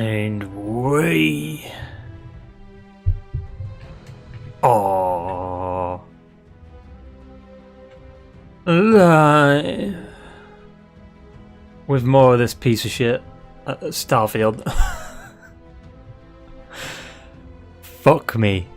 And we are live with more of this piece of shit Starfield. Fuck me.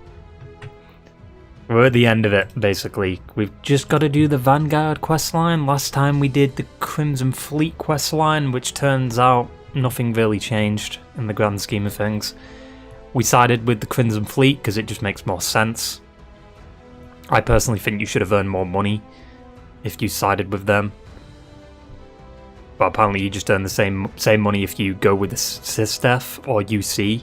We're at the end of it, basically. We've just got to do the Vanguard questline. Last time we did the Crimson Fleet questline, which turns out nothing really changed in the grand scheme of things. We sided with the Crimson Fleet because it just makes more sense. I personally think you should have earned more money if you sided with them. But apparently you just earn the same money if you go with the SysDef or UC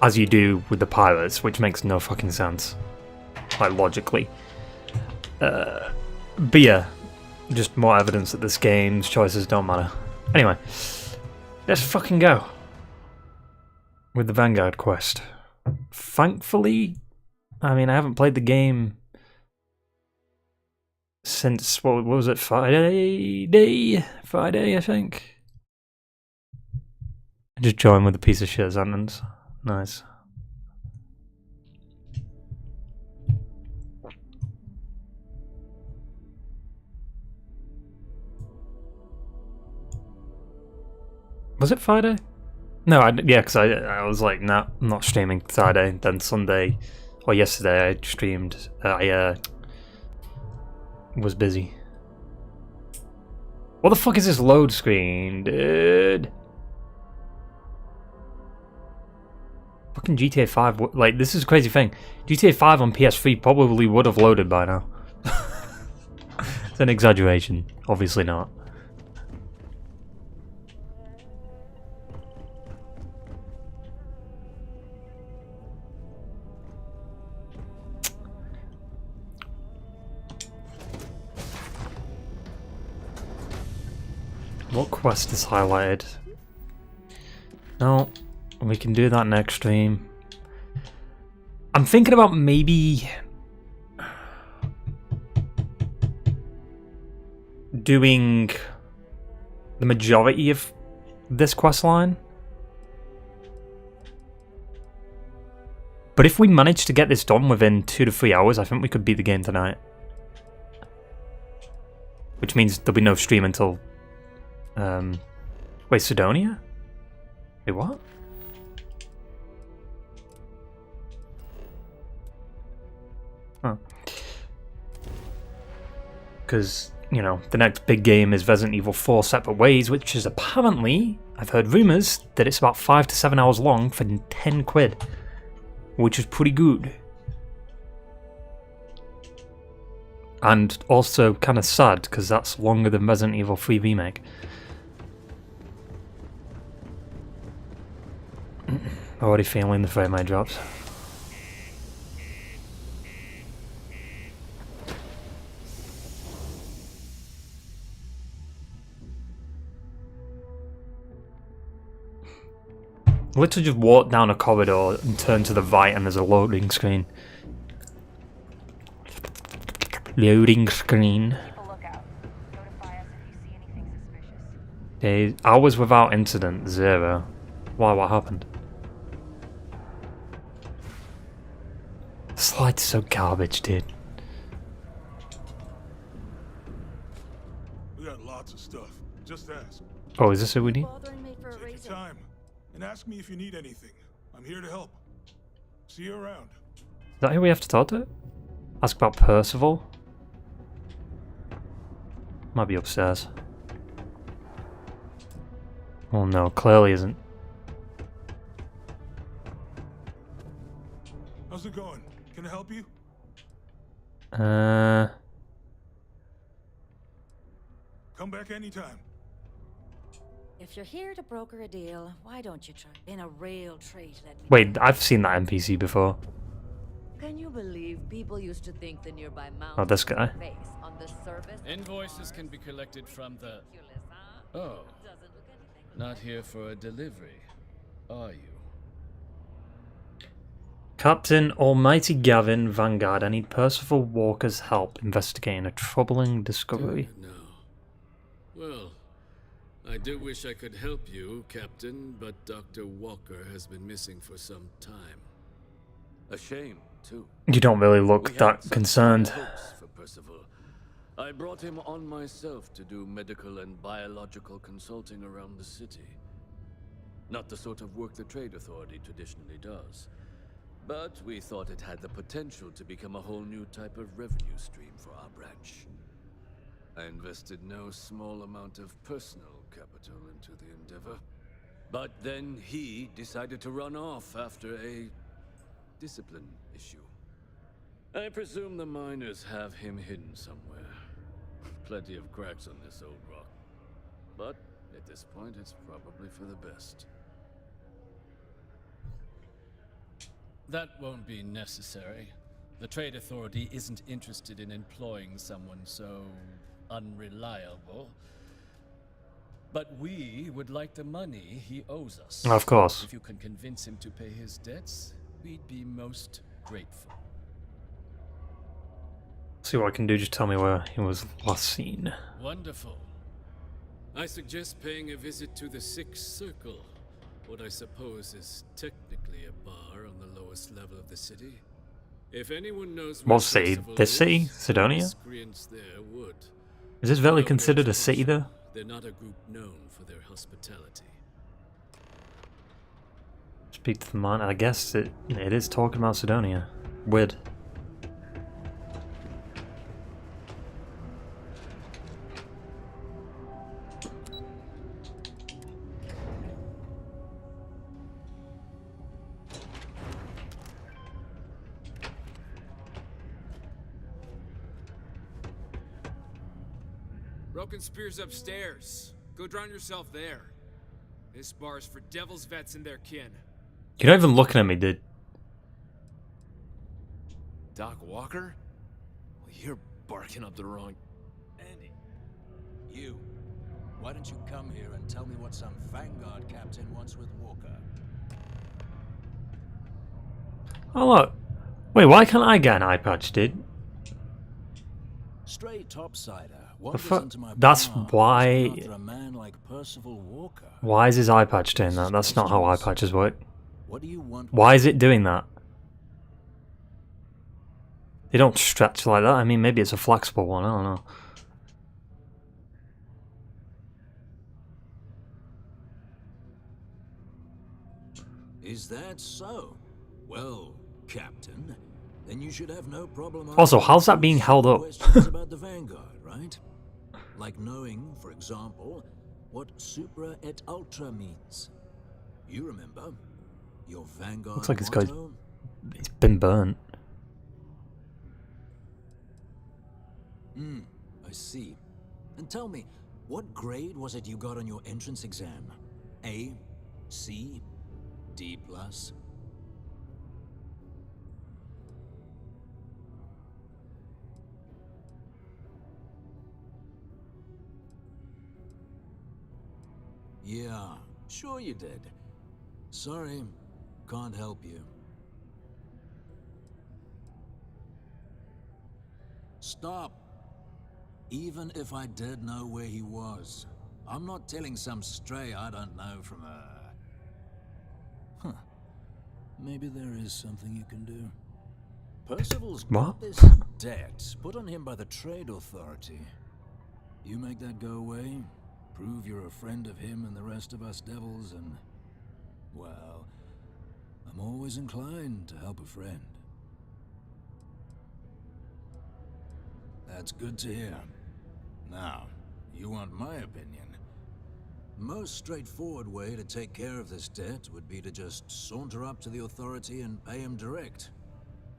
as you do with the pirates, which makes no fucking sense, like logically. But yeah, just more evidence that this game's choices don't matter. Anyway, let's fucking go with the Vanguard quest. Thankfully, I mean, I haven't played the game since, what was it, Friday, I think. I just joined with a piece of shit sentence. Nice. Was it Friday? No, yeah, because I was like, nah, I'm not streaming Friday. Then Sunday, or yesterday, I streamed. I was busy. What the fuck is this load screen, dude? Fucking GTA 5, like, this is a crazy thing. GTA 5 on PS3 probably would have loaded by now. It's an exaggeration. Obviously not. What quest is highlighted? No. We can do that next stream. I'm thinking about maybe doing the majority of this quest line. But if we manage to get this done within 2 to 3 hours, I think we could beat the game tonight. Which means there'll be no stream until... wait, Sidonia? Wait, what? Because, you know, the next big game is Resident Evil 4 Separate Ways, which is apparently, I've heard rumours, that it's about 5 to 7 hours long for 10 quid. Which is pretty good. And also kind of sad, because that's longer than Resident Evil 3 Remake. Already feeling the frame rate drops. Literally just walk down a corridor and turn to the right and there's a loading screen. Loading screen. Days, hours without incident, 0. Why, what happened? The slide's so garbage, dude. We got lots of stuff. Just ask. Oh, is this what we need? Take your time. And ask me if you need anything. I'm here to help. See you around. Is that who we have to talk to? Ask about Percival? Might be upstairs. Oh no, clearly isn't. How's it going? Can I help you? Come back anytime. If you're here to broker a deal, why don't you try? In a real treat, let me. Wait, I've seen that NPC before. Can you believe people used to think the nearby mountain? Oh, this guy. Face on the surface? Invoices can be collected from the... Ridiculous, huh? Oh, Doesn't look anything like not here for a delivery, are you? Captain Almighty Gavin, Vanguard. I need Percival Walker's help investigating a troubling discovery. No. Well, I I do wish I could help you, Captain, but Dr. Walker has been missing for some time. A shame, too. You don't really We look had that such concerned. high hopes for Percival. I brought him on myself to do medical and biological consulting around the city. Not the sort of work the Trade Authority traditionally does. But we thought it had the potential to become a whole new type of revenue stream for our branch. I invested no small amount of personal capital into the endeavor. But then he decided to run off after a discipline issue. I presume the miners have him hidden somewhere. Plenty of cracks on this old rock. But at this point, it's probably for the best. That won't be necessary. The Trade Authority isn't interested in employing someone so unreliable. But we would like the money he owes us. Of course. If you can convince him to pay his debts, we'd be most grateful. See what I can do, just tell me where he was last seen. Wonderful. I suggest paying a visit to the Sixth Circle, what I suppose is technically a bar on the lowest level of the city. If anyone knows where What city? Percival This city? is, Sidonia? miscreants there would. Is this really Although considered a there's city also- though? They're not a group known for their hospitality. Speak to the man. I guess it is talking about Sidonia. Weird. Broken Spear's upstairs. Go drown yourself there. This bar's for devil's vets and their kin. You're not even looking at me, dude. Doc Walker? Well, you're barking up the wrong... Andy, you. Why don't you come here and tell me what some Vanguard captain wants with Walker? Oh look. Wait, why can't I get an eye patch, dude? Stray topsider. That's why. After a man like Percival Walker. Why is his eye patch doing that? That's not how eye patches work. What do you want? Why is it doing that? They don't stretch like that. I mean, maybe it's a flexible one. I don't know. Is that so? Well, Captain, then you should have no problem. Also, how's that being held up? Questions about the Vanguard, right? Like knowing, for example, what supra et ultra means. You remember your Vanguard Looks like it's got. motto? It's been burnt. I see. And tell me, what grade was it you got on your entrance exam? A, C, D+? Yeah, sure you did. Sorry, can't help you. Stop. Even if I did know where he was, I'm not telling some stray I don't know from a... Maybe there is something you can do. Percival's got this debt put on him by the Trade Authority. You make that go away, prove you're a friend of him and the rest of us devils, and... well, I'm always inclined to help a friend. That's good to hear. Now, you want my opinion? Most straightforward way to take care of this debt would be to just saunter up to the authority and pay him direct,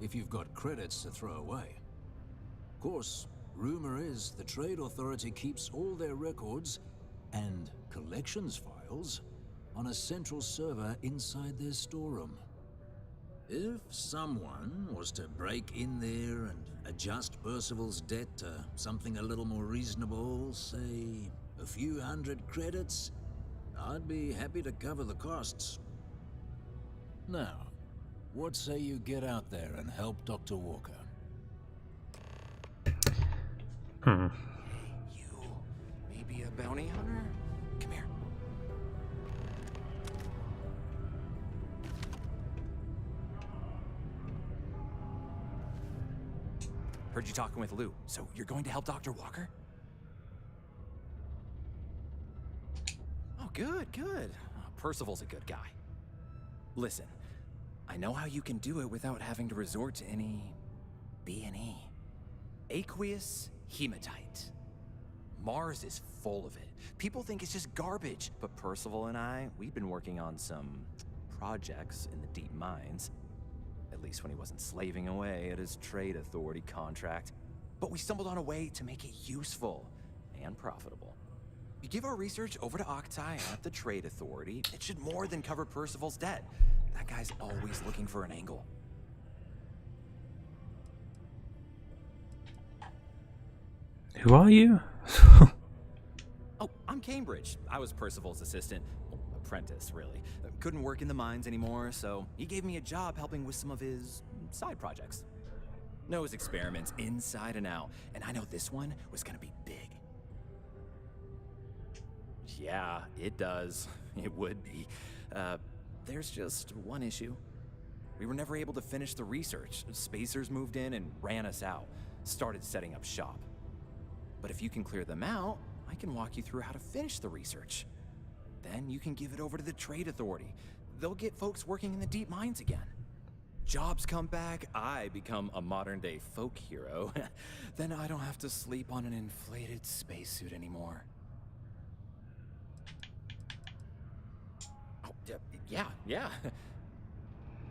if you've got credits to throw away. Of course, rumor is the Trade Authority keeps all their records and collections files on a central server inside their storeroom. If someone was to break in there and adjust Percival's debt to something a little more reasonable, say a few hundred credits, I'd be happy to cover the costs. Now, what say you get out there and help Dr. Walker? You may be a bounty hunter? Come here. Heard you talking with Lou. So you're going to help Dr. Walker? Oh, good, good. Percival's a good guy. Listen, I know how you can do it without having to resort to any B&E. Aqueous hematite. Mars is full of it. People think it's just garbage, but Percival and I, we've been working on some projects in the deep mines. At least when he wasn't slaving away at his trade authority contract. But we stumbled on a way to make it useful and profitable. You give our research over to Octai at the trade authority, it should more than cover Percival's debt. That guy's always looking for an angle. Who are you? Oh, I'm Cambridge. I was Percival's assistant. Well, apprentice, really. Couldn't work in the mines anymore, so he gave me a job helping with some of his side projects. Knows experiments inside and out, and I know this one was gonna be big. Yeah, it does. It would be. There's just one issue. We were never able to finish the research. Spacers moved in and ran us out. Started setting up shop. But if you can clear them out, I can walk you through how to finish the research. Then you can give it over to the trade authority. They'll get folks working in the deep mines again. Jobs come back, I become a modern-day folk hero. Then I don't have to sleep on an inflated spacesuit anymore. Oh, yeah.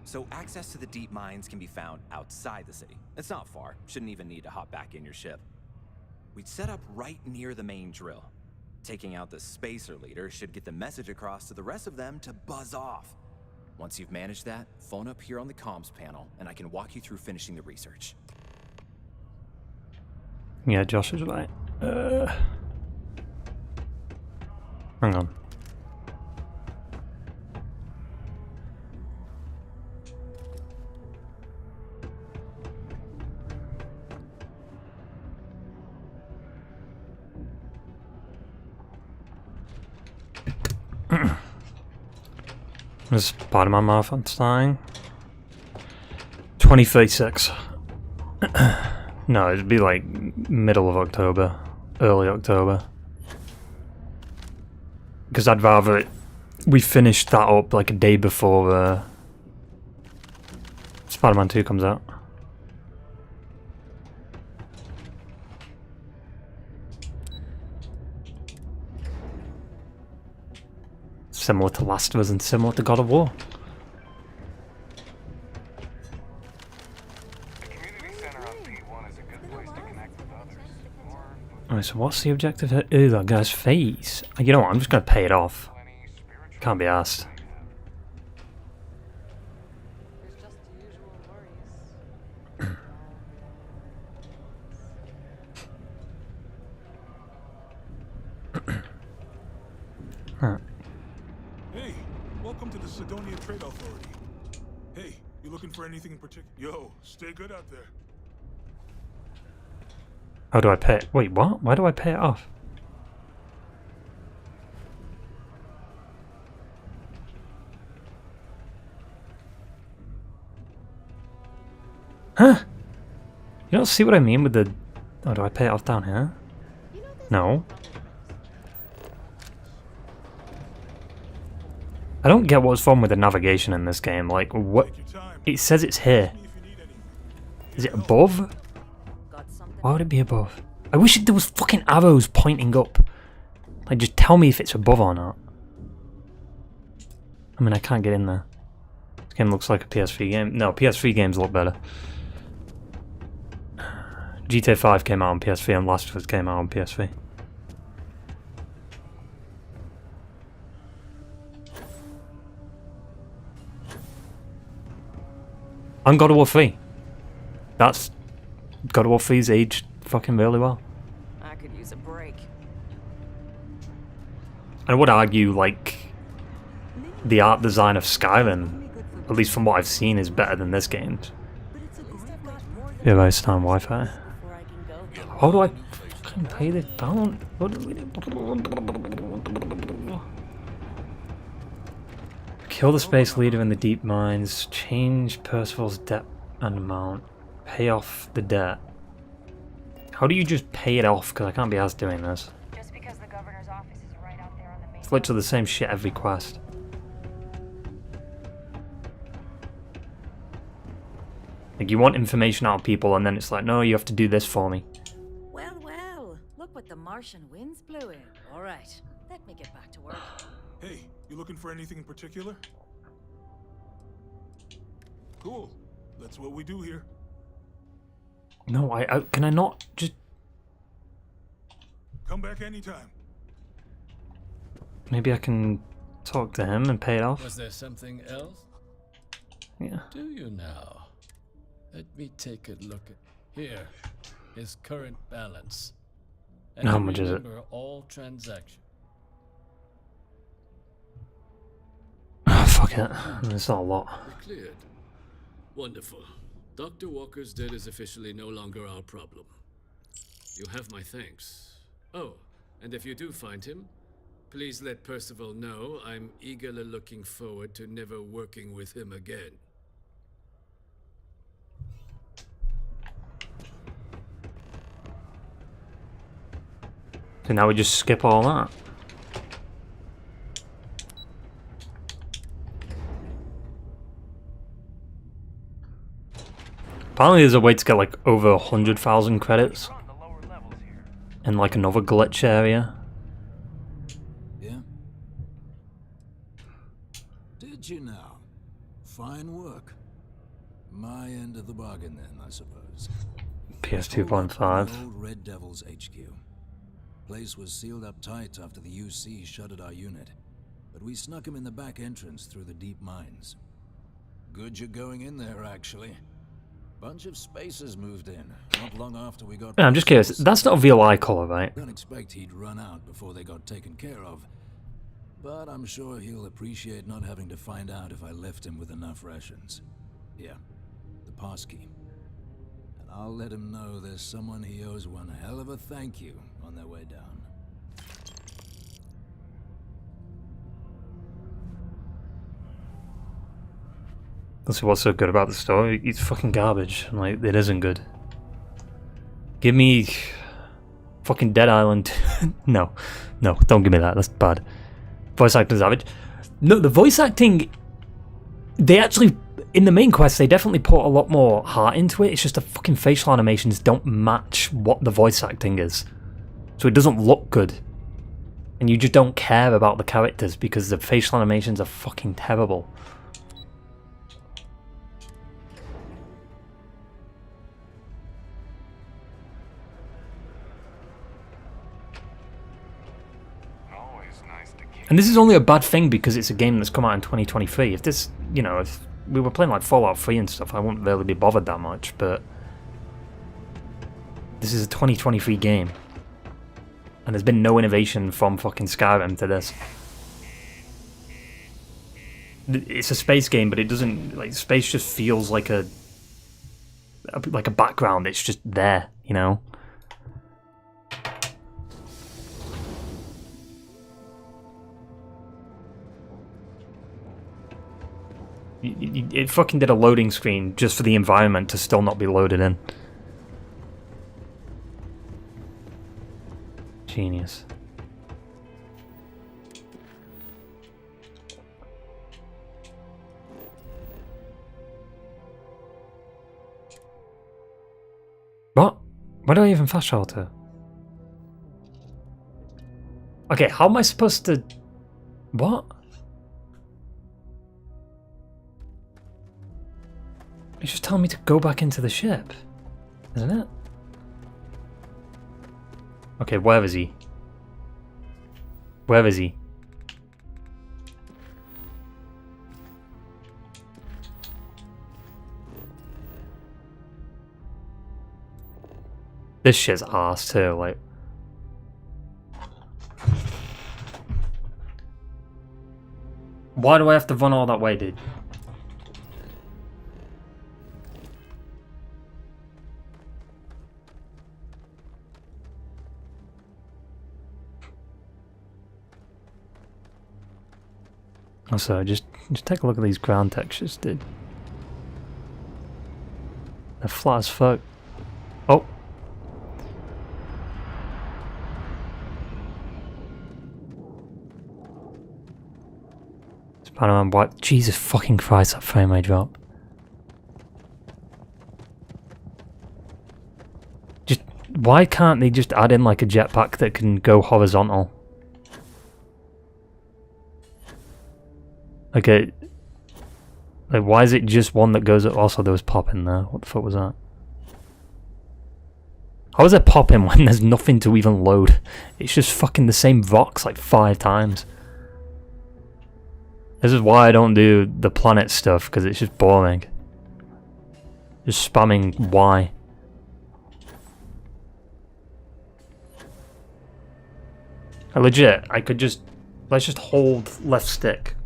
So access to the deep mines can be found outside the city. It's not far. Shouldn't even need to hop back in your ship. We'd set up right near the main drill. Taking out the spacer leader should get the message across to the rest of them to buzz off. Once you've managed that, phone up here on the comms panel, and I can walk you through finishing the research. Yeah, Josh is right. Hang on. There's part of my mouth on dying. 2036. No, it'd be like middle of October, early October. Because I'd rather we finished that up like a day before Spider-Man 2 comes out. Similar to Last of Us and similar to God of War. Alright, so what's the objective here? Ooh, that guy's face. You know what, I'm just gonna pay it off. Can't be asked. Huh. Hey, welcome to the Sidonia Trade Authority. Hey, you looking for anything in particular? Yo, stay good out there. How do I pay it? Wait, what? Why do I pay it off? Huh? You don't see what I mean with the... Oh, do I pay it off down here? No. I don't get what's wrong with the navigation in this game. Like, what? It says it's here. Is it above? Why would it be above? I wish there was fucking arrows pointing up. Like, just tell me if it's above or not. I mean, I can't get in there. This game looks like a PS3 game. No, PS3 games look better. GTA 5 came out on PS3 and Last of Us came out on PS3. And God of War 3. That's... God of War 3's aged fucking really well. I could use a break. I would argue, like, the art design of Skyrim, at least from what I've seen, is better than this game. Yeah, I stand Wi-Fi. How do I fucking pay this down? Kill the space leader in the deep mines, change Percival's debt and amount, pay off the debt. How do you just pay it off? Because I can't be asked doing this. Just because the governor's office is right out there on the main. It's literally the same shit every quest. Like, you want information out of people, and then it's like, no, you have to do this for me. Well, well, look what the Martian winds blew in. All right, let me get back to work. Hey, you looking for anything in particular? Cool. That's what we do here. No, I can I not just... Come back anytime. Maybe I can talk to him and pay it off? Was there something else? Yeah. Do you now? Let me take a look at here. His current balance. And How much is it? remember all transactions. Oh, fuck it. It's not a lot. We're cleared. Wonderful. Dr. Walker's dead is officially no longer our problem. You have my thanks. Oh, and if you do find him, please let Percival know I'm eagerly looking forward to never working with him again. So now we just skip all that. Apparently there's a way to get like over 100,000 credits in like another glitch area. Yeah? Did you now? Fine work. My end of the bargain then, I suppose. PS Pulled up 2.5. from the old Red Devil's HQ. Place was sealed up tight after the UC shuttered our unit, but we snuck him in the back entrance through the deep mines. Good you're going in there, actually. Bunch of spacers moved in, not long after we got... Yeah, I'm just curious, that's not a VLI color, right? Don't expect he'd run out before they got taken care of, but I'm sure he'll appreciate not having to find out if I left him with enough rations. Yeah, the pass key. And I'll let him know there's someone he owes one hell of a thank you on their way down. That's what's so good about the story. It's fucking garbage. Like, it isn't good. Give me fucking Dead Island. No, don't give me that. That's bad. Voice acting's average. No, the voice acting, they actually, in the main quest, they definitely put a lot more heart into it. It's just the fucking facial animations don't match what the voice acting is. So it doesn't look good. And you just don't care about the characters because the facial animations are fucking terrible. And this is only a bad thing because it's a game that's come out in 2023. If this, you know, if we were playing like Fallout 3 and stuff, I wouldn't really be bothered that much, but this is a 2023 game. And there's been no innovation from fucking Skyrim to this. It's a space game, but it doesn't, like, space just feels like a background. It's just there, you know? It fucking did a loading screen just for the environment to still not be loaded in. Genius. What? Where do I even fast travel to? Okay, how am I supposed to... What? It's just telling me to go back into the ship, isn't it? Okay, where is he? Where is he? This shit's arse too, like... Why do I have to run all that way, dude? Also, just take a look at these ground textures, dude. They're flat as fuck. Oh! I don't know what. Jesus fucking Christ, that frame rate drop. Just why can't they just add in like a jetpack that can go horizontal? Like why is it just one that goes? Also, there was pop in there. What the fuck was that? How is there pop in when there's nothing to even load? It's just fucking the same rocks like 5 times. This is why I don't do the planet stuff, because it's just boring. Just spamming Y. Legit, I could just... Let's just hold left stick.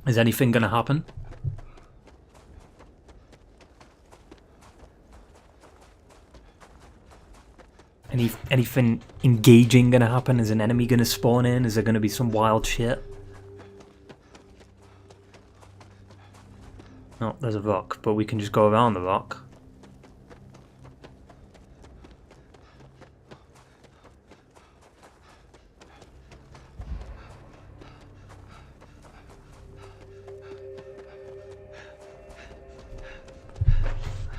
Is anything gonna happen? Anything engaging gonna happen? Is an enemy gonna spawn in? Is there gonna be some wild shit? No, there's a rock, but we can just go around the rock.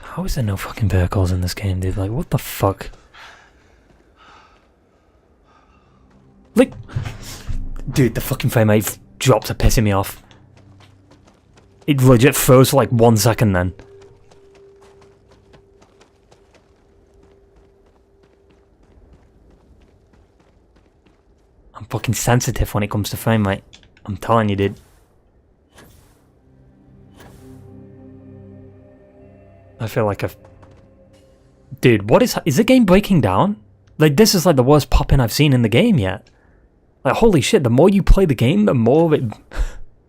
How is there no fucking vehicles in this game, dude? Like, what the fuck? Like, dude, the fucking frame rate drops are pissing me off. It legit froze for like 1 second then. I'm fucking sensitive when it comes to frame rate. I'm telling you, dude. I feel like I've... Dude, what is the game breaking down? Like, this is like the worst pop-in I've seen in the game yet. Like, holy shit, the more you play the game, the more it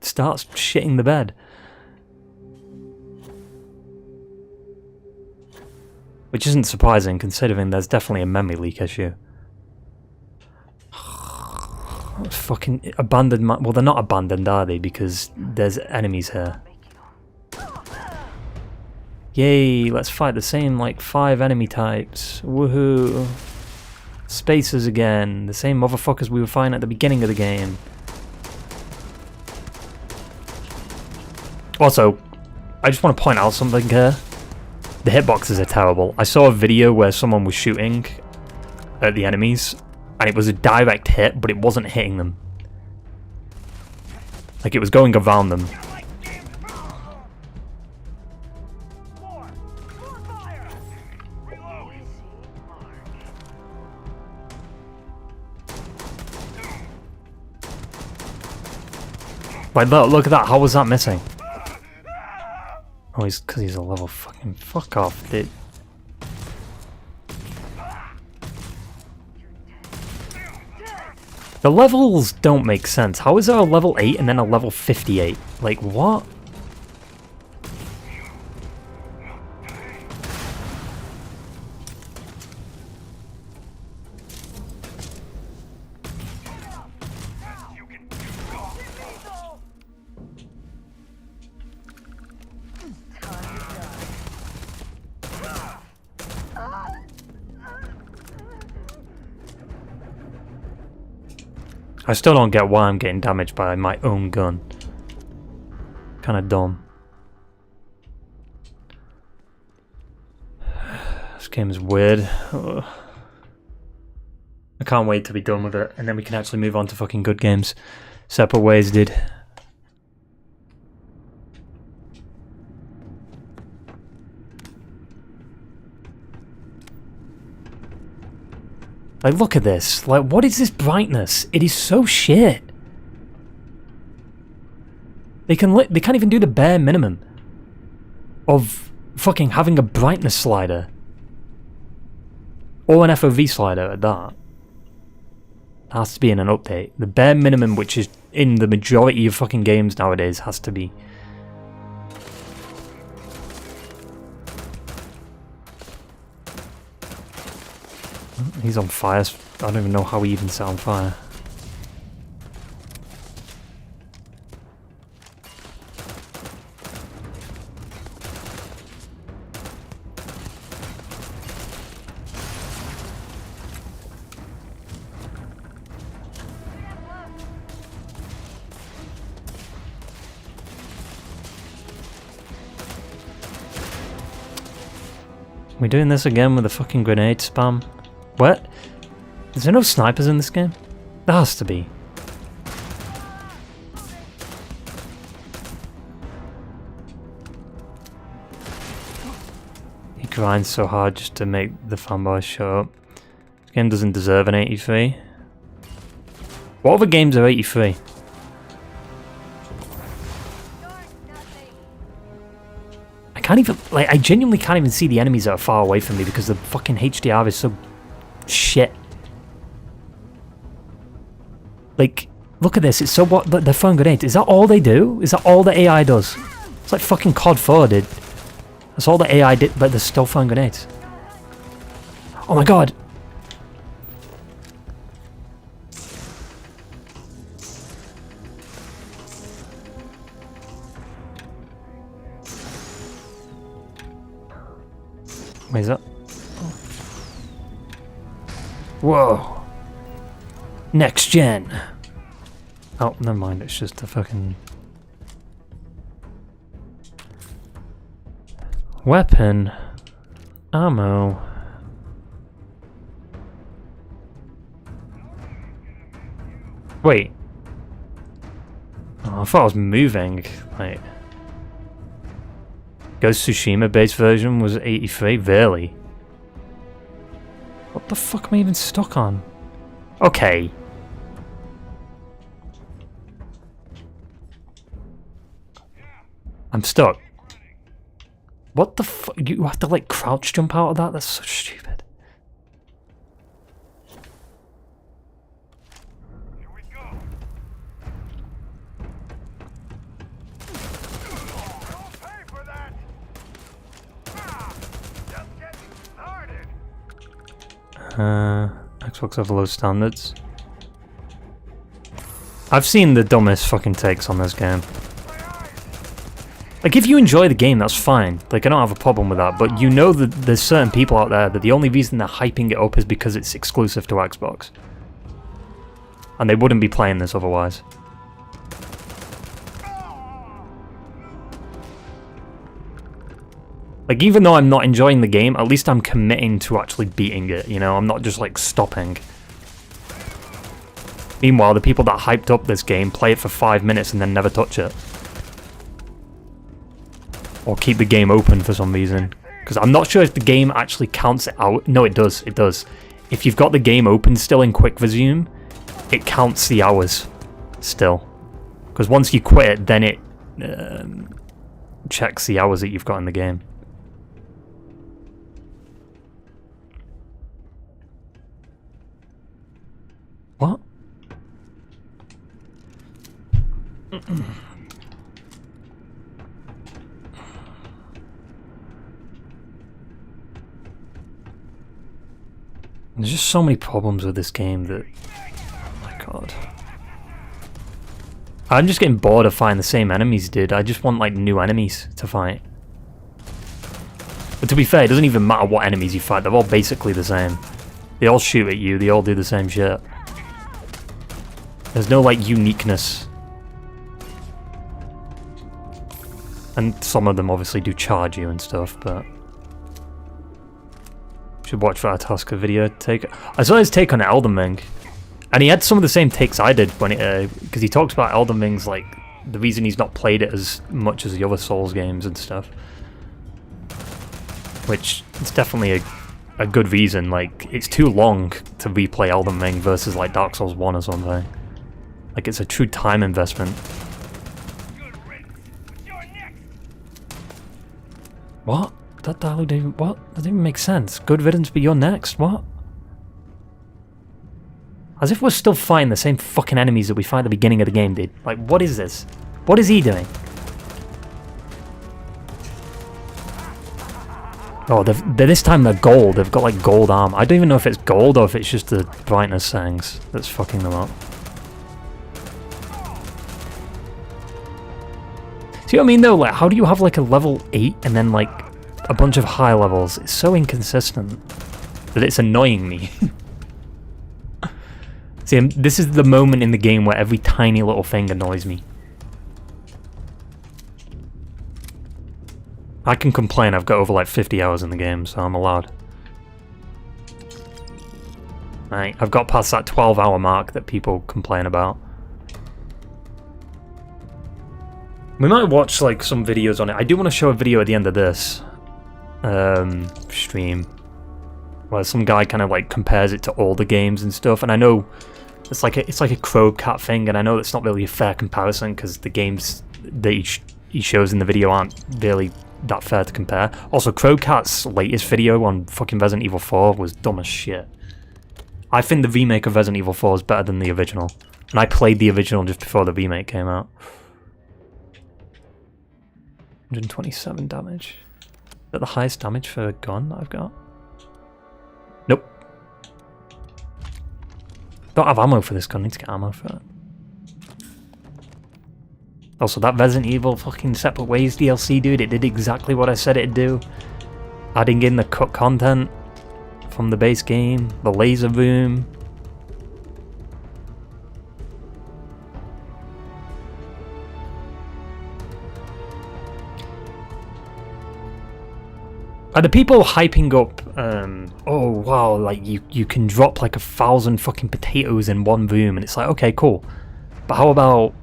starts shitting the bed. Which isn't surprising, considering there's definitely a memory leak issue. Fucking abandoned... Well, they're not abandoned, are they? Because there's enemies here. Yay, let's fight the same, like, 5 enemy types. Woohoo. Spacers again. The same motherfuckers we were fighting at the beginning of the game. Also, I just want to point out something here. The hitboxes are terrible. I saw a video where someone was shooting at the enemies, and it was a direct hit, but it wasn't hitting them. Like, it was going around them. Like, look at that. How was that missing? Oh, because he's a level fucking... Fuck off, dude. The levels don't make sense. How is there a level 8 and then a level 58? Like, what? I still don't get why I'm getting damaged by my own gun. Kinda dumb. This game is weird. Ugh. I can't wait to be done with it, and then we can actually move on to fucking good games. Separate ways, dude. Like, look at this. Like, what is this brightness? It is so shit. They can't even do the bare minimum of fucking having a brightness slider. Or an FOV slider at that. It has to be in an update. The bare minimum, which is in the majority of fucking games nowadays, has to be. He's on fire. I don't even know how he even set on fire. We're doing this again with the fucking grenade spam. What? Is there no snipers in this game? There has to be. He grinds so hard just to make the fanboys show up. This game doesn't deserve an 83. What other games are 83? I can't even, like, I genuinely can't even see the enemies that are far away from me because the fucking HDR is so shit. Like, look at this, it's so what, they're throwing grenades. Is that all they do? Is that all the AI does? It's like fucking COD 4 did. That's all the AI did, but they're still throwing grenades. Oh my god. Wait, is that? Oh. Whoa. Next gen. Oh, never mind, it's just a fucking... Weapon. Ammo. Wait. Oh, I thought I was moving. Like... Ghost Tsushima base version was 83? Really? What the fuck am I even stuck on? Okay. I'm stuck. What the fuck? You have to like crouch jump out of that? That's so stupid. Here we go. Don't pay for that. Just getting started. Xbox have low standards. I've seen the dumbest fucking takes on this game. Like, if you enjoy the game, that's fine. Like, I don't have a problem with that. But you know that there's certain people out there that the only reason they're hyping it up is because it's exclusive to Xbox. And they wouldn't be playing this otherwise. Like, even though I'm not enjoying the game, at least I'm committing to actually beating it, you know? I'm not just, like, stopping. Meanwhile, the people that hyped up this game play it for 5 minutes and then never touch it. Or keep the game open for some reason. Because I'm not sure if the game actually counts it out. No, it does. It does. If you've got the game open still in quick resume, it counts the hours still. Because once you quit it, then it checks the hours that you've got in the game. What? There's just so many problems with this game that... Oh my god. I'm just getting bored of fighting the same enemies, dude. I just want, like, new enemies to fight. But to be fair, it doesn't even matter what enemies you fight. They're all basically the same. They all shoot at you. They all do the same shit. There's no, like, uniqueness. And some of them obviously do charge you and stuff, but... Should watch that Tosca video take. I saw his take on Elden Ring, and he had some of the same takes I did when it, because he talks about Elden Ring's like the reason he's not played it as much as the other Souls games and stuff, which is definitely a good reason. Like, it's too long to replay Elden Ring versus like Dark Souls 1 or something. Like, it's a true time investment. What? That dialogue didn't even, what? That didn't even make sense. Good riddance, but you're next. What? As if we're still fighting the same fucking enemies that we fight at the beginning of the game, dude. Like, what is this? What is he doing? Oh, this time they're gold. They've got like gold armor. I don't even know if it's gold or if it's just the brightness settings that's fucking them up. See what I mean though? Like, how do you have like a level 8 and then like a bunch of high levels? It's so inconsistent that it's annoying me. See, this is the moment in the game where every tiny little thing annoys me. I can complain, I've got over like 50 hours in the game, so I'm allowed. Right, I've got past that 12-hour mark that people complain about. We might watch like some videos on it. I do want to show a video at the end of this stream where some guy kind of like compares it to all the games and stuff, and I know it's like a Crow Cat thing, and I know that's not really a fair comparison because the games that he shows in the video aren't really that fair to compare. Also, Crow Cat's latest video on fucking Resident Evil 4 was dumb as shit. I think the remake of Resident Evil 4 is better than the original, and I played the original just before the remake came out. 127 damage. Is that the highest damage for a gun that I've got? Nope. Don't have ammo for this gun, I need to get ammo for it. Also, that Resident Evil fucking Separate Ways DLC, dude, it did exactly what I said it'd do. Adding in the cut content from the base game, the laser room. Are the people hyping up, oh wow, like you can drop like 1,000 fucking potatoes in one room, and it's like, okay, cool. But how about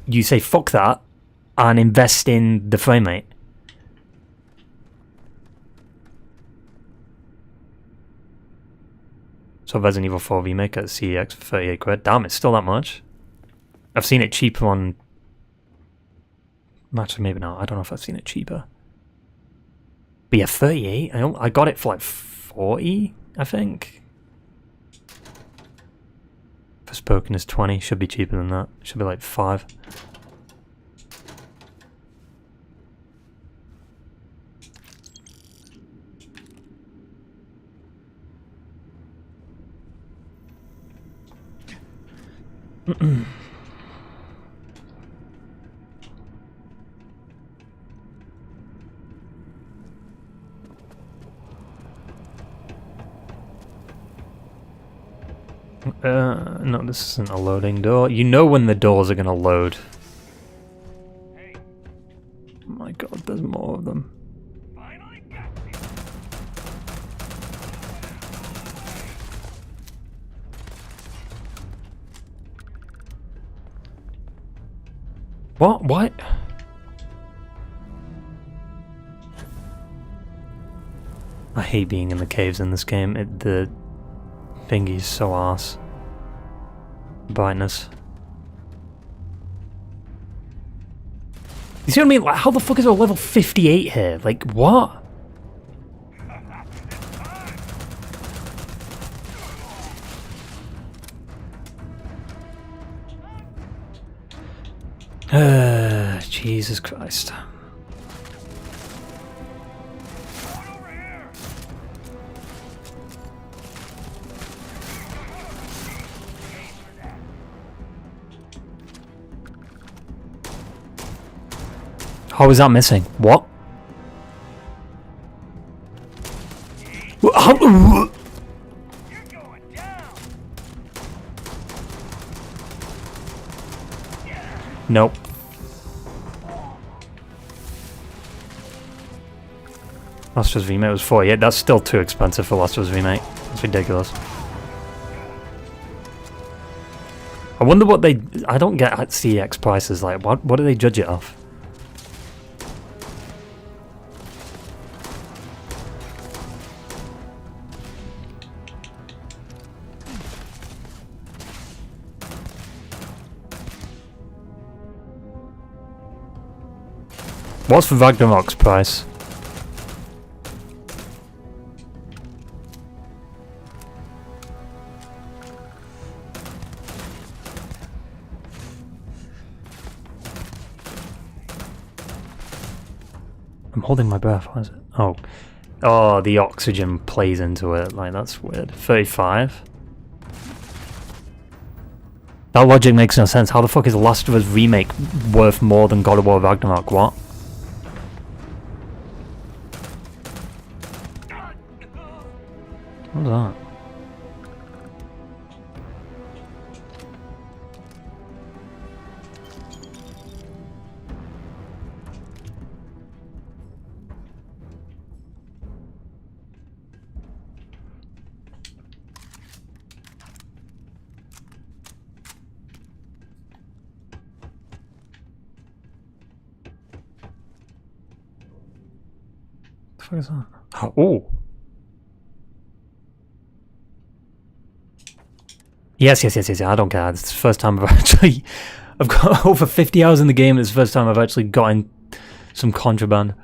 you say fuck that and invest in the frame rate? So Resident Evil 4 remake at CEX for 38 quid. Damn, it's still that much. I've seen it cheaper on... Actually, maybe not. I don't know if I've seen it cheaper. But yeah, 38. I got it for like 40, I think. Forspoken is 20. Should be cheaper than that. Should be like 5. No, this isn't a loading door. You know when the doors are gonna load. Oh my god, there's more of them. What? I hate being in the caves in this game. The thingy's so arse. Brightness. You see what I mean? Like, how the fuck is there a level 58 here? Like, what? Jesus Christ. How is that missing? What? How? Nope. Last of Us Remake was 48. That's still too expensive for Last of Us Remake. It's ridiculous. I wonder what they... I don't get at CX prices. Like, what do they judge it off? What's for Ragnarok's price? I'm holding my breath, what is it? Oh. Oh, the oxygen plays into it. Like, that's weird. 35? That logic makes no sense. How the fuck is Last of Us Remake worth more than God of War Ragnarok? What? What was that? fuck is that? Oh. Yes. I don't care. It's the first time I've got over 50 hours in the game. It's the first time I've actually gotten some contraband.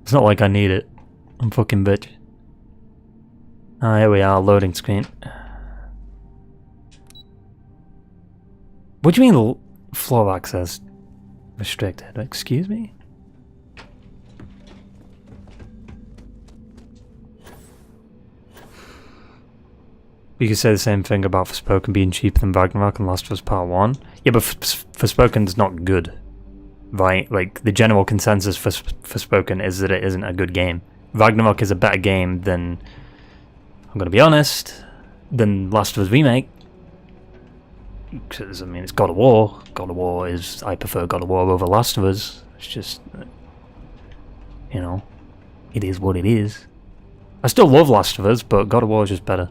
It's not like I need it. I'm fucking bitch. Ah, here we are, loading screen. What do you mean floor access restricted? Excuse me? You could say the same thing about Forspoken being cheaper than Ragnarok and Last of Us Part 1. Yeah, but Forspoken's not good. Right? Like, the general consensus for Forspoken is that it isn't a good game. Ragnarok is a better game than, I'm gonna be honest, than Last of Us Remake. Because, I mean, it's God of War. God of War is, I prefer God of War over Last of Us. It's just, you know, it is what it is. I still love Last of Us, but God of War is just better.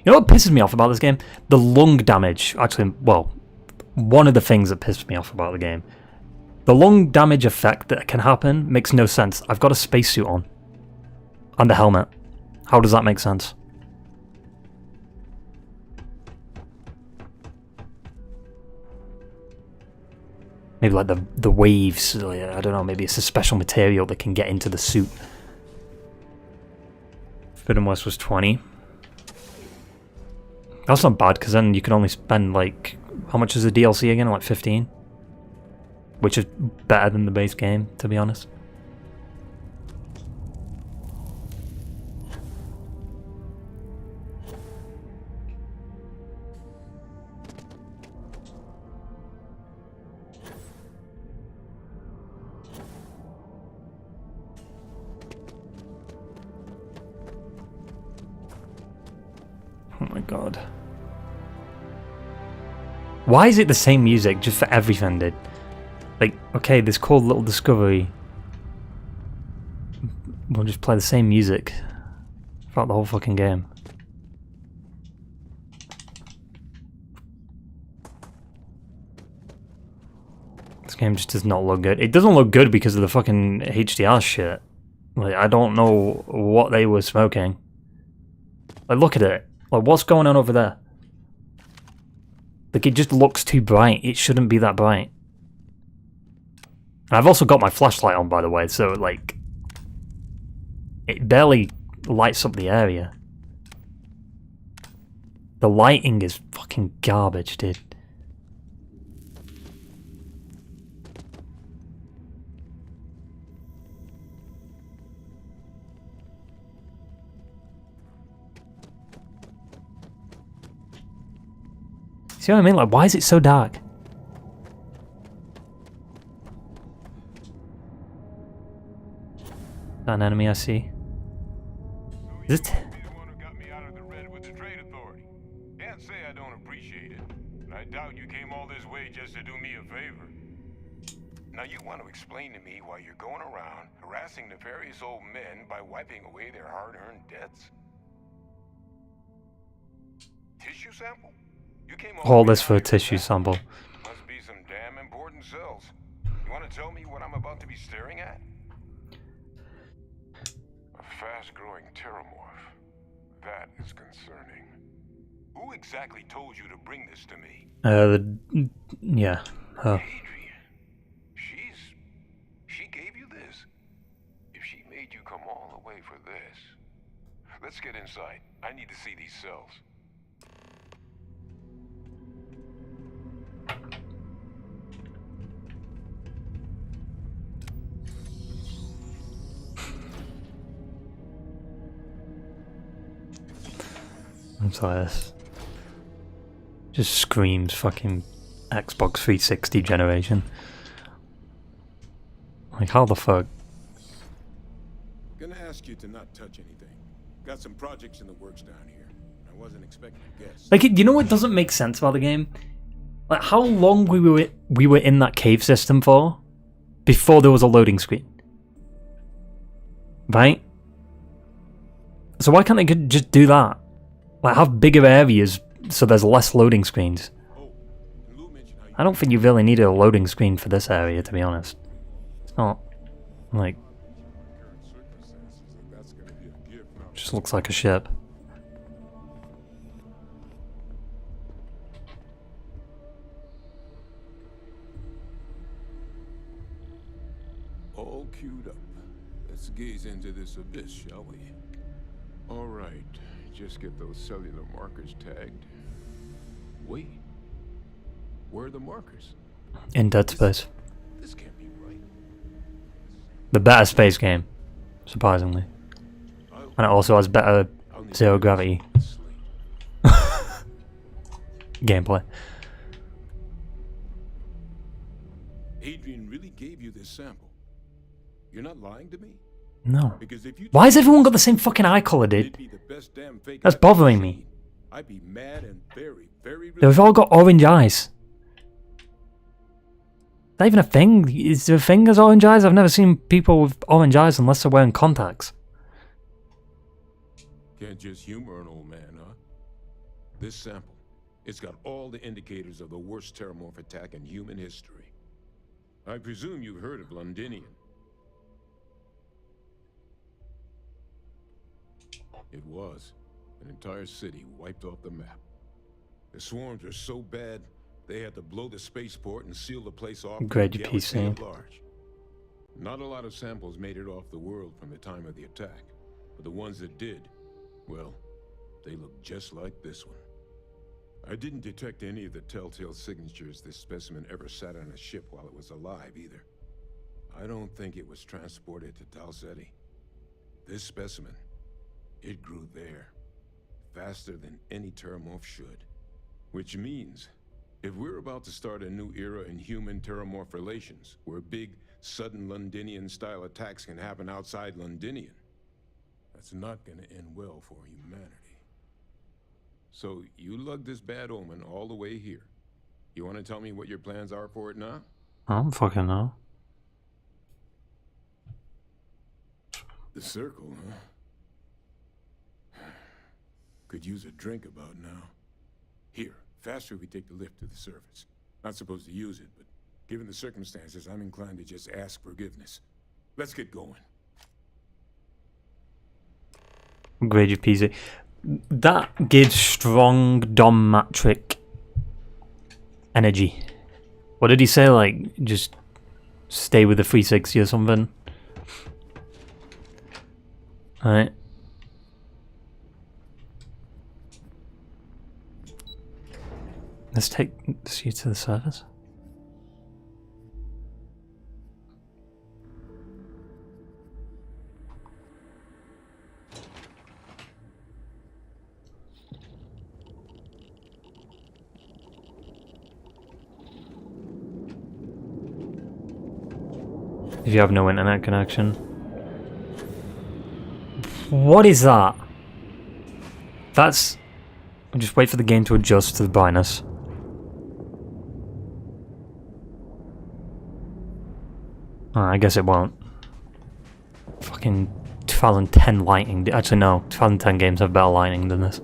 You know what pisses me off about this game? The lung damage. Actually, well, one of the things that pissed me off about the game. The lung damage effect that can happen makes no sense. I've got a spacesuit on. And a helmet. How does that make sense? Maybe like the waves, I don't know, maybe it's a special material that can get into the suit. Forbidden West was 20. That's not bad, because then you can only spend, like, how much is the DLC again? Like 15? Which is better than the base game, to be honest. Oh my god. Why is it the same music just for everything, dude? Like, okay, this cool little discovery. We'll just play the same music throughout the whole fucking game. This game just does not look good. It doesn't look good because of the fucking HDR shit. Like, I don't know what they were smoking. Like, look at it. Like, what's going on over there? Like, it just looks too bright. It shouldn't be that bright. And I've also got my flashlight on, by the way, so, like, it barely lights up the area. The lighting is fucking garbage, dude. See what I mean? Like, why is it so dark? That an enemy I see. Is it? Can't say I don't appreciate it. I doubt you came all this way just to do me a favor. Now you want to explain to me why you're going around harassing nefarious old men by wiping away their hard-earned debts? Tissue sample? You came all this for a tissue sample. Must be some damn important cells. You want to tell me what I'm about to be staring at? A fast-growing pteromorph. That is concerning. Who exactly told you to bring this to me? Yeah, her. Adrian. She gave you this? If she made you come all the way for this. Let's get inside. I need to see these cells. I'm sorry, this just screams fucking Xbox 360 generation. Like, how the fuck? Gonna ask you to not touch anything. Got some projects in the works down here. I wasn't expecting guests. Like, you know what doesn't make sense about the game? Like, how long we were in that cave system for before there was a loading screen, right? So why can't they just do that? Like, have bigger areas so there's less loading screens. Oh, I don't think you really needed a loading screen for this area, to be honest. It's not, like... Just looks like a ship. All queued up. Let's gaze into this abyss, shall we? All right. Just get those cellular markers tagged. Wait. Where are the markers? In Dead Space. This can't be right. The better space game, surprisingly. And it also has better zero gravity gameplay. Adrian really gave you this sample. You're not lying to me? No. Why has everyone got the same fucking eye color, dude? That's bothering me. I'd be mad and very, very... They've all got orange eyes. Is that even a thing? Is there a thing as orange eyes? I've never seen people with orange eyes unless they're wearing contacts. Can't just humor an old man, huh? This sample, it's got all the indicators of the worst terramorph attack in human history. I presume you've heard of Londinian. It was. An entire city wiped off the map. The swarms were so bad, they had to blow the spaceport and seal the place off from Grade the your galaxy PC. at large. Not a lot of samples made it off the world from the time of the attack, but the ones that did, well, they look just like this one. I didn't detect any of the telltale signatures this specimen ever sat on a ship while it was alive, either. I don't think it was transported to Dalseti. This specimen, it grew there, faster than any terramorph should. Which means, if we're about to start a new era in human-terramorph relations, where big, sudden Londinian-style attacks can happen outside Londinian, that's not gonna end well for humanity. So, you lugged this bad omen all the way here. You wanna tell me what your plans are for it now? I don't fucking know. The circle, huh? Could use a drink about now. Here, faster we take the lift to the surface. Not supposed to use it, but given the circumstances, I'm inclined to just ask forgiveness. Let's get going. Grade your PC. That gives strong Dom-matric energy. What did he say? Like, just stay with the 360 or something? Alright. Let's take you to the surface. If you have no internet connection. What is that? That's... Just wait for the game to adjust to the brightness. Oh, I guess it won't. Fucking 2010 lighting. Actually, no. 2010 games have better lighting than this.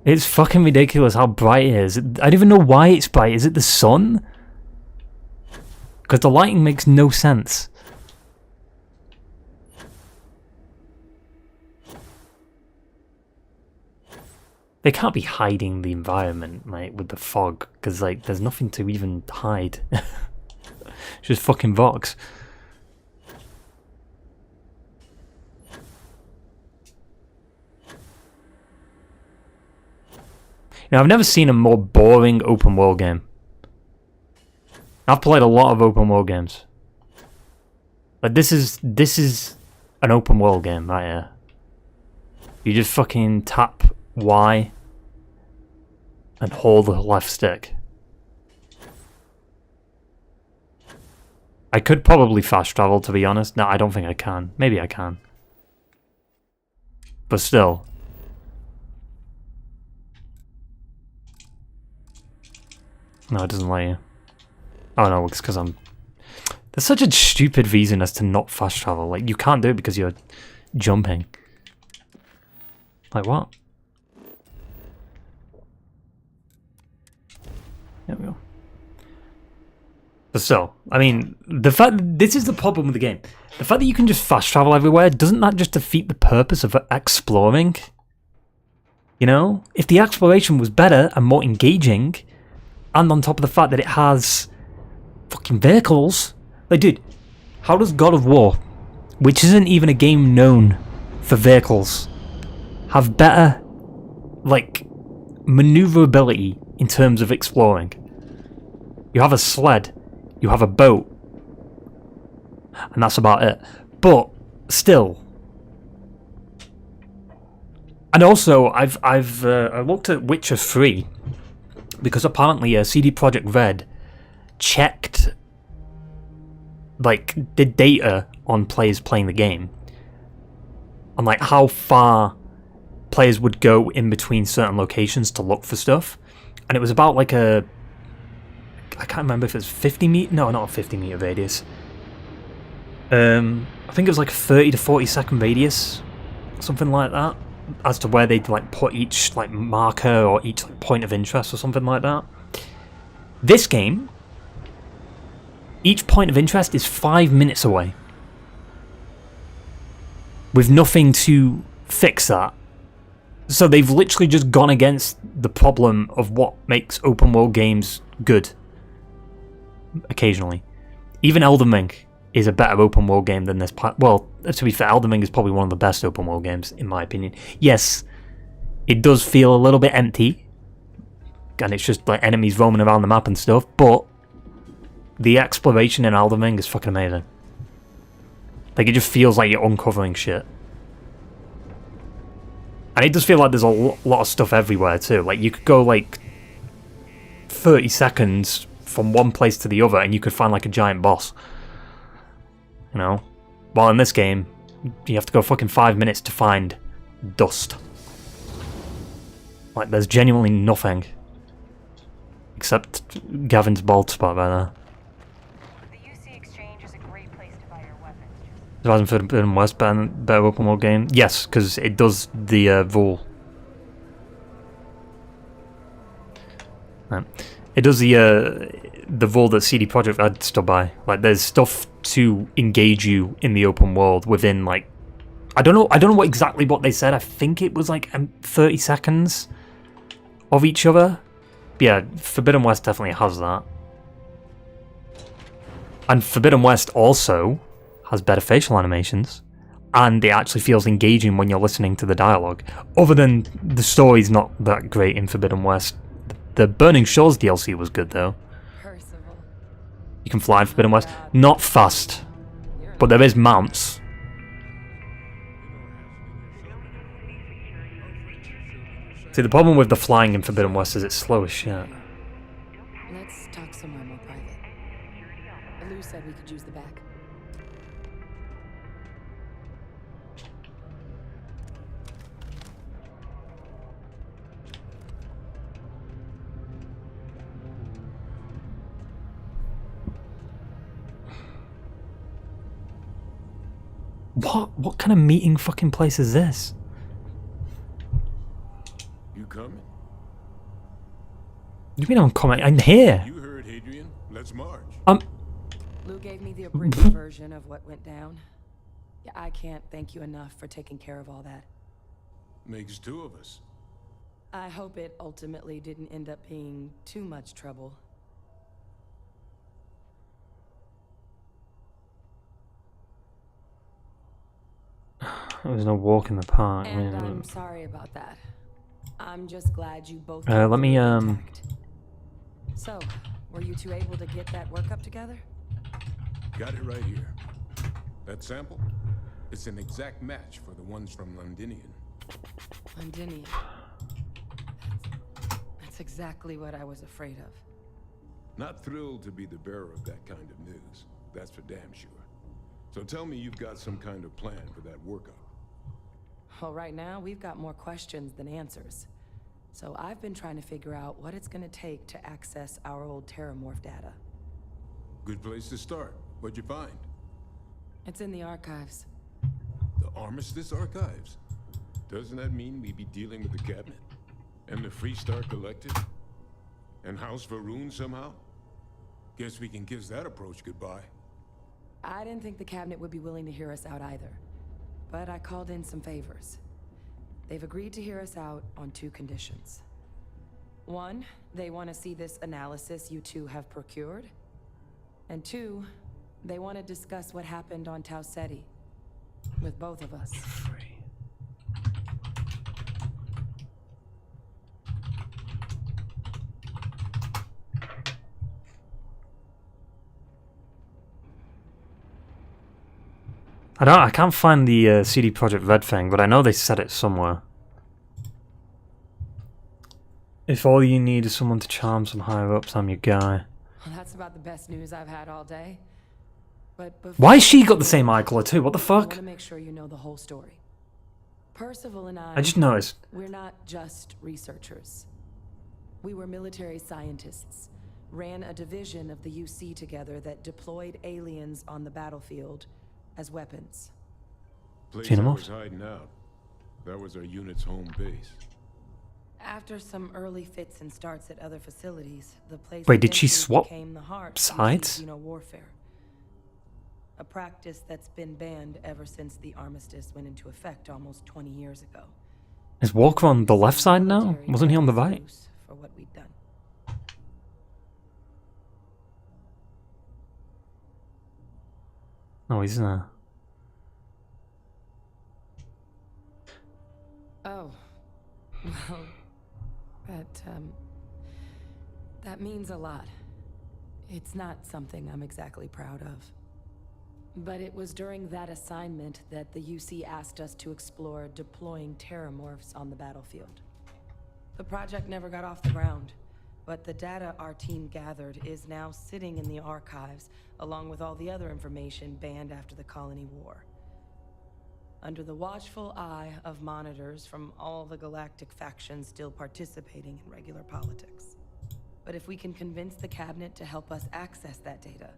It's fucking ridiculous how bright it is. I don't even know why it's bright. Is it the sun? Because the lighting makes no sense. They can't be hiding the environment, mate, with the fog, because, like, there's nothing to even hide. It's just fucking Vox. Now, I've never seen a more boring open world game. I've played a lot of open world games. But this is an open world game right here. You just fucking tap Y and hold the left stick. I could probably fast travel, to be honest. No, I don't think I can. Maybe I can. But still. No, it doesn't let you. Oh no, it's because I'm... There's such a stupid reason as to not fast travel. Like, you can't do it because you're jumping. Like, what? There we go. But still, I mean, the fact this is the problem with the game. The fact that you can just fast travel everywhere, doesn't that just defeat the purpose of exploring? You know? If the exploration was better and more engaging, and on top of the fact that it has fucking vehicles, like, dude, how does God of War, which isn't even a game known for vehicles, have better, like, maneuverability in terms of exploring? You have a sled, you have a boat, and that's about it. But still, and also I looked at Witcher 3 because apparently CD Projekt Red checked, like, the data on players playing the game and like how far players would go in between certain locations to look for stuff, and it was about like a, I can't remember if it was 50 meter, no, not a 50 meter radius. I think it was like a 30 to 40 second radius, something like that, as to where they'd like put each like marker or each like point of interest or something like that. This game, each point of interest is 5 minutes away, with nothing to fix that. So they've literally just gone against the problem of what makes open world games good. Occasionally, even Elden Ring is a better open world game than this. Well, to be fair, Elden Ring is probably one of the best open world games in my opinion. Yes, it does feel a little bit empty, and it's just like enemies roaming around the map and stuff, but the exploration in Elden Ring is fucking amazing. Like, it just feels like you're uncovering shit. And it does feel like there's a lot of stuff everywhere too. Like, you could go like 30 seconds from one place to the other and you could find like a giant boss. You know? While in this game, you have to go fucking 5 minutes to find dust. Like, there's genuinely nothing. Except Gavin's bald spot right there. Horizon Forbidden West better open world game? Yes, because it does the rule. Right. It does the rule that CD Projekt Red stood by. Like, there's stuff to engage you in the open world within, like, I don't know what exactly what they said. I think it was like 30 seconds of each other. But yeah, Forbidden West definitely has that. And Forbidden West also has better facial animations, and it actually feels engaging when you're listening to the dialogue. Other than the story's not that great in Forbidden West. The Burning Shores DLC was good though. You can fly in Forbidden West. Not fast, but there is mounts. See, the problem with the flying in Forbidden West is it's slow as shit. Let's talk somewhere more private. Lou said we could use the back. What kind of meeting fucking place is this? You coming? You mean I'm coming? I'm here. You heard Hadrian. Let's march. Lou gave me the abridged version of what went down. Yeah, I can't thank you enough for taking care of all that. Makes two of us. I hope it ultimately didn't end up being too much trouble. There's no walk in the park. And I'm sorry about that. I'm just glad you both. Let me intact. So, were you two able to get that workup together? Got it right here. That sample? It's an exact match for the ones from Londinian. Londinian. That's exactly what I was afraid of. Not thrilled to be the bearer of that kind of news. That's for damn sure. So tell me you've got some kind of plan for that workup. Well, right now, we've got more questions than answers. So I've been trying to figure out what it's going to take to access our old Terramorph data. Good place to start. What'd you find? It's in the archives. The Armistice Archives? Doesn't that mean we'd be dealing with the cabinet? And the Freestar Collective? And House Varun somehow? Guess we can kiss that approach goodbye. I didn't think the cabinet would be willing to hear us out either. But I called in some favors. They've agreed to hear us out on 2 conditions. 1, they want to see this analysis you two have procured. And 2, they want to discuss what happened on Tau Ceti. With both of us. I can't find the CD Projekt Red thing, but I know they said it somewhere. If all you need is someone to charm some higher ups, I'm your guy. Well, that's about the best news I've had all day. But why has she got the same eye color too? What the fuck? I want to make sure you know the whole story. Percival and I just noticed. We're not just researchers. We were military scientists. Ran a division of the UC together that deployed aliens on the battlefield as weapons. Place I was hiding out. That was our unit's home base. After some early fits and starts at other facilities, the place Wait, did she swap became the heart sides? of warfare. A practice that's been banned ever since the armistice went into effect almost 20 years ago. Is Walker on the left side now? Wasn't he on the right? For what we'd done. Oh, he's Oh. Well, that means a lot. It's not something I'm exactly proud of. But it was during that assignment that the UC asked us to explore deploying terramorphs on the battlefield. The project never got off the ground, but the data our team gathered is now sitting in the archives, along with all the other information banned after the Colony War. Under the watchful eye of monitors from all the galactic factions still participating in regular politics. But if we can convince the cabinet to help us access that data,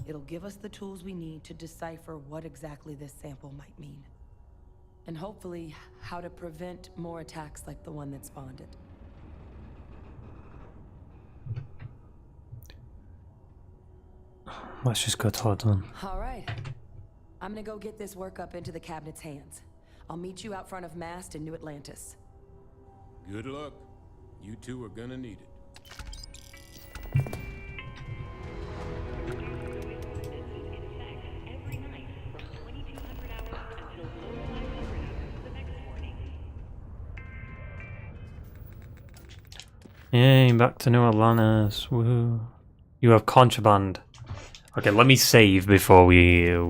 it'll give us the tools we need to decipher what exactly this sample might mean. And hopefully, how to prevent more attacks like the one that spawned it. Let's just go towards them. All right. I'm gonna go get this work up into the cabinet's hands. I'll meet you out front of Mast in New Atlantis. Good luck. You two are gonna need it. Yay, back to New Atlantis. Woohoo. You have contraband. Okay, let me save before we deal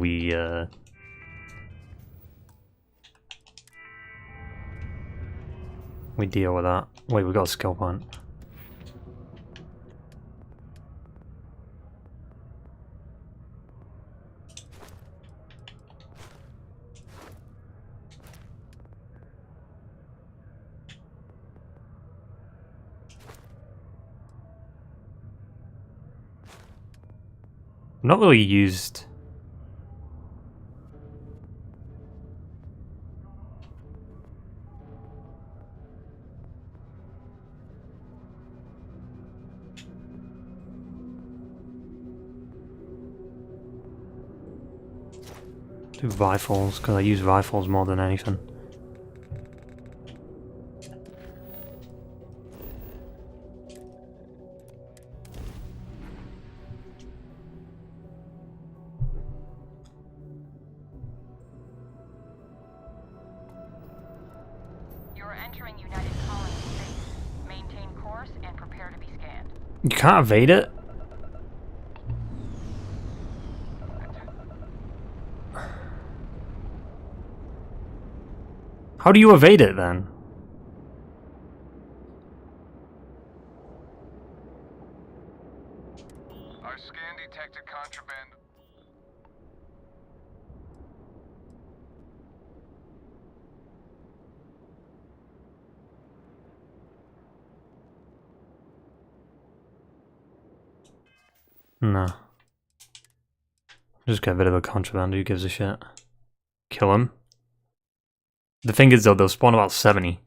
with that. Wait, we got a skill point. Not really used. Do rifles, because I use rifles more than anything. You can't evade it? How do you evade it then? Our scan detected contraband. No. Just get rid of the contraband, who gives a shit? Kill him. The thing is though, they'll spawn about 70.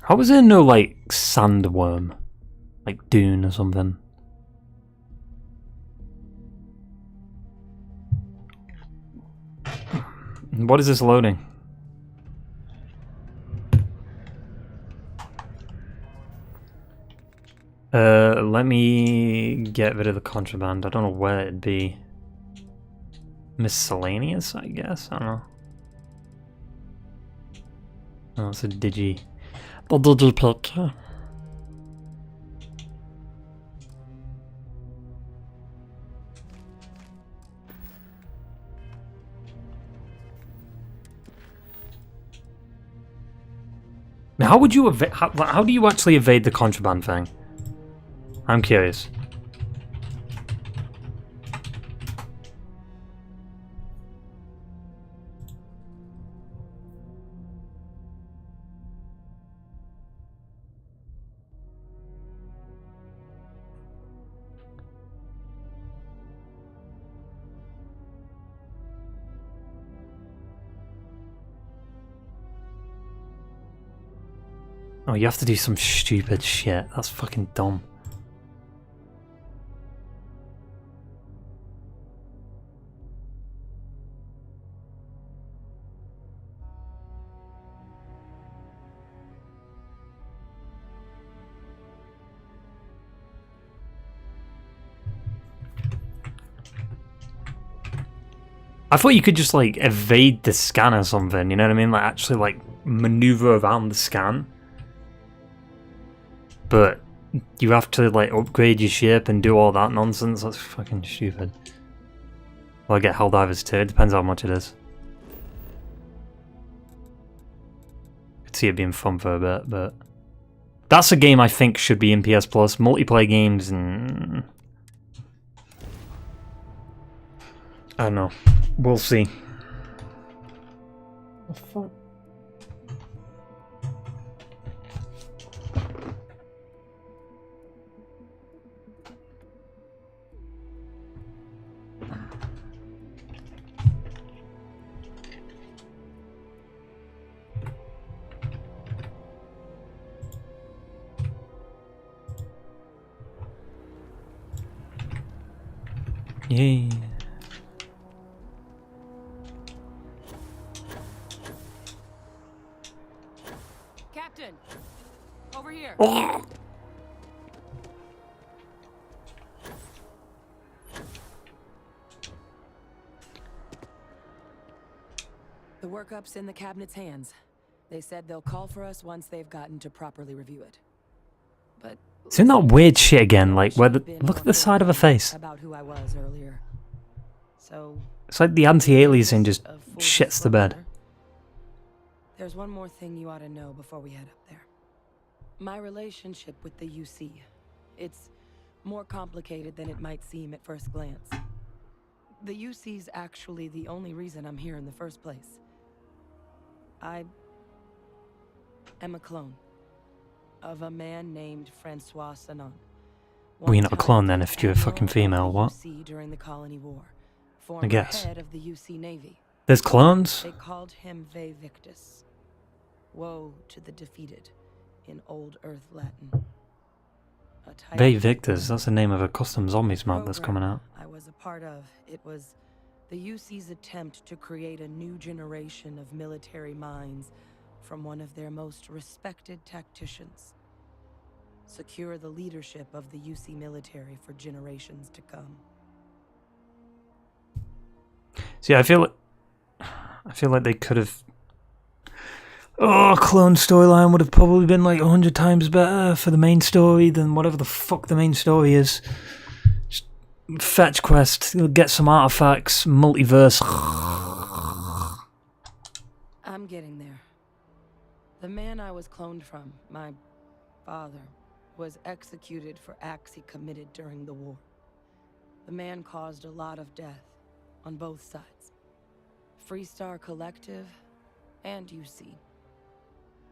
How was there no, like, sandworm? Like dune or something? What is this loading? Let me get rid of the contraband. I don't know where it'd be. Miscellaneous, I guess? I don't know. Oh, it's a digi. The digi picture. How would you evade? How do you actually evade the contraband thing? I'm curious. Oh, you have to do some stupid shit. That's fucking dumb. I thought you could just like evade the scan or something, you know what I mean? Like actually like maneuver around the scan. But you have to like upgrade your ship and do all that nonsense. That's fucking stupid. Well, I get Helldivers too. It depends how much it is. I could see it being fun for a bit, but that's a game I think should be in PS Plus. Multiplayer games and I don't know. We'll see. The fuck? Yay. Captain, over here. The workup's in the cabinet's hands. They said they'll call for us once they've gotten to properly review it. But isn't that weird shit again? Like where the look at the side of her face. About who I was earlier. So it's like the anti-aliasing just shits the bed. There's one more thing you ought to know before we head up there. My relationship with the UC. It's more complicated than it might seem at first glance. The UC's actually the only reason I'm here in the first place. I am a clone of a man named Francois Sanon. Well, you're not a clone then if you're a fucking female, what? During the Colony War. I guess. Head of the UC Navy. There's clones? They called him Ve Victus. Woe to the defeated in Old Earth Latin. Ve Victus, that's the name of a custom zombies map that's coming out. I was a part of. It was the UC's attempt to create a new generation of military minds from one of their most respected tacticians. Secure the leadership of the UC military for generations to come. See, I feel like they could have. Oh, clone storyline would have probably been like 100 times better for the main story than whatever the fuck the main story is. Just fetch quest, get some artifacts, multiverse. I'm getting there. The man I was cloned from, my father, was executed for acts he committed during the war. The man caused a lot of death on both sides. Freestar Collective and UC.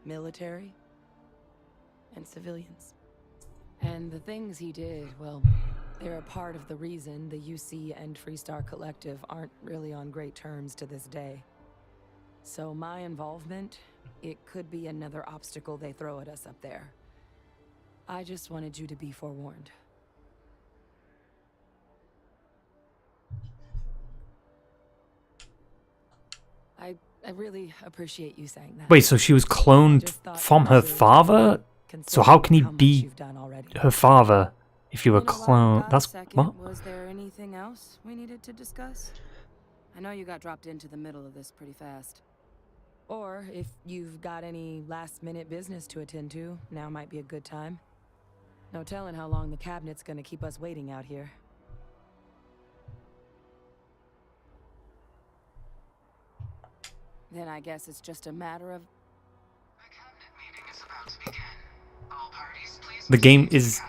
Military and civilians. And the things he did, well, they're a part of the reason the UC and Freestar Collective aren't really on great terms to this day. So my involvement It could be another obstacle they throw at us up there. I just wanted you to be forewarned. I really appreciate you saying that. Wait, so she was cloned from her father? So how can he be her father if you were cloned? That's what? Was there anything else we needed to discuss? I know you got dropped into the middle of this pretty fast. Or if you've got any last-minute business to attend to, now might be a good time. No telling how long the cabinet's gonna keep us waiting out here. Then I guess it's just a matter of... The game is...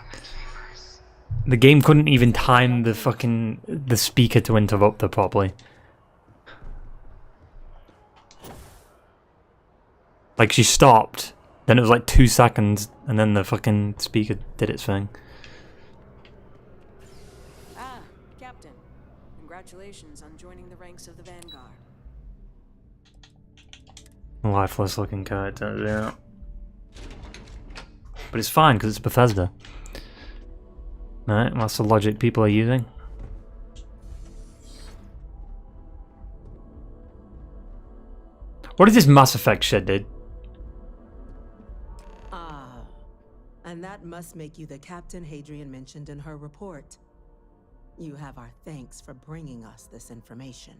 The game couldn't even time the speaker to interrupt her properly. Like, she stopped, then it was like 2 seconds, and then the fucking speaker did its thing. Ah, Captain. Congratulations on joining the ranks of the Vanguard. Lifeless looking character, yeah. But it's fine, because it's Bethesda. Alright, that's the logic people are using. What is this Mass Effect shit, dude? Ah, and that must make you the Captain Hadrian mentioned in her report. You have our thanks for bringing us this information.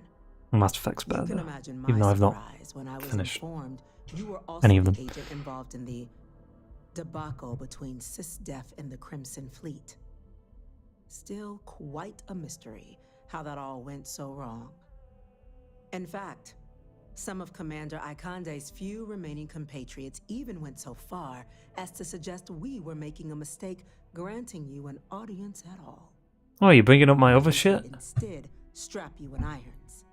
Mass Effect's better, You can though, imagine my even though I've not surprise when I was finished informed you were also any of them. an agent involved in the debacle between SysDef and the Crimson Fleet. Still quite a mystery how that all went so wrong. In fact, some of Commander Ikande's few remaining compatriots even went so far as to suggest we were making a mistake granting you an audience at all. Oh, you're bringing up my other shit? Instead, strap you in irons.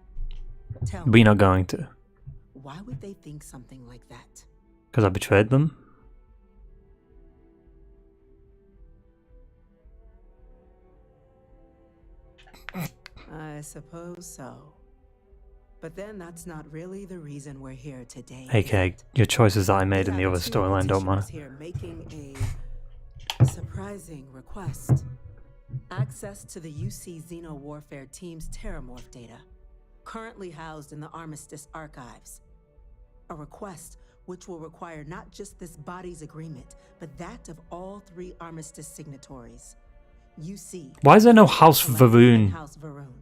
Tell We're not going to. Why would they think something like that? Because I betrayed them? I suppose so. But then that's not really the reason we're here today. Okay, your choices that I made in the other storyline don't matter. Here making a surprising request. Access to the UC Xeno Warfare Team's Terramorph data, currently housed in the Armistice archives. A request which will require not just this body's agreement, but that of all 3 Armistice signatories. UC. Why is there no House Varoon? House Varoon.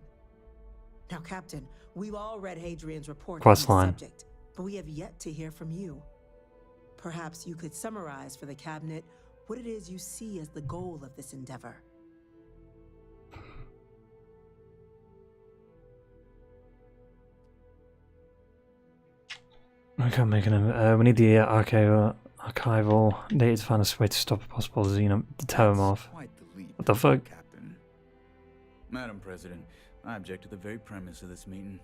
Now, Captain, we've all read Hadrian's report Quest on the line. subject, but we have yet to hear from you. Perhaps you could summarize for the Cabinet what it is you see as the goal of this endeavor. I can't make an. We need the archival data to find a way to stop a possible Xeno Terramorph. What the fuck? Captain. Madam President, I object to the very premise of this meeting.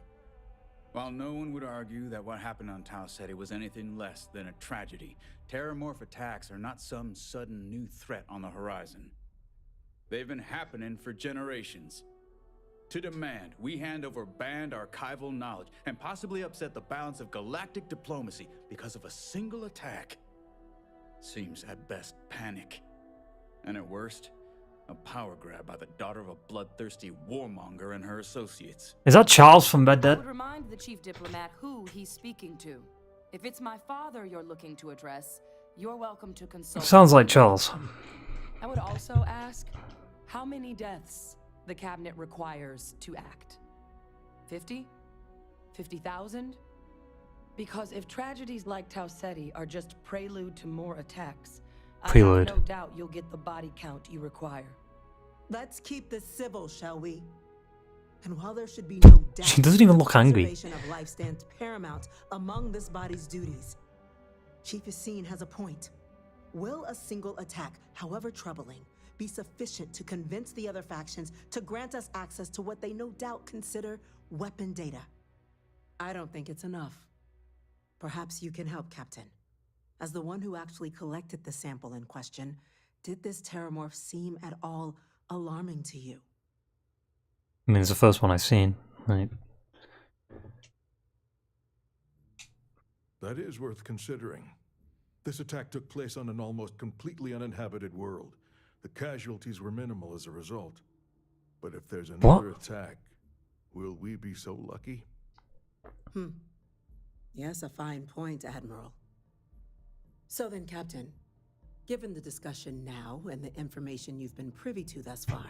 While no one would argue that what happened on Tau Ceti was anything less than a tragedy, Terramorph attacks are not some sudden new threat on the horizon. They've been happening for generations. To demand we hand over banned archival knowledge and possibly upset the balance of galactic diplomacy because of a single attack seems at best panic, and at worst, a power grab by the daughter of a bloodthirsty warmonger and her associates. Is that Charles from Red I Dead? would remind the chief diplomat who he's speaking to. If it's my father you're looking to address, you're welcome to consult. Sounds like Charles. I would also ask how many deaths the Cabinet requires to act. 50? 50,000? Because if tragedies like Tau Ceti are just prelude to more attacks, Prelude. I have no doubt you'll get the body count you require. Let's keep this civil, shall we? And while there should be no doubt, She doesn't even look angry. preservation of life stands paramount among this body's duties. Chief Yassine has a point. Will a single attack, however troubling, be sufficient to convince the other factions to grant us access to what they no doubt consider weapon data? I don't think it's enough. Perhaps you can help, Captain. As the one who actually collected the sample in question, did this Terramorph seem at all alarming to you? I mean, it's the first one I've seen. Right. That is worth considering. This attack took place on an almost completely uninhabited world. The casualties were minimal as a result. But if there's another attack, will we be so lucky? Yes, a fine point, Admiral. So then, Captain, given the discussion now and the information you've been privy to thus far,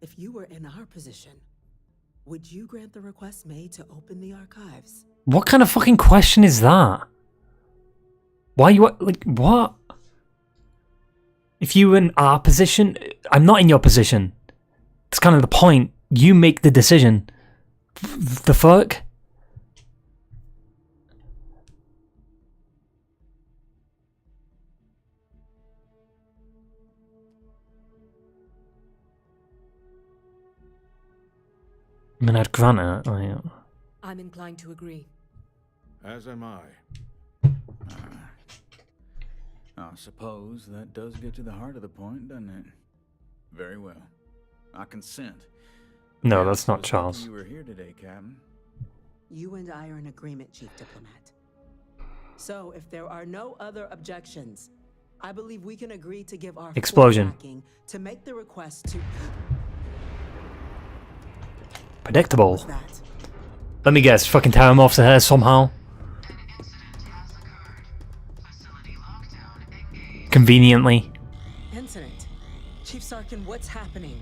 if you were in our position, would you grant the request made to open the archives? What kind of fucking question is that? Why you like what? If you were in our position, I'm not in your position. It's kind of the point. You make the decision. The fuck? I mean, I'd grant it. Like, I'm inclined to agree. As am I. I suppose that does get to the heart of the point, doesn't it? Very well. I consent. no, that's not Charles. You were here today, Captain. You and I are in agreement, Chief Diplomat. So, if there are no other objections, I believe we can agree to give our full Explosion. backing to make the request to... Predictable. What's that? Let me guess. Fucking Terramorphs are here somehow. Conveniently. Incident. Chief Sarkin, what's happening?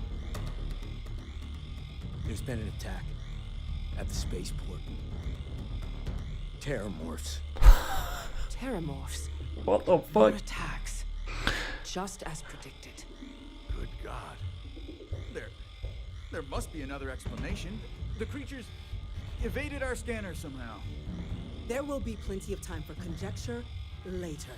There's been an attack at the spaceport. Terramorphs. Terramorphs. What the More fuck? attacks. Just as predicted. Good God. There must be another explanation. The creatures evaded our scanner somehow. There will be plenty of time for conjecture later.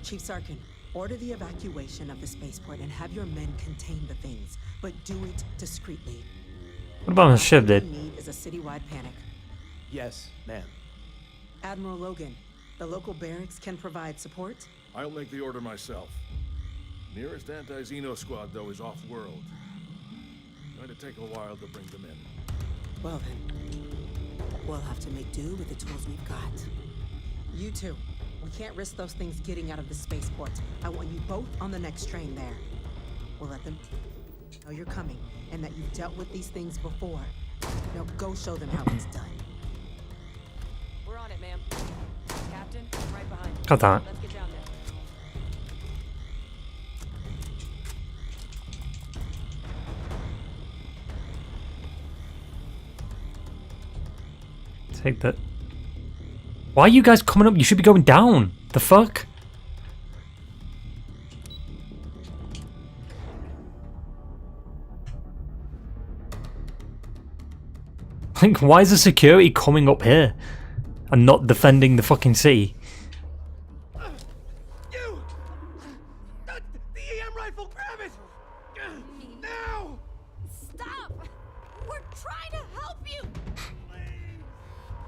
Chief Sarkin, order the evacuation of the spaceport and have your men contain the things, but do it discreetly. What about the ship, What we dude? need is a citywide panic. Yes, ma'am. Admiral Logan, the local barracks can provide support? I'll make the order myself. Nearest anti-Xeno squad, though, is off-world. Going to take a while to bring them in. Well then, we'll have to make do with the tools we've got. You two, we can't risk those things getting out of the spaceport. I want you both on the next train there. We'll let them know you're coming and that you've dealt with these things before. Now go show them how it's done. We're on it, ma'am. Captain, right behind you. Got that. Let's get down there. Take that. Why are you guys coming up? You should be going down. The fuck? Like, why is the security coming up here and not defending the fucking city? You! The EM rifle, grab it! Now! Stop! We're trying to help you! Please!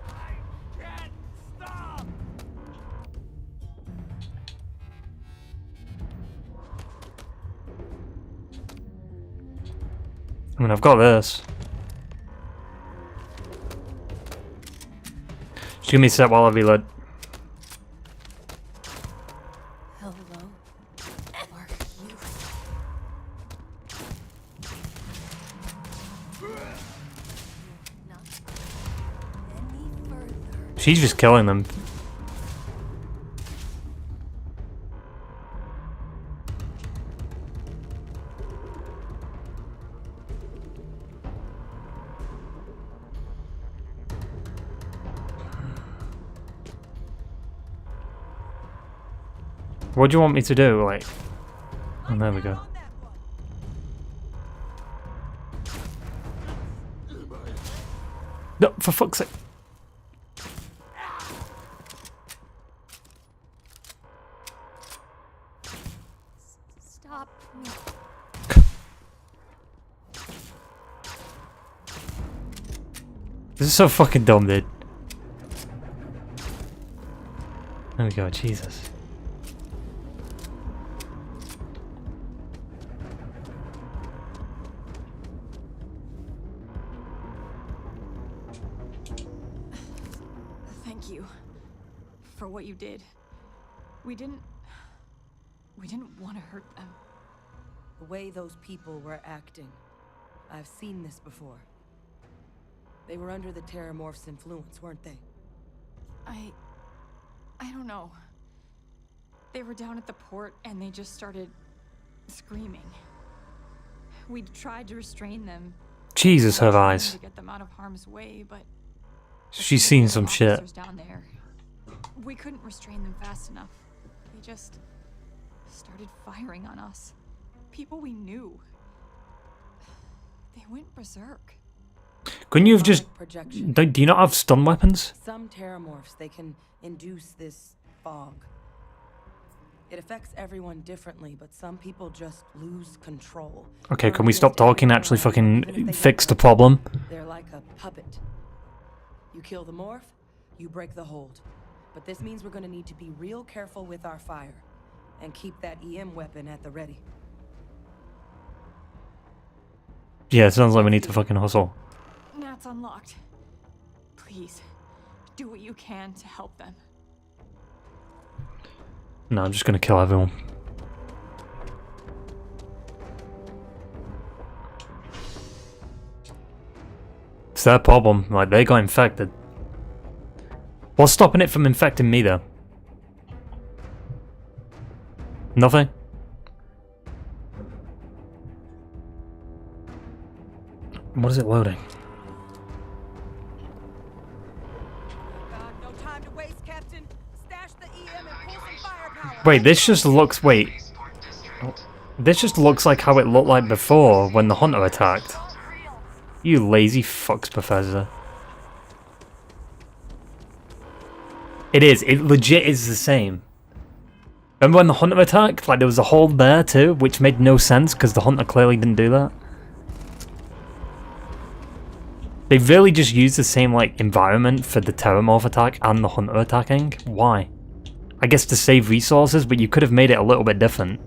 I can't stop! I mean, I've got this. Just give me a sec while I reload. Hello? Are you? Not any further. She's just killing them. What do you want me to do? Like, oh, there we go. No, for fuck's sake. Stop me. This is so fucking dumb, dude. There we go, Jesus. Thank you. for what you did. We didn't want to hurt them. The way those people were acting, I've seen this before. They were under the Terramorph's influence, weren't they? I don't know. They were down at the port and they just started screaming. We tried to restrain them. Jesus, her eyes. To get them out of harm's way, but She's seen some shit. Down there. We couldn't restrain them fast enough. They just started firing on us. People we knew. They went berserk. Couldn't you have just... Do you not have stun weapons? Some Terramorphs, they can induce this fog. It affects everyone differently, but some people just lose control. Okay, can we stop talking and actually fucking fix the problem? They're like a puppet. You kill the morph, you break the hold. But this means we're gonna need to be real careful with our fire. And keep that EM weapon at the ready. Yeah, it sounds like we need to fucking hustle. Nat's unlocked. Please, do what you can to help them. No, I'm just gonna kill everyone. It's their problem. Like, they got infected. What's stopping it from infecting me, though? Nothing? What is it loading? Wait, this just looks... Wait. This just looks like how it looked like before when the hunter attacked. You lazy fucks, Bethesda. It is. It legit is the same. Remember when the hunter attacked? Like, there was a hold there too, which made no sense because the hunter clearly didn't do that. They really just used the same, like, environment for the Terramorph attack and the hunter attacking. Why? I guess to save resources, but you could have made it a little bit different.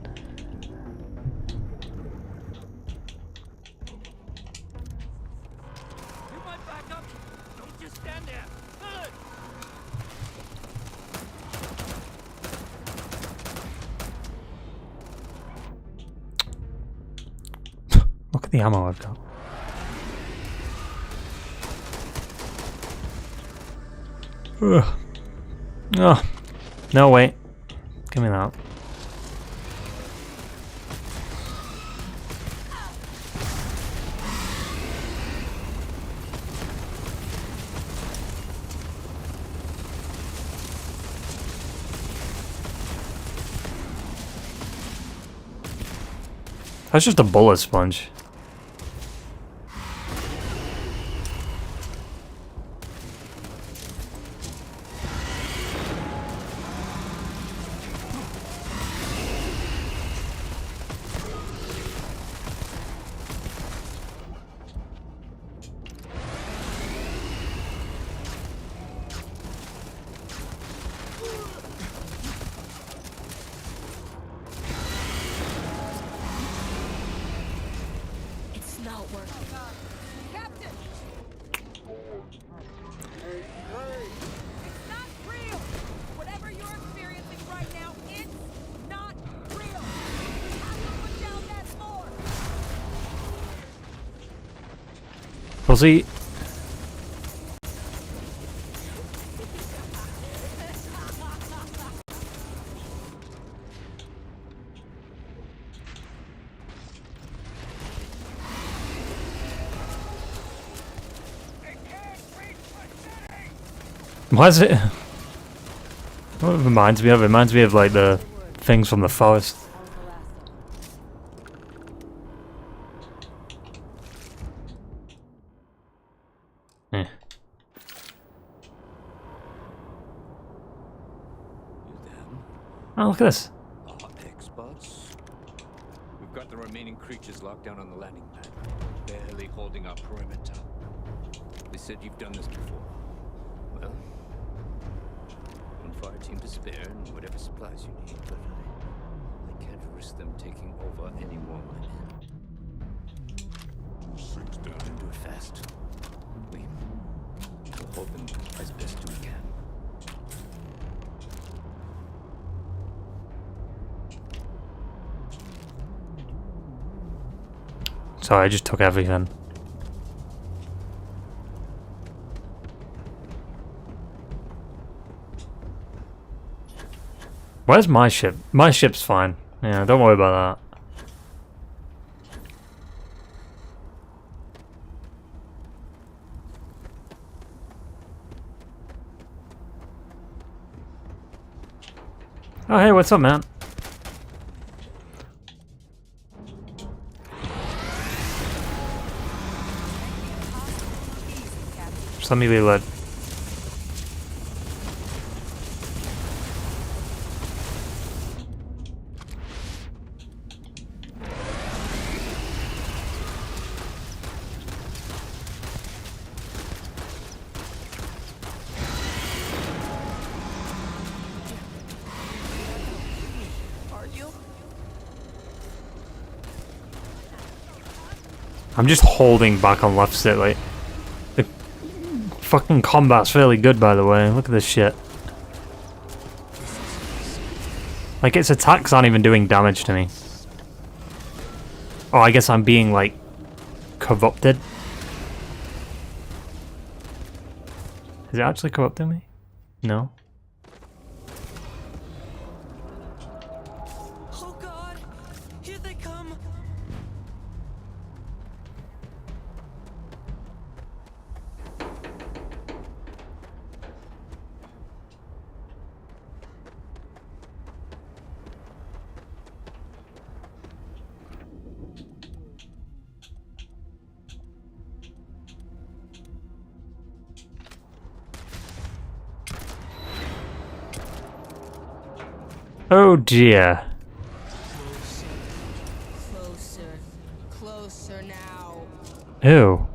Look at the ammo I've got. Ugh. Oh. No, wait. Give me that. That's just a bullet sponge. Pussy. Why is it? What it reminds me of? It reminds me of like the things from the forest. Oh, look at this. Experts. We've got the remaining creatures locked down on the landing pad, barely holding our perimeter. They said you've done this before. Well, one fire team to spare and whatever supplies you need, but I can't risk them taking over any more of my men. Do it fast. We'll hold them as best we can. Sorry, I just took everything. Where's my ship? My ship's fine. Yeah, don't worry about that. Oh, hey, what's up, man? Just let me reload. I'm just holding back on left stick, like, the fucking combat's fairly good, by the way. Look at this shit. Like, its attacks aren't even doing damage to me. Oh, I guess I'm being, like, corrupted. Is it actually corrupting me? No. Oh God! Here they come! Oh dear. Closer. Closer now. Ew.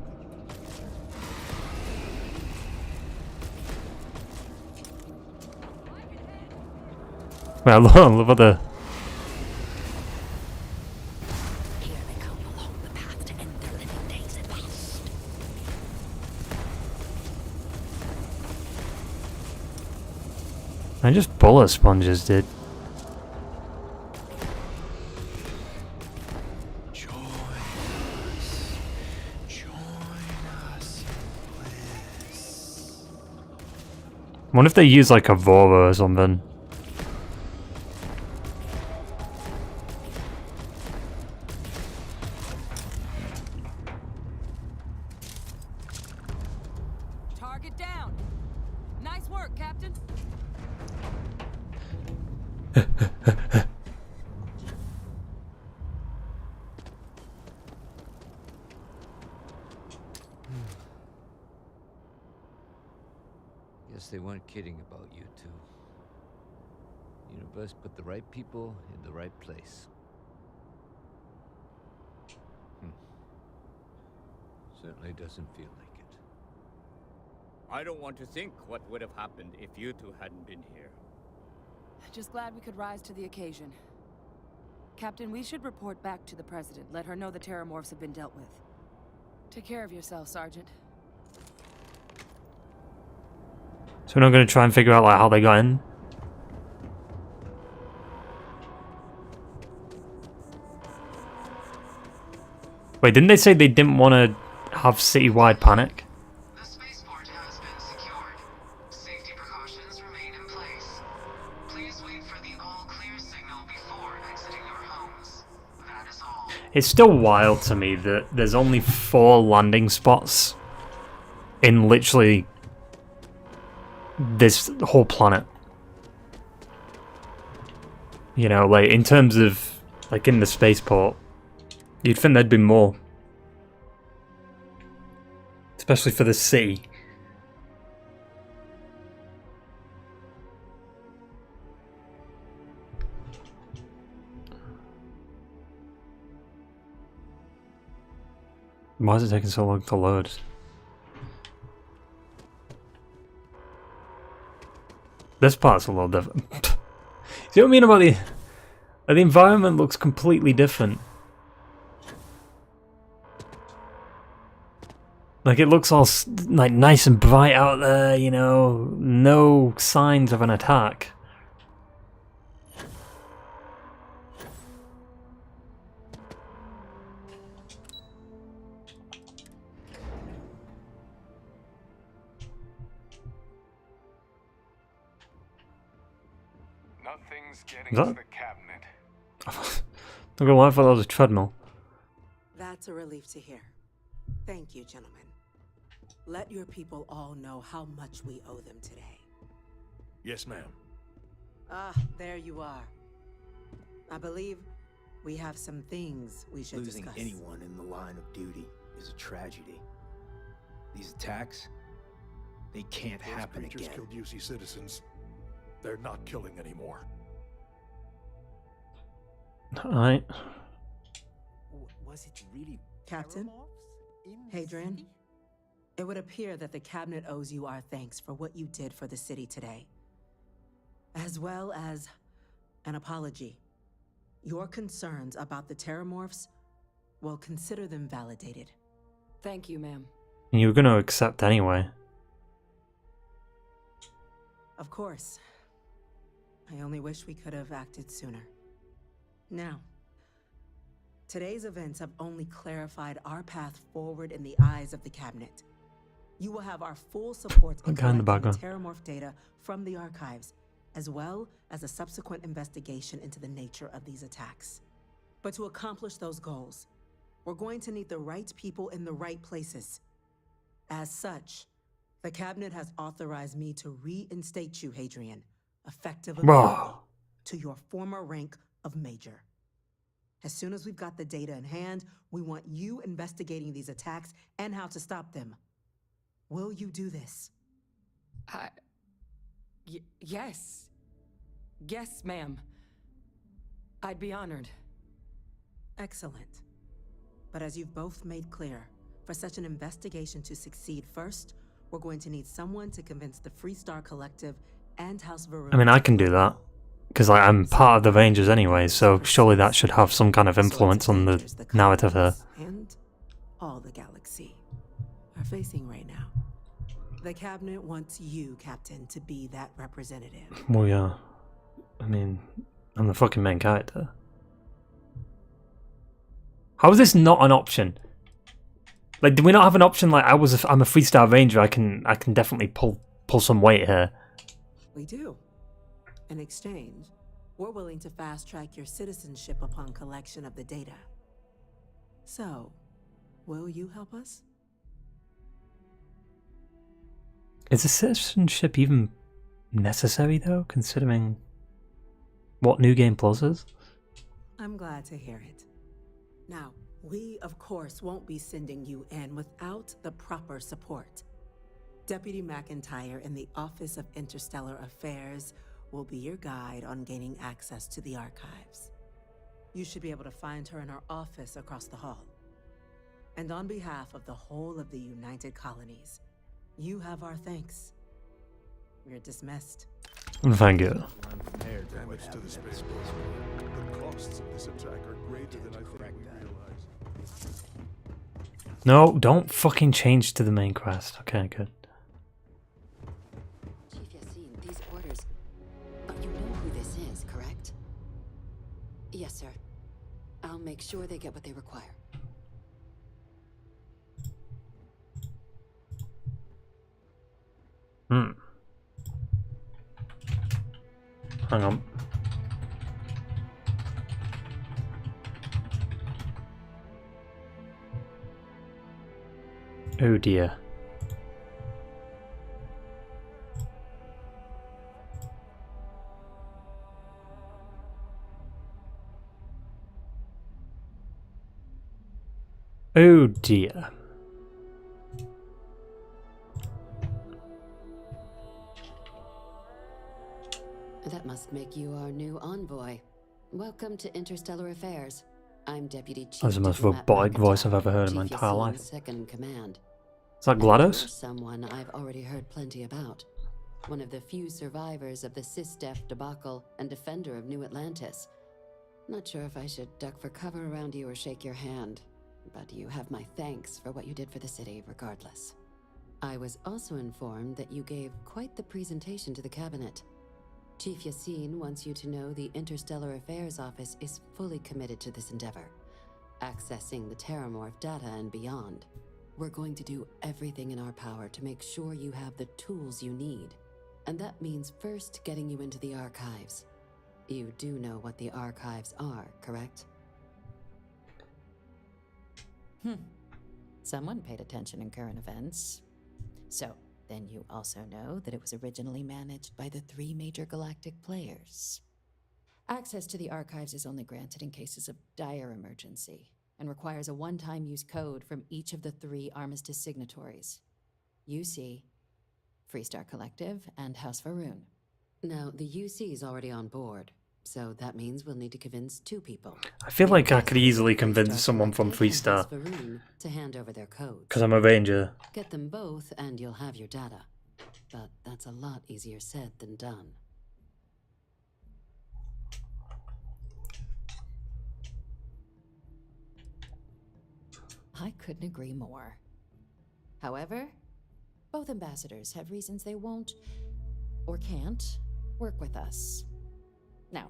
Well, look at the... Here they come along the path to end their living days at last. I just bullet sponges, dude. I wonder if they use like Aurora or something. Target down. Nice work, Captain. Guess they weren't kidding about you two. Universe put the right people in the right place. Certainly doesn't feel like it. I don't want to think what would have happened if you two hadn't been here. Just glad we could rise to the occasion. Captain, we should report back to the President. Let her know the Terramorphs have been dealt with. Take care of yourself, Sergeant. So we're not going to try and figure out like how they got in? Wait, didn't they say they didn't want to have citywide panic? The spaceport has been secured. Safety precautions remain in place. Please wait for the all-clear signal before exiting your homes. That is all. It's still wild to me that there's only 4 landing spots in literally this whole planet. You know, like in terms of like in the spaceport, you'd think there'd be more, especially for the city. Why is it taking so long to load? This part's a little different. See what I mean about the environment looks completely different. Like it looks all like nice and bright out there, you know, no signs of an attack. Nothing's getting Is to that? the cabinet. Not gonna lie, I thought that was a treadmill. That's a relief to hear. Thank you, gentlemen. Let your people all know how much we owe them today. Yes, ma'am. Ah, there you are. I believe we have some things we should Losing discuss. anyone in the line of duty is a tragedy. These attacks, they can't happen Those creatures again. killed UC citizens. They're not killing anymore. Alright. Was it really Captain? Hadrian? It would appear that the cabinet owes you our thanks for what you did for the city today. As well as an apology. Your concerns about the Terramorphs, well, consider them validated. Thank you, ma'am. You were gonna accept anyway. Of course. I only wish we could have acted sooner. Now, today's events have only clarified our path forward in the eyes of the cabinet. You will have our full support in Guy in the collecting the background. Terramorph data from the archives, as well as a subsequent investigation into the nature of these attacks. But to accomplish those goals, we're going to need the right people in the right places. As such, the cabinet has authorized me to reinstate you, Hadrian, effective immediately, to your former rank of Major. As soon as we've got the data in hand, we want you investigating these attacks and how to stop them. Will you do this? Yes. Yes, ma'am. I'd be honored. Excellent. But as you've both made clear, for such an investigation to succeed first, we're going to need someone to convince the Freestar Collective and House Varun. I mean, I can do that. Because I'm part of the Rangers anyway, so surely that should have some kind of influence on the narrative here. And all the galaxy are facing right now. The cabinet wants you, Captain, to be that representative. Well, yeah. I mean, I'm the fucking main character. How is this not an option? Like, do we not have an option like I'm a 3-star ranger, I can definitely pull some weight here. We do. In exchange, we're willing to fast-track your citizenship upon collection of the data. So, will you help us? Is the citizenship even necessary though, considering what New Game Plus is? I'm glad to hear it. Now, we, of course, won't be sending you in without the proper support. Deputy McIntyre in the Office of Interstellar Affairs will be your guide on gaining access to the archives. You should be able to find her in her office across the hall. And on behalf of the whole of the United Colonies, you have our thanks. You're dismissed. Thank you. Damage to the spaceport. The costs of this attack are greater than I think we realize. No, don't fucking change to the main quest. Okay, good. Chief Yassine, these orders. But you know who this is, correct? Yes, sir. I'll make sure they get what they require. Hang on. Oh dear. Oh dear. That must make you our new envoy. Welcome to Interstellar Affairs. I'm Deputy Chief. That's the most Diplomat robotic McIntyre, voice I've ever heard in my Chief entire Yassine's life. second in command. Is that And GLaDOS? you're someone I've already heard plenty about. One of the few survivors of the SysDef debacle and defender of New Atlantis. Not sure if I should duck for cover around you or shake your hand, but you have my thanks for what you did for the city regardless. I was also informed that you gave quite the presentation to the cabinet. Chief Yassine wants you to know the Interstellar Affairs Office is fully committed to this endeavor, accessing the Terramorph data and beyond. We're going to do everything in our power to make sure you have the tools you need. And that means first getting you into the archives. You do know what the archives are, correct? Someone paid attention in current events. So, then you also know that it was originally managed by the 3 major galactic players. Access to the archives is only granted in cases of dire emergency, and requires a one-time use code from each of the 3 Armistice signatories. UC, Freestar Collective, and House Faroon. Now, the UC is already on board, so that means we'll need to convince 2 people. I feel like I could easily convince someone from Freestar. To hand over their codes. Because I'm a ranger. Get them both and you'll have your data. But that's a lot easier said than done. I couldn't agree more. However, both ambassadors have reasons they won't, or can't, work with us. Now,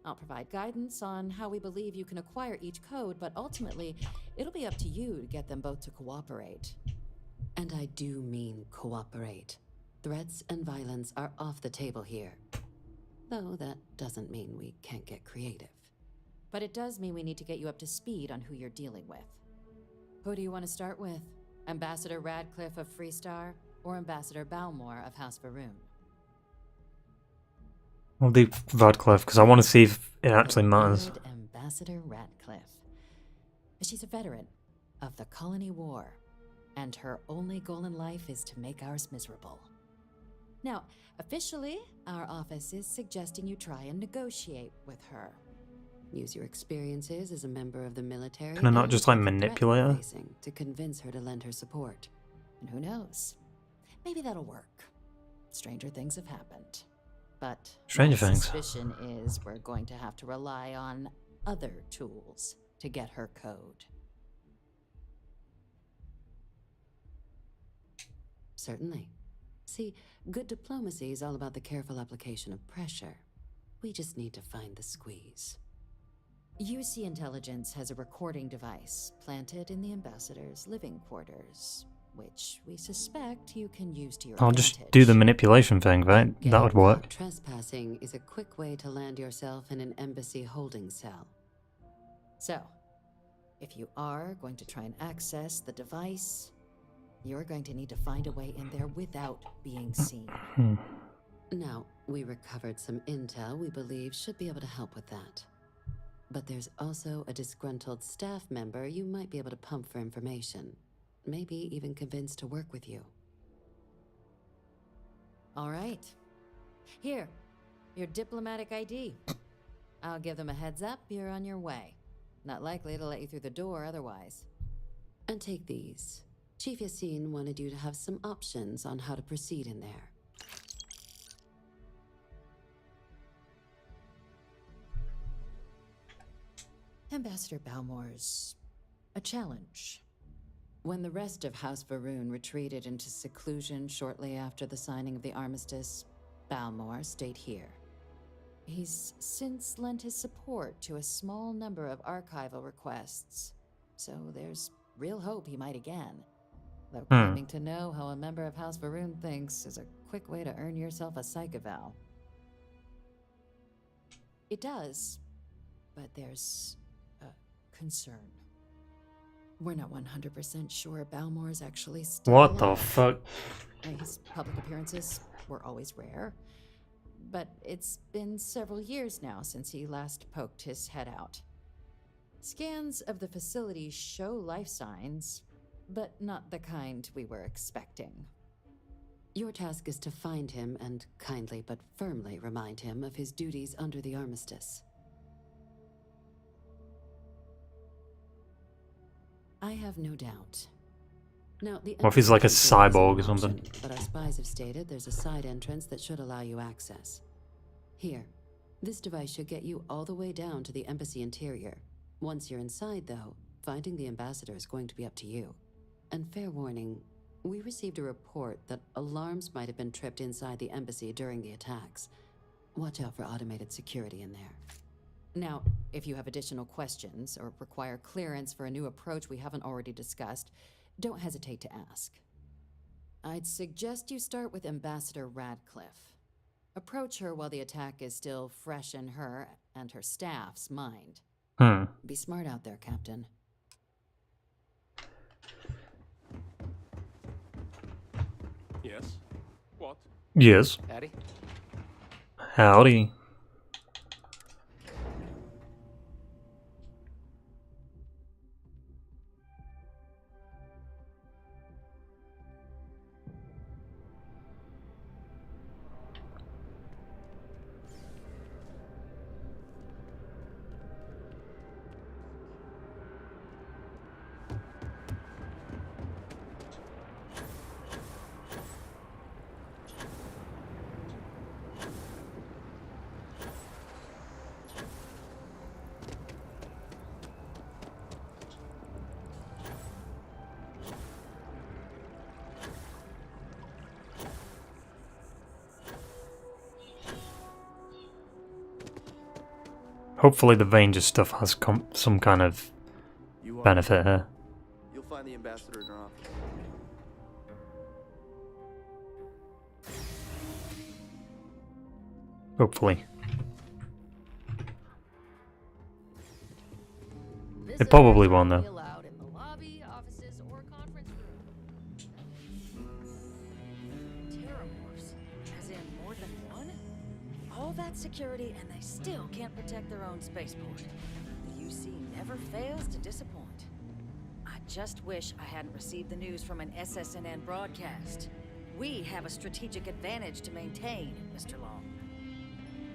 I'll provide guidance on how we believe you can acquire each code, but ultimately, it'll be up to you to get them both to cooperate. And I do mean cooperate. Threats and violence are off the table here. Though that doesn't mean we can't get creative. But it does mean we need to get you up to speed on who you're dealing with. Who do you want to start with? Ambassador Radcliffe of Freestar, or Ambassador Balmore of House Faroon? I'll do Radcliffe, because I want to see if it actually matters. Good Ambassador Radcliffe. She's a veteran of the Colony War, and her only goal in life is to make ours miserable. Now, officially, our office is suggesting you try and negotiate with her. Use your experiences as a member of the military. Can I not just like manipulate her? To convince her to lend her support. And who knows? Maybe that'll work. Stranger things have happened. But Stranger my things. suspicion is we're going to have to rely on other tools to get her code. Certainly. See, good diplomacy is all about the careful application of pressure. We just need to find the squeeze. UC Intelligence has a recording device planted in the ambassador's living quarters, which we suspect you can use to your I'll advantage. just do the manipulation thing, right? That would work. Trespassing is a quick way to land yourself in an embassy holding cell. So, if you are going to try and access the device, you're going to need to find a way in there without being seen. Now, we recovered some intel we believe should be able to help with that. But there's also a disgruntled staff member you might be able to pump for information. Maybe even convince to work with you. All right. Here, your diplomatic ID. I'll give them a heads up, you're on your way. Not likely to let you through the door otherwise. And take these. Chief Yassine wanted you to have some options on how to proceed in there. Ambassador Balmore's a challenge. When the rest of House Faroon retreated into seclusion shortly after the signing of the armistice, Balmore stayed here. He's since lent his support to a small number of archival requests, so there's real hope he might again. Though claiming to know how a member of House Faroon thinks is a quick way to earn yourself a psych eval. It does, but there's concern. We're not 100% sure Balmore's actually still What the alive. fuck? His public appearances were always rare, but it's been several years now since he last poked his head out. Scans of the facility show life signs, but not the kind we were expecting. Your task is to find him and kindly but firmly remind him of his duties under the armistice. I have no doubt. Now, the What if he's like a entrance isn't cyborg or an something? option, but our spies have stated there's a side entrance that should allow you access. Here, this device should get you all the way down to the embassy interior. Once you're inside, though, finding the ambassador is going to be up to you. And fair warning, we received a report that alarms might have been tripped inside the embassy during the attacks. Watch out for automated security in there. Now, if you have additional questions or require clearance for a new approach we haven't already discussed, don't hesitate to ask. I'd suggest you start with Ambassador Radcliffe. Approach her while the attack is still fresh in her and her staff's mind. Be smart out there, Captain. Yes? What? Yes. Addy? Howdy. Hopefully the Vanger stuff has some kind of benefit here. You'll find the ambassador in her office. Hopefully. It probably won't though. Security, and they still can't protect their own spaceport. The UC never fails to disappoint. I just wish I hadn't received the news from an SSNN broadcast. We have a strategic advantage to maintain, Mr. Long.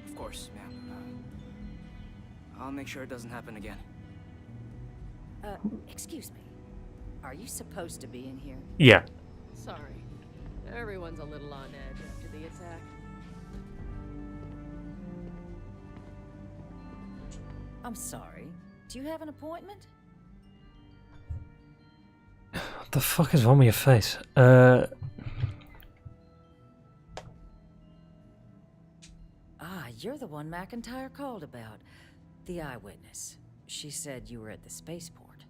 Of course, ma'am. I'll make sure it doesn't happen again. Excuse me. Are you supposed to be in here? Yeah. Sorry. Everyone's a little on edge after the attack. I'm sorry. Do you have an appointment? What the fuck is wrong with your face? You're the one McIntyre called about. The eyewitness. She said you were at the spaceport.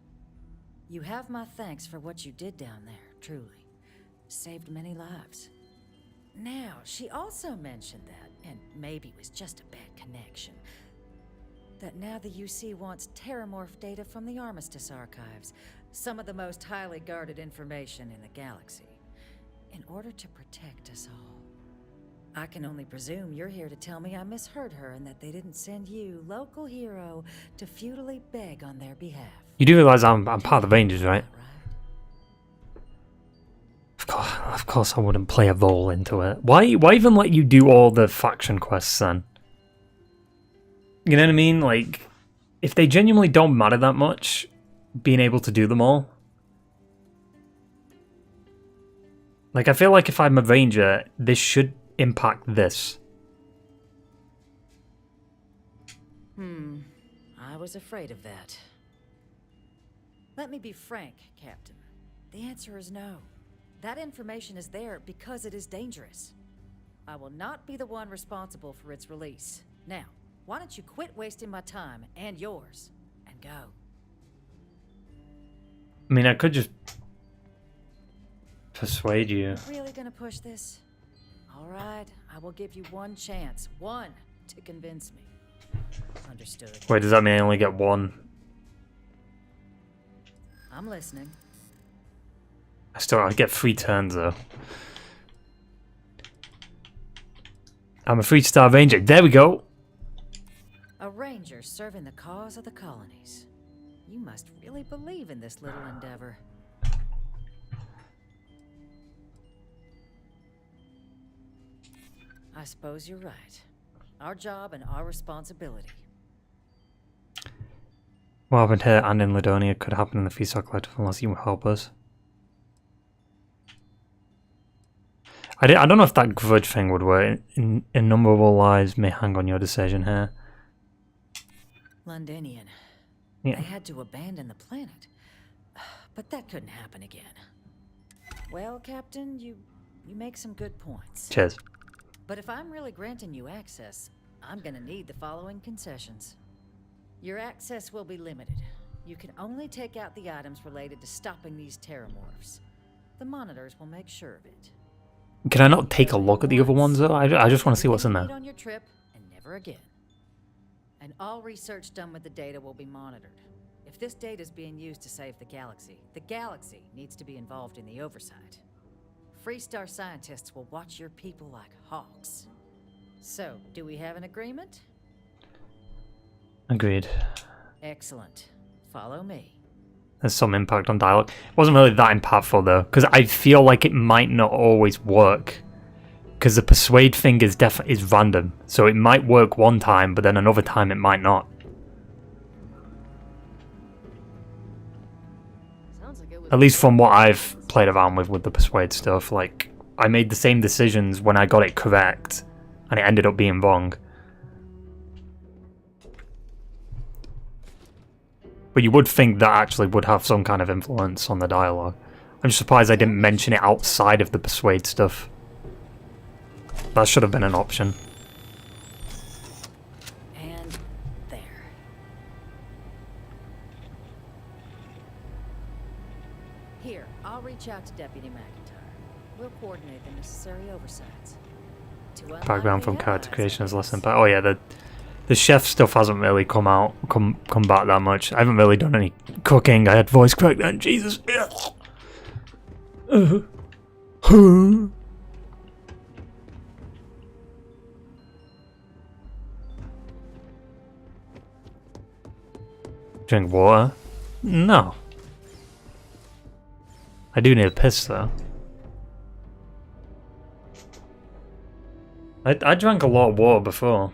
You have my thanks for what you did down there, truly. Saved many lives. Now, she also mentioned that, and maybe it was just a bad connection, that now the UC wants terramorph data from the Armistice archives, some of the most highly guarded information in the galaxy, in order to protect us all. I can only presume you're here to tell me I misheard her and that they didn't send you, local hero, to futilely beg on their behalf. You do realize I'm part of the Rangers, right? Of course I wouldn't play a role into it. Why even let you do all the faction quests then? You know what I mean? Like, if they genuinely don't matter that much, being able to do them all. Like, I feel like if I'm a Ranger, this should impact this. I was afraid of that. Let me be frank, Captain. The answer is no. That information is there because it is dangerous. I will not be the one responsible for its release. Now, why don't you quit wasting my time and yours and go? I mean, I could just persuade you. Really gonna push this? All right, I will give you one chance. One to convince me. Understood. Wait, does that mean I only get one? I'm listening. I get 3 turns though. I'm a 3-star Ranger. There we go. A ranger serving the cause of the colonies. You must really believe in this little endeavor. I suppose you're right. Our job and our responsibility. What happened here and in Ladonia could happen in the Feast Collective unless you help us. I don't know if that grudge thing would work. Innumerable lives may hang on your decision here. Londinian. Yeah. They had to abandon the planet. But that couldn't happen again. Well, Captain, you make some good points. Cheers. But if I'm really granting you access, I'm gonna need the following concessions. Your access will be limited. You can only take out the items related to stopping these terramorphs. The monitors will make sure of it. Can I not take a look at the other ones though? I just want to see what's in there. On your trip and never again. And all research done with the data will be monitored. If this data is being used to save the galaxy needs to be involved in the oversight. Freestar scientists will watch your people like hawks. So, do we have an agreement? Agreed. Excellent. Follow me. There's some impact on dialogue. It wasn't really that impactful though, because I feel like it might not always work. Because the persuade thing is random, so it might work one time, but then another time it might not. At least from what I've played around with the persuade stuff, like I made the same decisions when I got it correct, and it ended up being wrong. But you would think that actually would have some kind of influence on the dialogue. I'm surprised I didn't mention it outside of the persuade stuff. That should have been an option. And there. Here, I'll reach out to Deputy McIntyre. We'll coordinate the necessary oversights. Background from character creation is less impact. Oh yeah, the chef stuff hasn't really come back that much. I haven't really done any cooking. I had voice crack then. Jesus. Drink water? No. I do need a piss though. I drank a lot of water before.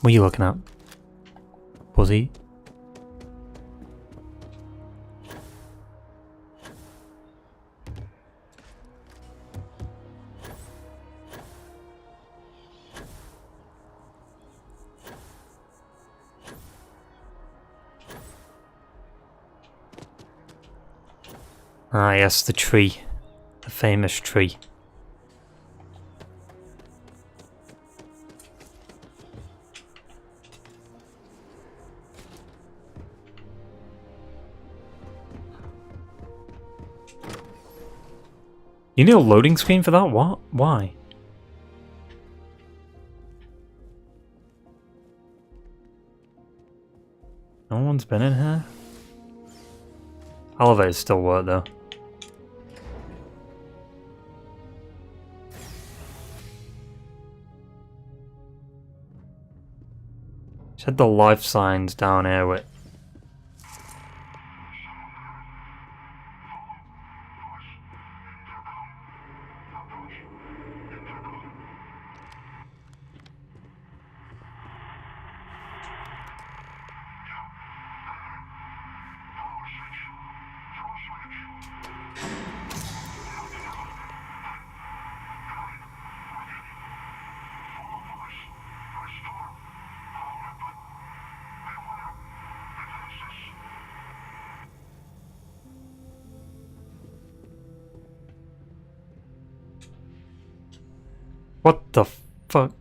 What are you looking at? Pussy? Ah yes, the tree. The famous tree. You need a loading screen for that? What? Why? No one's been in here? Elevators still work though. Said the life signs down here with. What the fuck?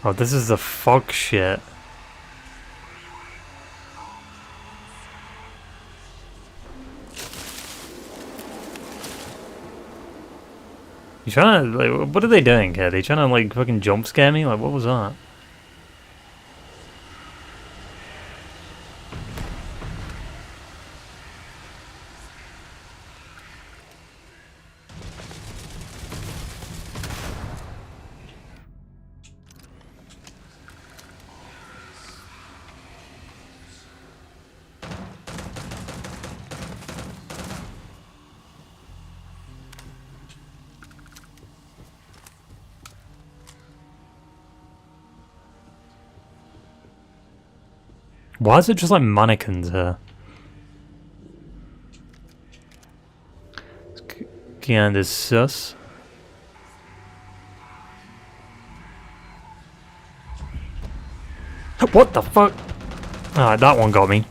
Oh, this is the fog shit. You trying to, like, what are they doing here? They trying to, like, fucking jump scare me? Like, what was that? Why is it just like mannequins here? And is sus. What the fuck? Ah, that one got me.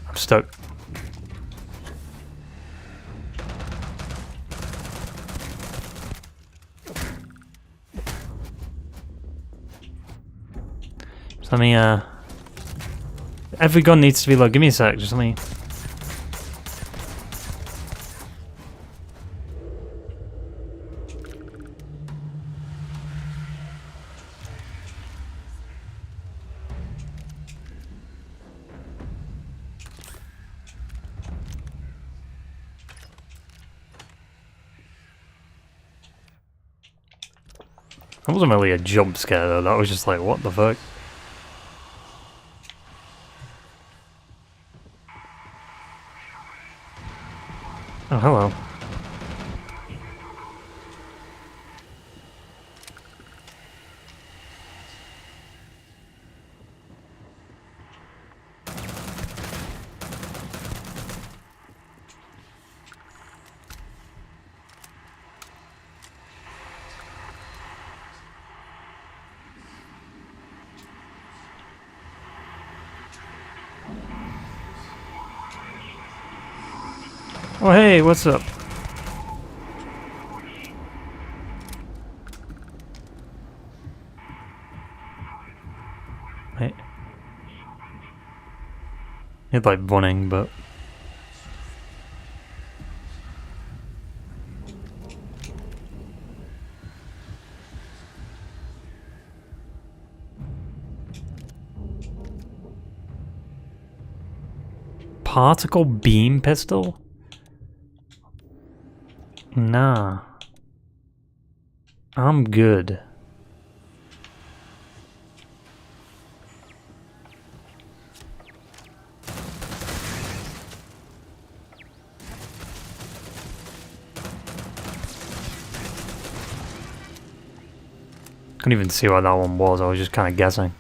I'm stuck. Let me, every gun needs to be low. Give me a sec, just let me... That wasn't really a jump scare though, that was just like, what the fuck? Oh, hello. Oh hey, what's up? Hey. It's like running, but... Particle beam pistol? Nah. I'm good. Couldn't even see what that one was, I was just kind of guessing.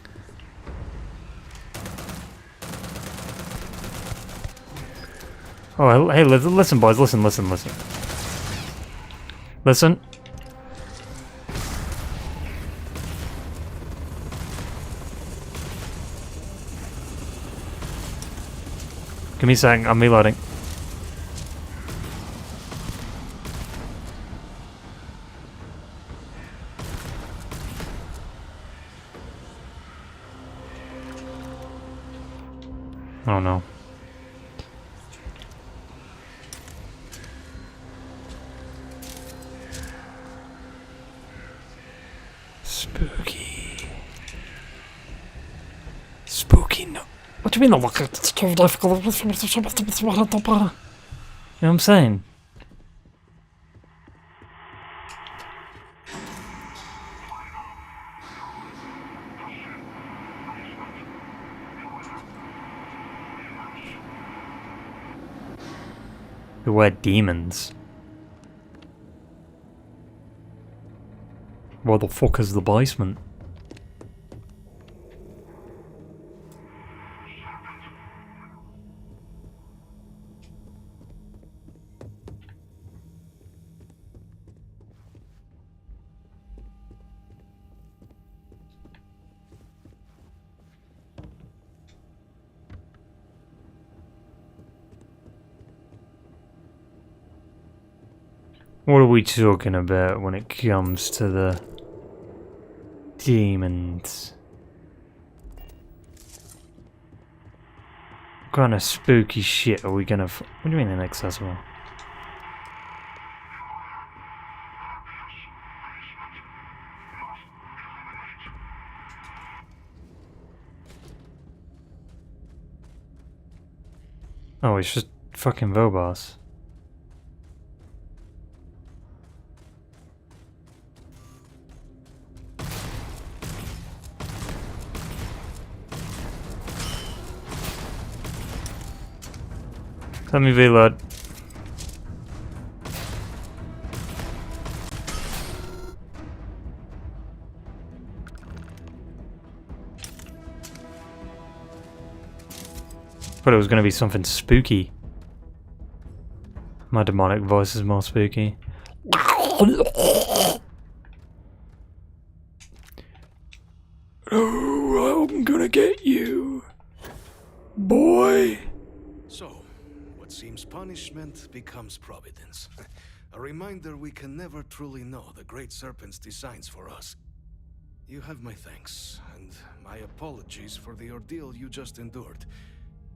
Oh, hey, listen boys, listen. Listen. Give me a second, I'm reloading. Oh no. Spooky, no. What do you mean, it's too difficult? You know what I'm saying? We're demons. Where the fuck is the basement? What are we talking about when it comes to the demons? What kind of spooky shit are we gonna what do you mean inaccessible? Oh, it's just fucking robots. Let me reload. Thought it was gonna be something spooky. My demonic voice is more spooky. Oh, I'm gonna get you, boy. So, what seems punishment becomes providence. A reminder we can never truly know the Great Serpent's designs for us. You have my thanks, and my apologies for the ordeal you just endured.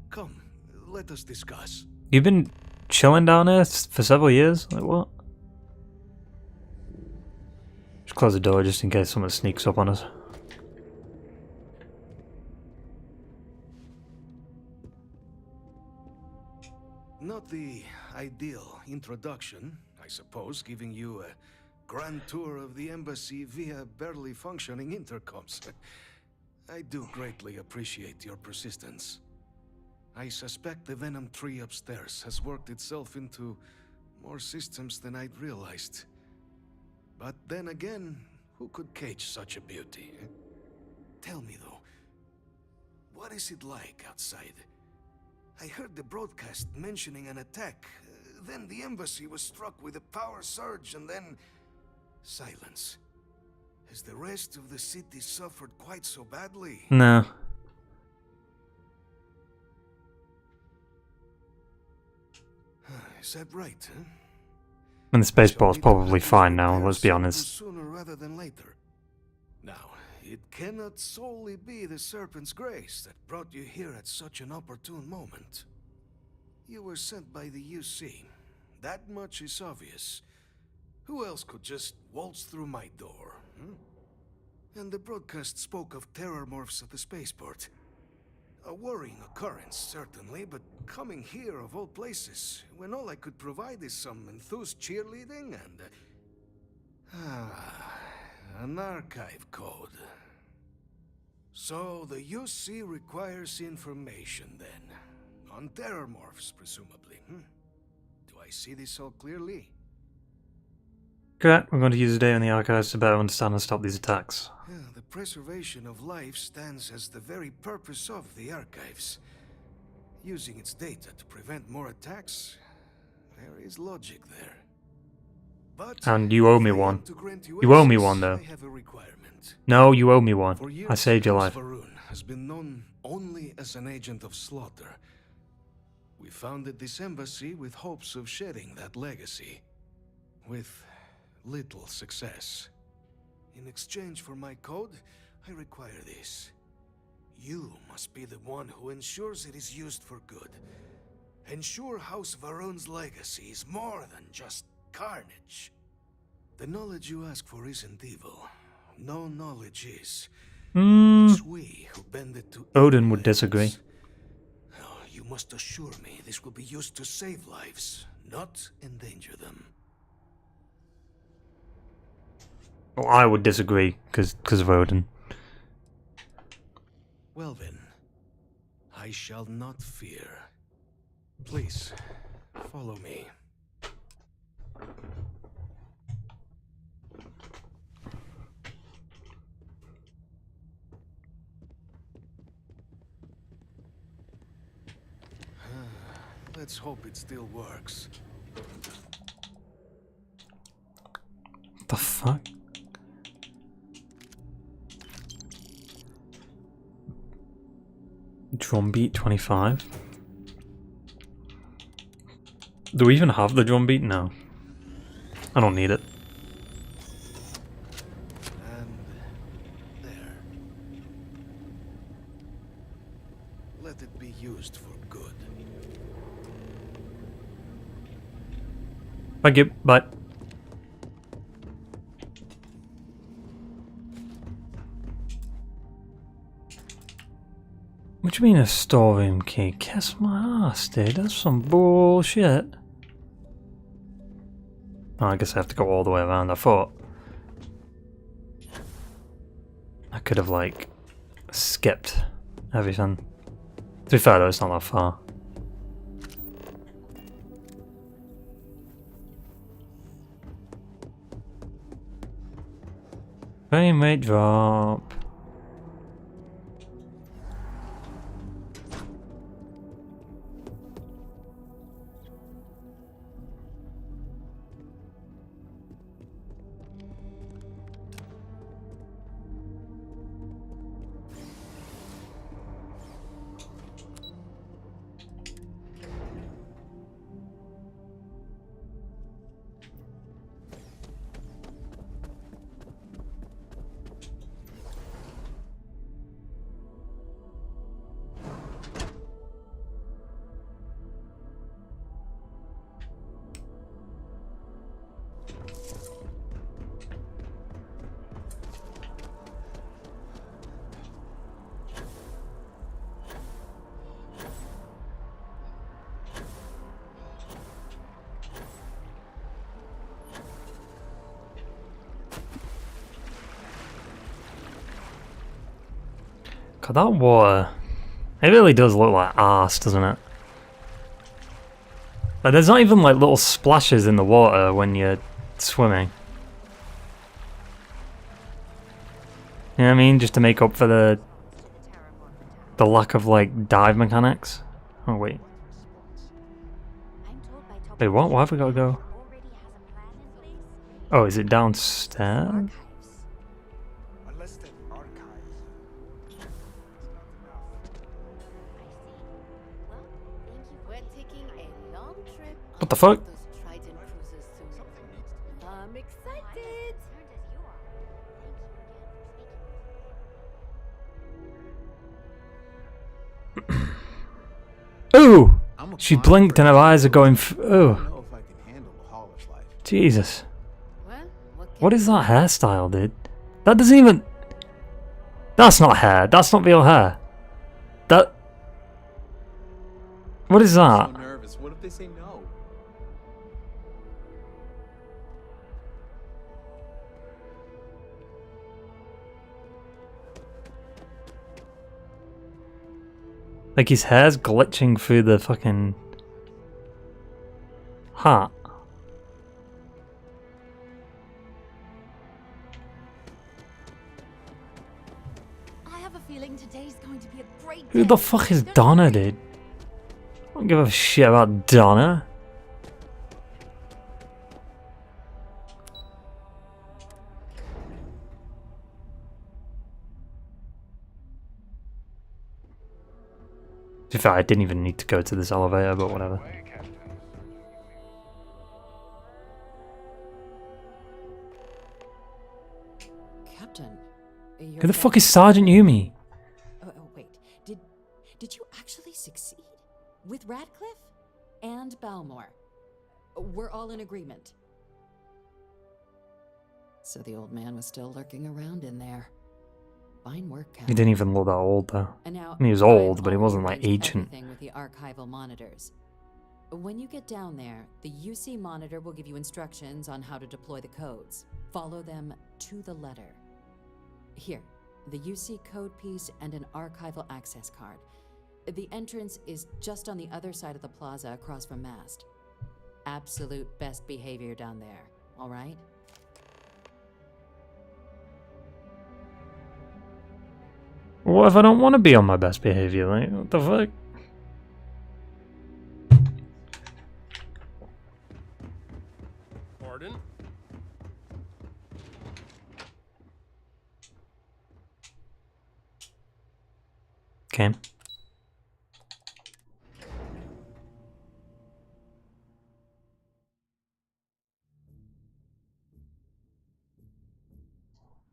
Come, let us discuss. You've been chilling down there for several years? Like what? Just close the door just in case someone sneaks up on us. Not the ideal introduction, I suppose, giving you a grand tour of the embassy via barely functioning intercoms. I do greatly appreciate your persistence. I suspect the venom tree upstairs has worked itself into more systems than I'd realized. But then again, who could cage such a beauty? Tell me though, what is it like outside? I heard the broadcast mentioning an attack, then the embassy was struck with a power surge, and then silence. Has the rest of the city suffered quite so badly? No. Is that right, huh? And the spaceport's probably fine now, let's be honest. Sooner rather than later. Now, it cannot solely be the Serpent's grace that brought you here at such an opportune moment. You were sent by the UC. That much is obvious. Who else could just waltz through my door? And the broadcast spoke of terror morphs at the spaceport. A worrying occurrence, certainly, but coming here of all places, when all I could provide is some enthused cheerleading and... an archive code. So the UC requires information, then. On terror morphs, presumably. Do I see this all clearly? Correct, we're going to use the data in the archives to better understand and stop these attacks. The preservation of life stands as the very purpose of the archives. Using its data to prevent more attacks, there is logic there. But and you owe me one. You owe me one, though. No, you owe me one. I saved your life. Varun has been known only as an agent of slaughter. We founded this embassy with hopes of shedding that legacy. With little success. In exchange for my code, I require this. You must be the one who ensures it is used for good. Ensure House Varun's legacy is more than just carnage. The knowledge you ask for isn't evil. No knowledge is. It's we who bend it to Odin would disagree. You must assure me this will be used to save lives, not endanger them. Well, I would disagree, because of Odin. Well then, I shall not fear. Please, follow me. Let's hope it still works. The fuck? Drumbeat 25. Do we even have the drumbeat? No. I don't need it. And there. Let it be used for good. Thank you. Bye. What do you mean a storeroom key? Kiss my ass, dude. That's some bullshit. Oh, I guess I have to go all the way around. I thought I could have, like, skipped everything. To be fair though, it's not that far. Frame rate drop. Look at that water. It really does look like arse, doesn't it? Like, there's not even like little splashes in the water when you're swimming. You know what I mean? Just to make up for the lack of like dive mechanics. Oh wait. Wait, what? Why have we got to go? Oh, is it downstairs? What the fuck? I'm excited. Ooh! She blinked and her eyes are going oh. Jesus. What is that hairstyle, dude? That doesn't even... That's not hair. That's not real hair. That... What is that? So nervous. What if they say no? Like his hair's glitching through the fucking hat. I have a feeling today's going to be a great day. Who the fuck is Donna, dude? I don't give a shit about Donna. To be fair, I didn't even need to go to this elevator, but whatever. Captain, Who the fuck is Sergeant Yumi? Oh, wait. Did you actually succeed? With Radcliffe? And Balmore? We're all in agreement. So the old man was still lurking around in there. Fine work, Captain. He didn't even look that old, though. And now, I mean, he was old, but he wasn't like ancient. Everything with the archival monitors. When you get down there, the UC monitor will give you instructions on how to deploy the codes. Follow them to the letter. Here, the UC code piece and an archival access card. The entrance is just on the other side of the plaza across from Mast. Absolute best behavior down there, all right? What if I don't want to be on my best behavior? Like, what the fuck? Pardon? Okay.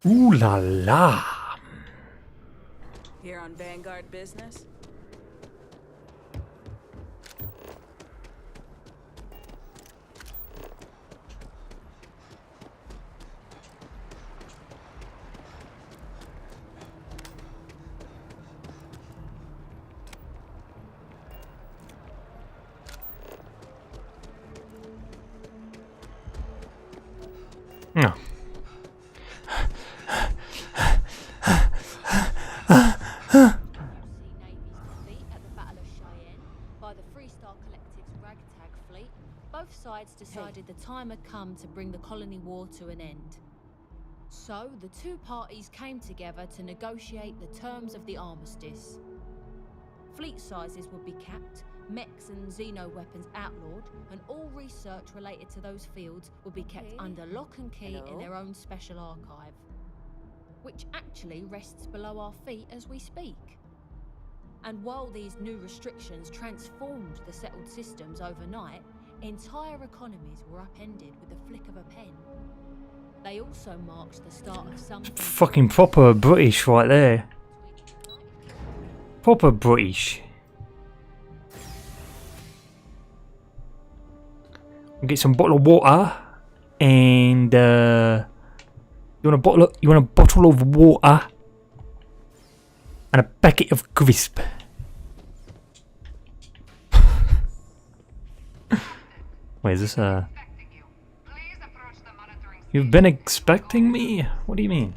Ooh la la. Here on Vanguard business? No. Decided the time had come to bring the colony war to an end. So the two parties came together to negotiate the terms of the armistice. Fleet sizes would be capped, mechs and xeno weapons outlawed, and all research related to those fields would be kept under lock and key in their own special archive, which actually rests below our feet as we speak. And while these new restrictions transformed the settled systems overnight, entire economies were upended with the flick of a pen. They also marked the start of something Fucking proper British right there. Proper British. We'll get some bottle of water and you want a bottle of water and a packet of crisp. Wait, is this You've been expecting me? What do you mean?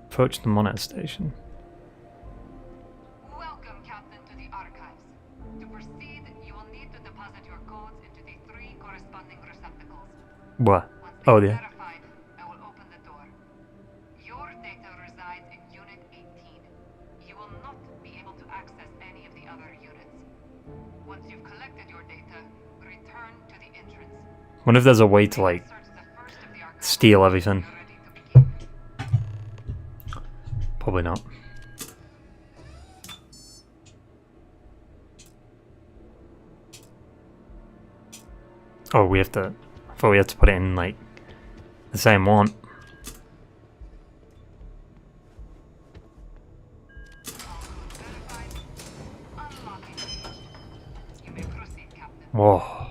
Approach the monitor station. What? Oh, yeah. I will open the door. Your data resides in Unit 18. You will not be able to access any of the other units. Once you've collected your data, return to the entrance. Wonder if there's a way to, like, steal everything. Probably not. Oh, we have to... I thought we had to put it in, like, the same one. Whoa.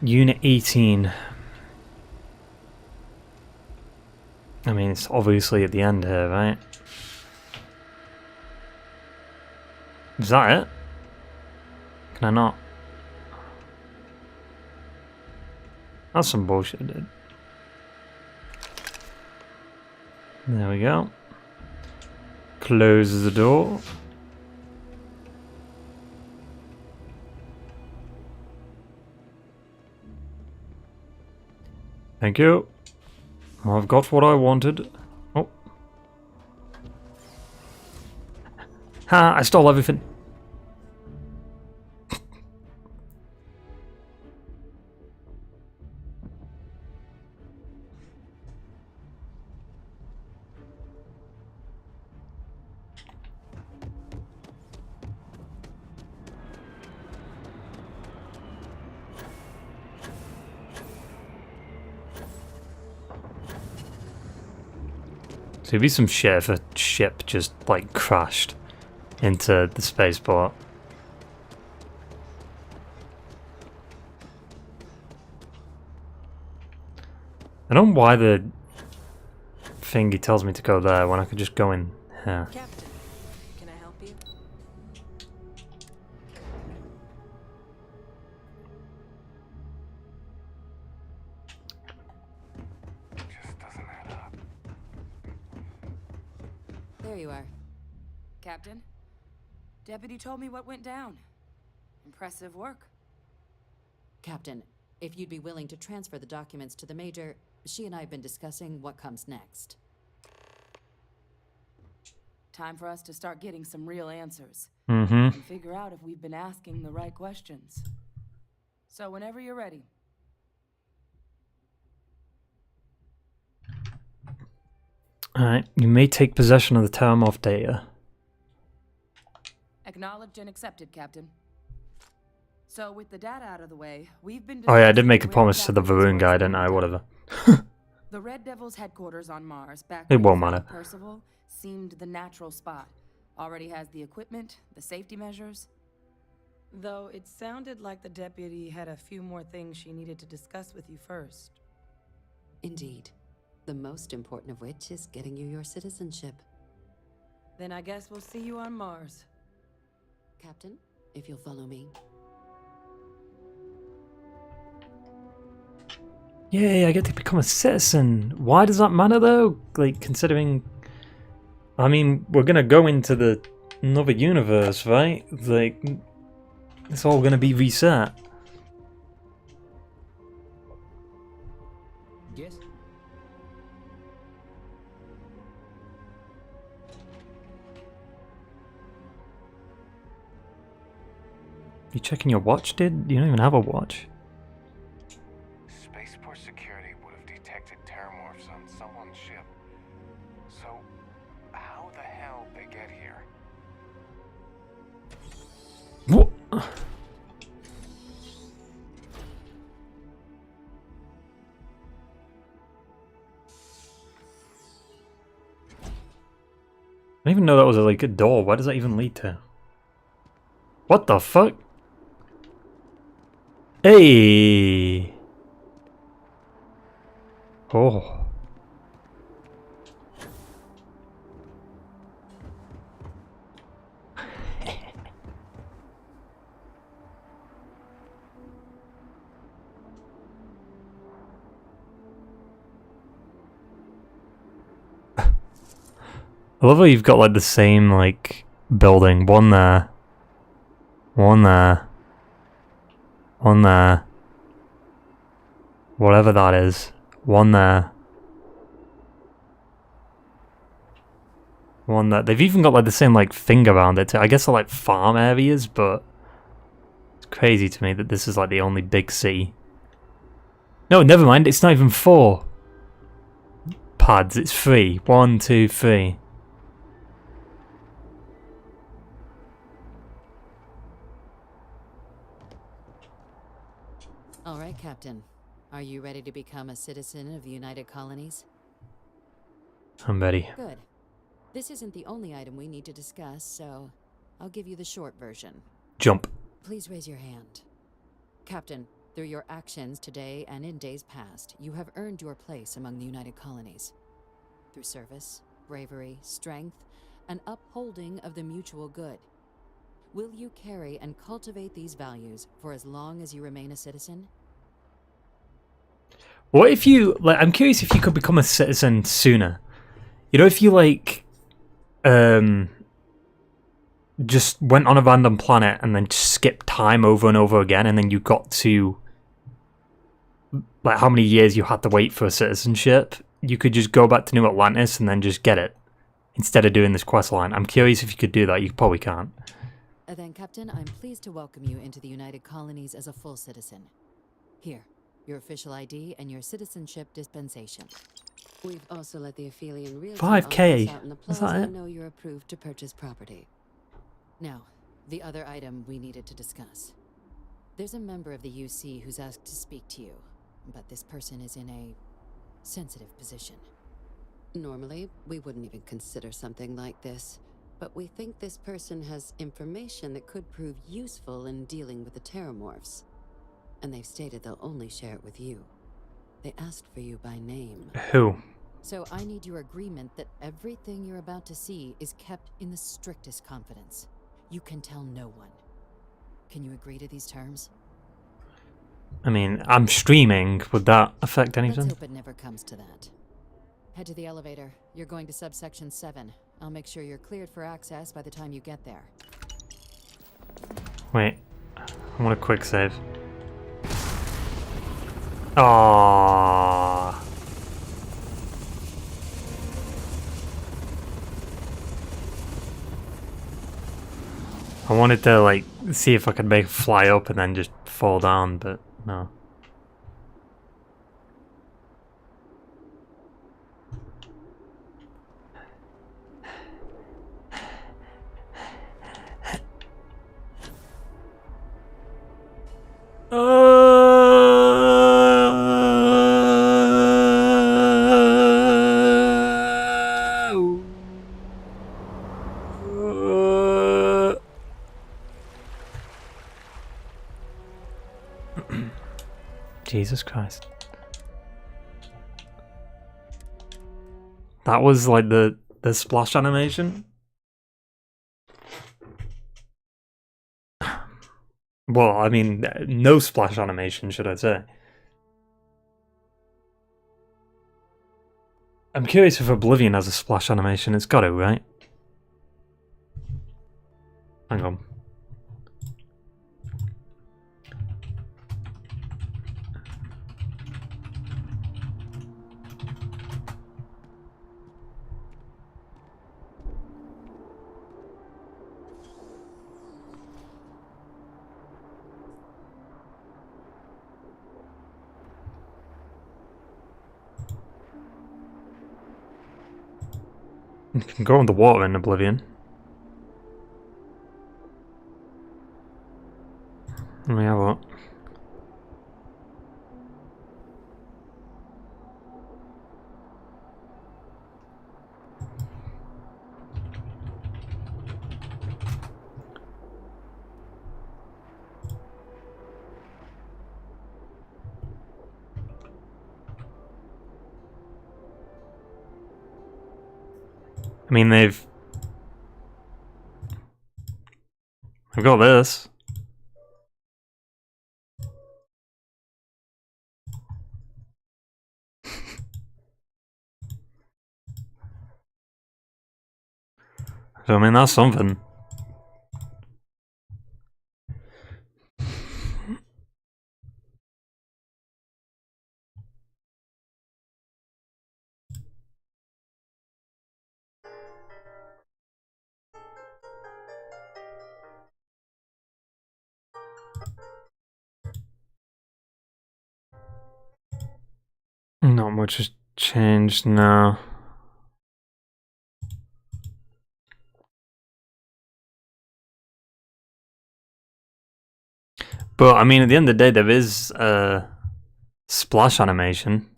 Unit 18. I mean, it's obviously at the end here, right? Is that it? Can I not? That's some bullshit, dude. There we go. Closes the door. Thank you. I've got what I wanted. Oh. Ha! I stole everything. So it'd be some shit if a ship just, like, crashed into the spaceport. I don't know why the thingy tells me to go there when I could just go in here. Captain, can I help you? There you are. Captain, Deputy told me what went down. Impressive work. Captain, if you'd be willing to transfer the documents to the Major, she and I have been discussing what comes next. Time for us to start getting some real answers. Mm-hmm. And figure out if we've been asking the right questions. So whenever you're ready. Alright, you may take possession of the Terramorph data. Acknowledged and accepted, Captain. So with the data out of the way, we've been... Oh yeah, I did make a promise to the Varun guy, didn't I? Whatever. The Red Devil's headquarters on Mars, back It when won't we found matter. Percival, seemed the natural spot. Already has the equipment, the safety measures. Though it sounded like the deputy had a few more things she needed to discuss with you first. Indeed. The most important of which is getting you your citizenship. Then I guess we'll see you on Mars. Captain, if you'll follow me. Yay, I get to become a citizen. Why does that matter though? Like, considering... I mean, we're gonna go into another universe, right? Like, it's all gonna be reset. Yes? You checking your watch, dude? You don't even have a watch. Spaceport security would have detected terramorphs on someone's ship. So, how the hell they get here? What? I didn't even know that was like a door. Where does that even lead to? What the fuck? Hey! Oh. I love how you've got like the same like building. One there. One there. One there. Whatever that is. One there. One there. They've even got like the same like thing around it too. I guess they're like farm areas, but it's crazy to me that this is like the only big city. No, never mind. It's not even 4 pads. It's 3. 1, 2, 3. All right, Captain. Are you ready to become a citizen of the United Colonies? I'm ready. Good. This isn't the only item we need to discuss, so I'll give you the short version. Jump. Please raise your hand. Captain, through your actions today and in days past, you have earned your place among the United Colonies. Through service, bravery, strength, and upholding of the mutual good. Will you carry and cultivate these values for as long as you remain a citizen? What if you, like, I'm curious if you could become a citizen sooner. You know, if you, like, just went on a random planet and then skipped time over and over again, and then you got to, like, how many years you had to wait for citizenship, you could just go back to New Atlantis and then just get it, instead of doing this quest line. I'm curious if you could do that. You probably can't. Then, Captain, I'm pleased to welcome you into the United Colonies as a full citizen. Here, your official ID and your citizenship dispensation. We've also let the Aphelion Realty 5K. office out in the Is plaza that it? know you're approved to purchase property. Now, the other item we needed to discuss. There's a member of the UC who's asked to speak to you, but this person is in a sensitive position. Normally, we wouldn't even consider something like this, but we think this person has information that could prove useful in dealing with the Terramorphs. And they've stated they'll only share it with you. They asked for you by name. Who? So I need your agreement that everything you're about to see is kept in the strictest confidence. You can tell no one. Can you agree to these terms? I mean, I'm streaming. Would that affect anything? Let's hope it never comes to that. Head to the elevator. You're going to subsection 7. I'll make sure you're cleared for access by the time you get there. Wait. I want a quick save. Aww. I wanted to, like, see if I could make it fly up and then just fall down, but no. Jesus Christ. That was like the splash animation? Well, I mean, no splash animation, should I say. I'm curious if Oblivion has a splash animation. It's got to, right? Hang on. You can go in the water in Oblivion. Let me have a look. I mean, they've got this. So, I mean, that's something. Not much has changed now. But I mean, at the end of the day, there is a splash animation.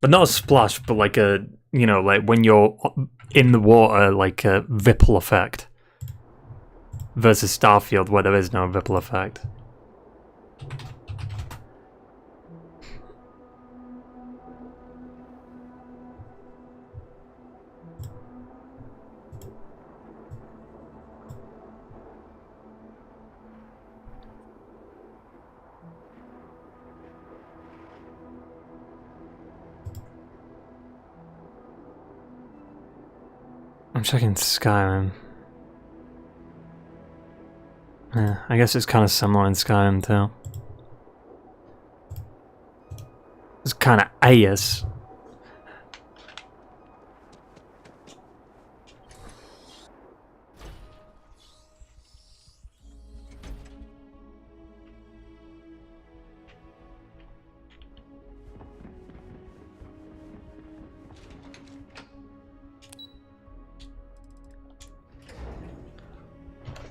But not a splash, but like a, you know, like when you're in the water, like a ripple effect. Versus Starfield, where there is no ripple effect. I'm checking Skyrim. Yeah, I guess it's kind of similar in Skyrim too. It's kind of AS.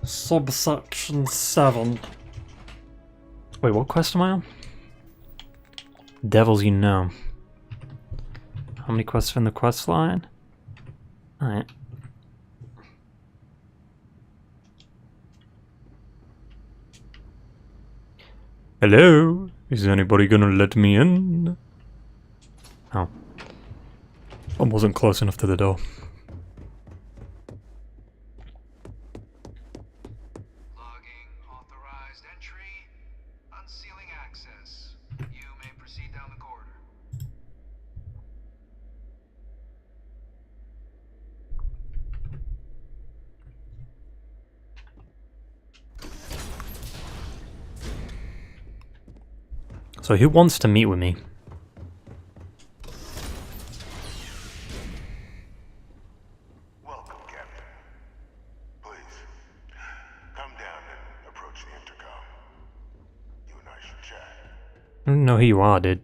Subsection 7. Wait, what quest am I on? Devils you know. How many quests are in the quest line? Alright. Hello? Is anybody gonna let me in? Oh. I wasn't close enough to the door. So who wants to meet with me? Welcome, Captain. Please, come down and approach the intercom. You and I should chat. I don't know who you are, dude.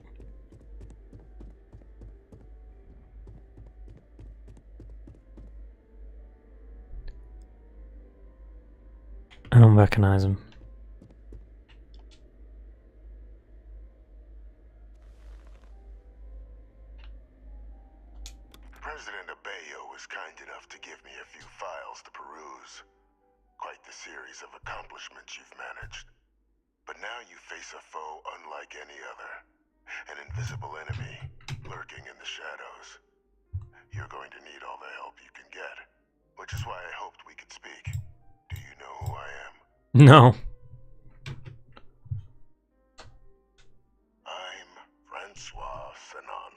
I don't recognize him. President Abeyo was kind enough to give me a few files to peruse. Quite the series of accomplishments you've managed. But now you face a foe unlike any other. An invisible enemy, lurking in the shadows. You're going to need all the help you can get. Which is why I hoped we could speak. Do you know who I am? No. I'm Francois Sanon.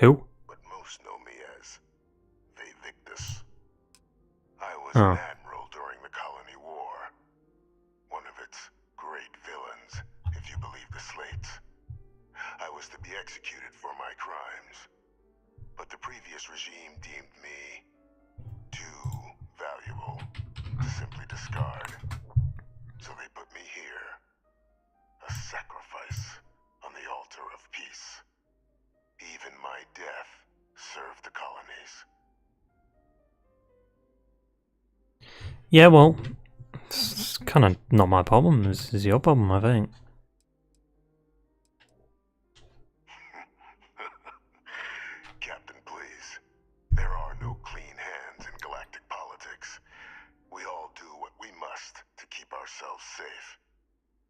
Who? But most know me as Victus. I was Oh. an admiral during the Colony War. One of its great villains, if you believe the slates. I was to be executed for my crimes. But the previous regime deemed me too valuable to simply discard. So they put me here. A sacrifice on the altar of peace. Even my death served the colonies. Yeah, well, it's kind of not my problem. This is your problem, I think. Captain, please. There are no clean hands in galactic politics. We all do what we must to keep ourselves safe.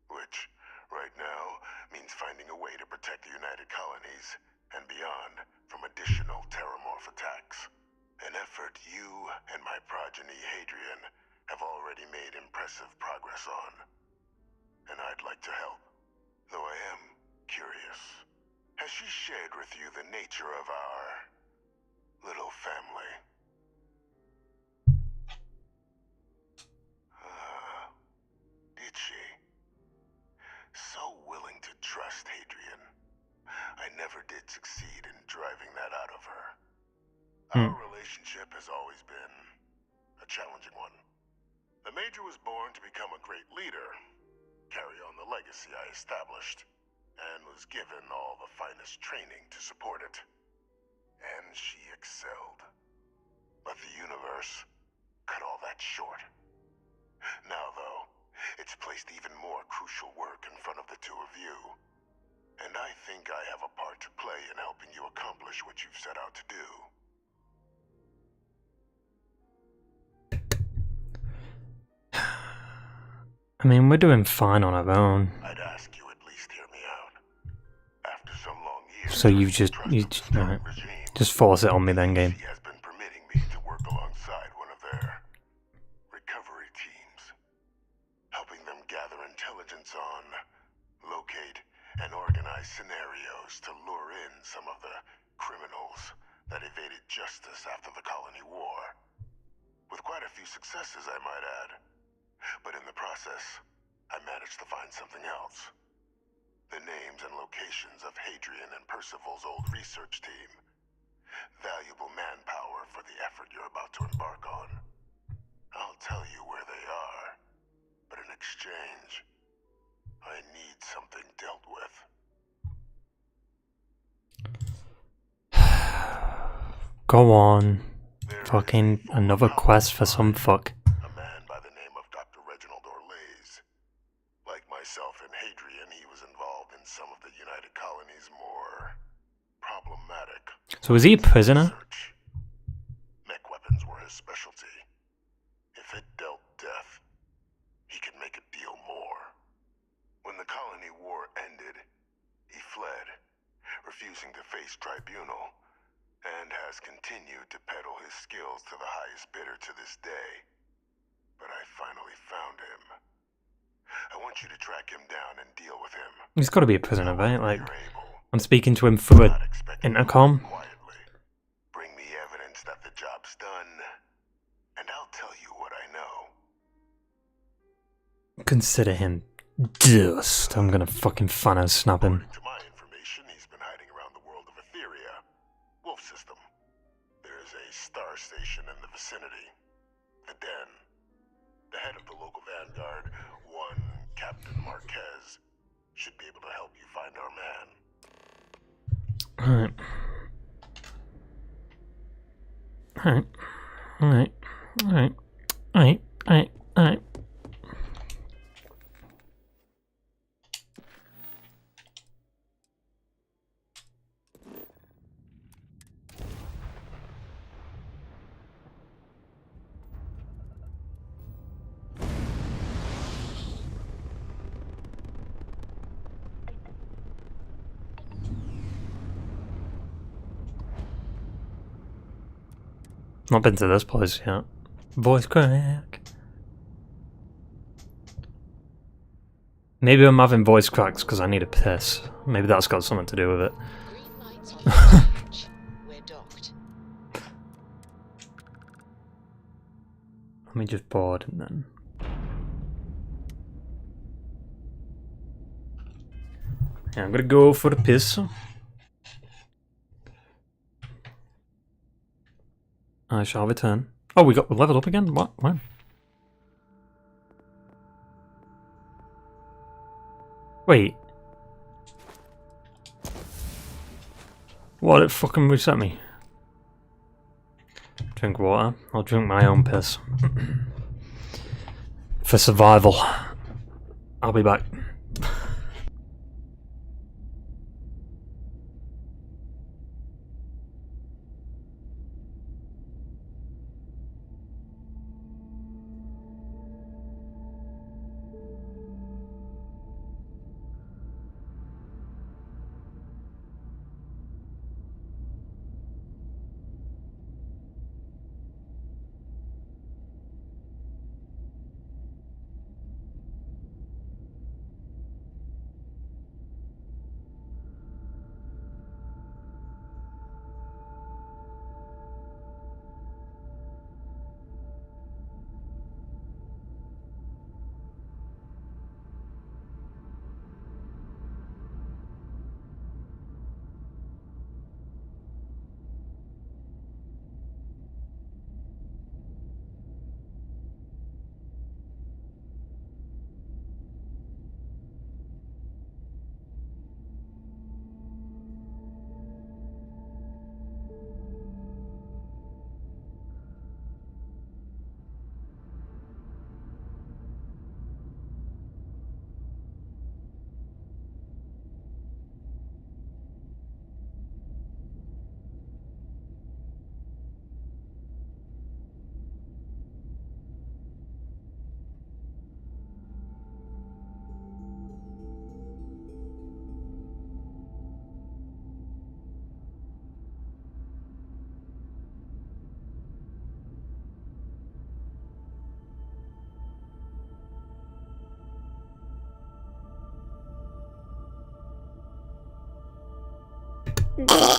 Which, right now, means finding a way to protect the United Colonies and beyond from additional terramorph attacks. An effort you and my progeny Hadrian have already made impressive progress on. And I'd like to help, though I am curious. Has she shared with you the nature of our little family? Did she? So willing to trust Hadrian. I never did succeed in driving that out of her. Our relationship has always been a challenging one. The Major was born to become a great leader, carry on the legacy I established, and was given all the finest training to support it. And she excelled. But the universe cut all that short. Now, though, it's placed even more crucial work in front of the two of you. And I think I have a part to play in helping you accomplish what you've set out to do. I mean, we're doing fine on our own. I'd ask you at least hear me out. After some long years, So you right. Just force it on me then, game. he has been permitting me to work alongside one of their recovery teams, helping them gather intelligence on, locate, and organize scenarios to lure in some of the criminals that evaded justice after the colony war. With quite a few successes, I might add. But in the process, I managed to find something else. The names and locations of Hadrian and Percival's old research team. Valuable manpower for the effort you're about to embark on. I'll tell you where they are, but in exchange, I need something dealt with. Go on. Fucking another quest for some fuck. Like myself and Hadrian, he was involved in some of the United Colony's more problematic. So is he a prisoner? Mech weapons were his specialty. If it dealt death, he could make it deal more. When the colony war ended, he fled, refusing to face tribunal, and has continued to peddle his skills to the highest bidder to this day. But I finally found him. I want you to track him down and deal with him. He's got to be a prisoner, right? Like, I'm speaking to him through an intercom. Bring me evidence that the job's done, and I'll tell you what I know. Consider him dust. I'm gonna fucking Thanos snap him. To my information, he's been hiding around the world of Etheria, Wolf System. There's a star station in the vicinity, the Den. The head of the local vanguard, one Captain Marquez, should be able to help you find our man. Alright. Not been to this place yet. Voice crack. Maybe I'm having voice cracks because I need a piss. Maybe that's got something to do with it. Let me just board and then. Yeah, I'm gonna go for the piss. I shall return. Oh, we leveled up again? What? When? Wait. What? It fucking reset me. Drink water. I'll drink my own piss. For survival. I'll be back. I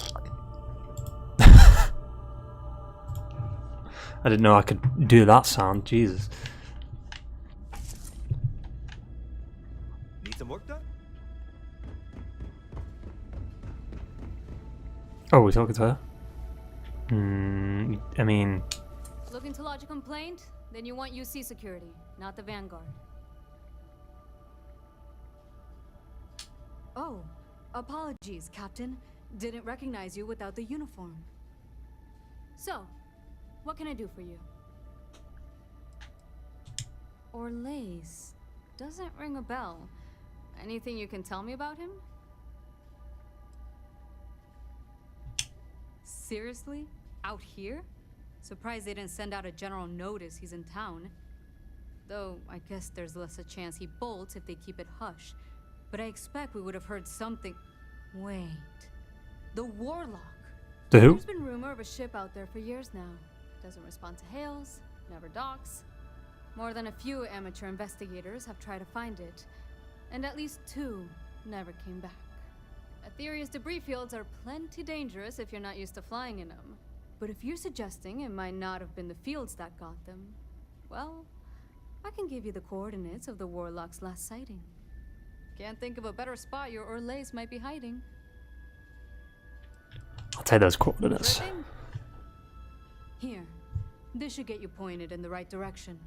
didn't know I could do that sound, Jesus. Need some work done? Oh, we're talking to her? I mean... Looking to lodge a complaint? Then you want UC security, not the Vanguard. Oh, apologies, Captain. Didn't recognize you without the uniform. So, what can I do for you? Orlaise. Doesn't ring a bell. Anything you can tell me about him? Seriously? Out here? Surprised they didn't send out a general notice he's in town. Though, I guess there's less a chance he bolts if they keep it hush. But I expect we would have heard something... Wait... The Warlock! The who? There's been rumor of a ship out there for years now. Doesn't respond to hails, never docks. More than a few amateur investigators have tried to find it. And at least 2 never came back. Aetherius debris fields are plenty dangerous if you're not used to flying in them. But if you're suggesting it might not have been the fields that got them, well, I can give you the coordinates of the Warlock's last sighting. Can't think of a better spot your Orlaise might be hiding. I'll take those coordinates. Tripping? Here, this should get you pointed in the right direction.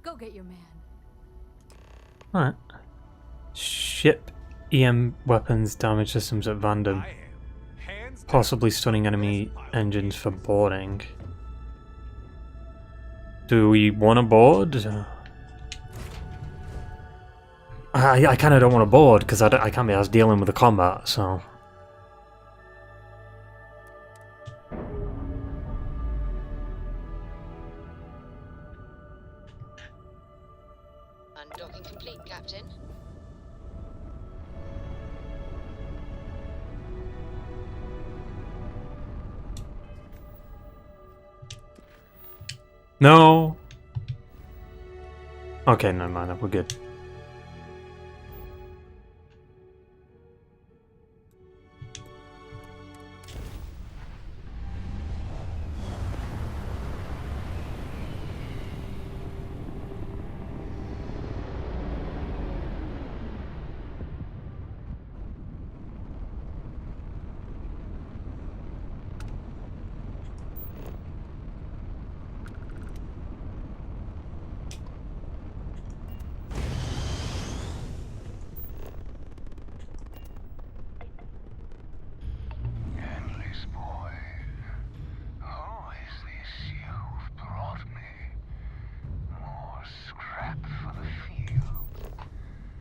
Go get your man. Alright. Ship EM weapons damage systems at random. Possibly stunning enemy engines for boarding. Do we want to board? I kind of don't want to board because I can't be asked dealing with the combat, so... Undocking complete, Captain. No! Okay, never mind, we're good.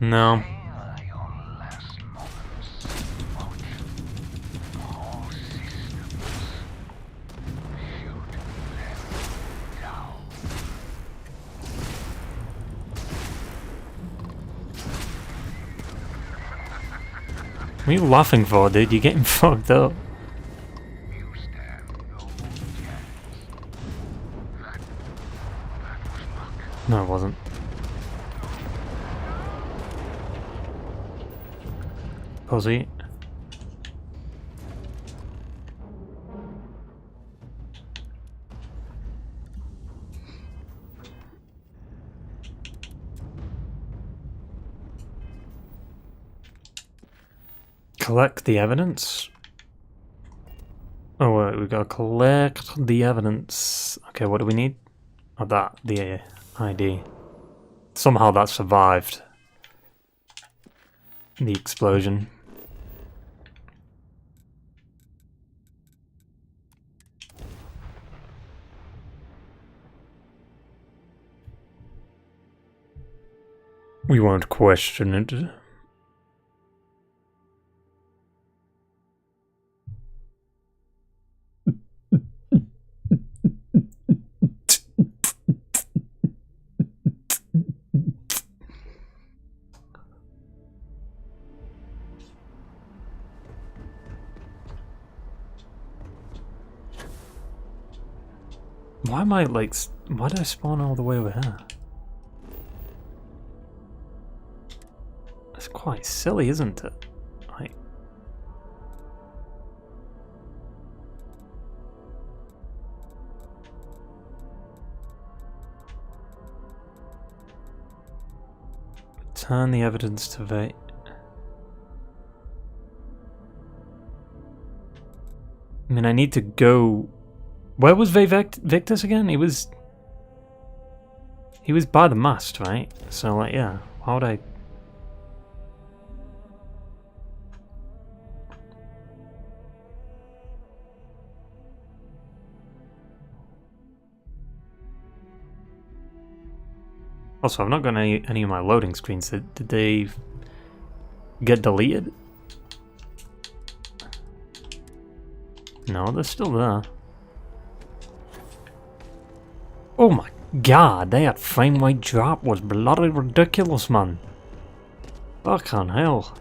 No. What are you laughing for, dude? You're getting fucked up. No, it wasn't. Pussy. Collect the evidence? Oh wait, we gotta collect the evidence. Okay, what do we need? Oh, that, the ID. Somehow that survived the explosion. We won't question it. Why am I like, why did I spawn all the way over here? That's quite silly, isn't it? Like, Return the evidence to I mean, I need to go... Where was Victus again? He was by the mast, right? So, like, yeah. Why would I... Also, I've not got any of my loading screens. Did they get deleted? No, they're still there. Oh my god, that frame rate drop was bloody ridiculous, man. Fucking hell.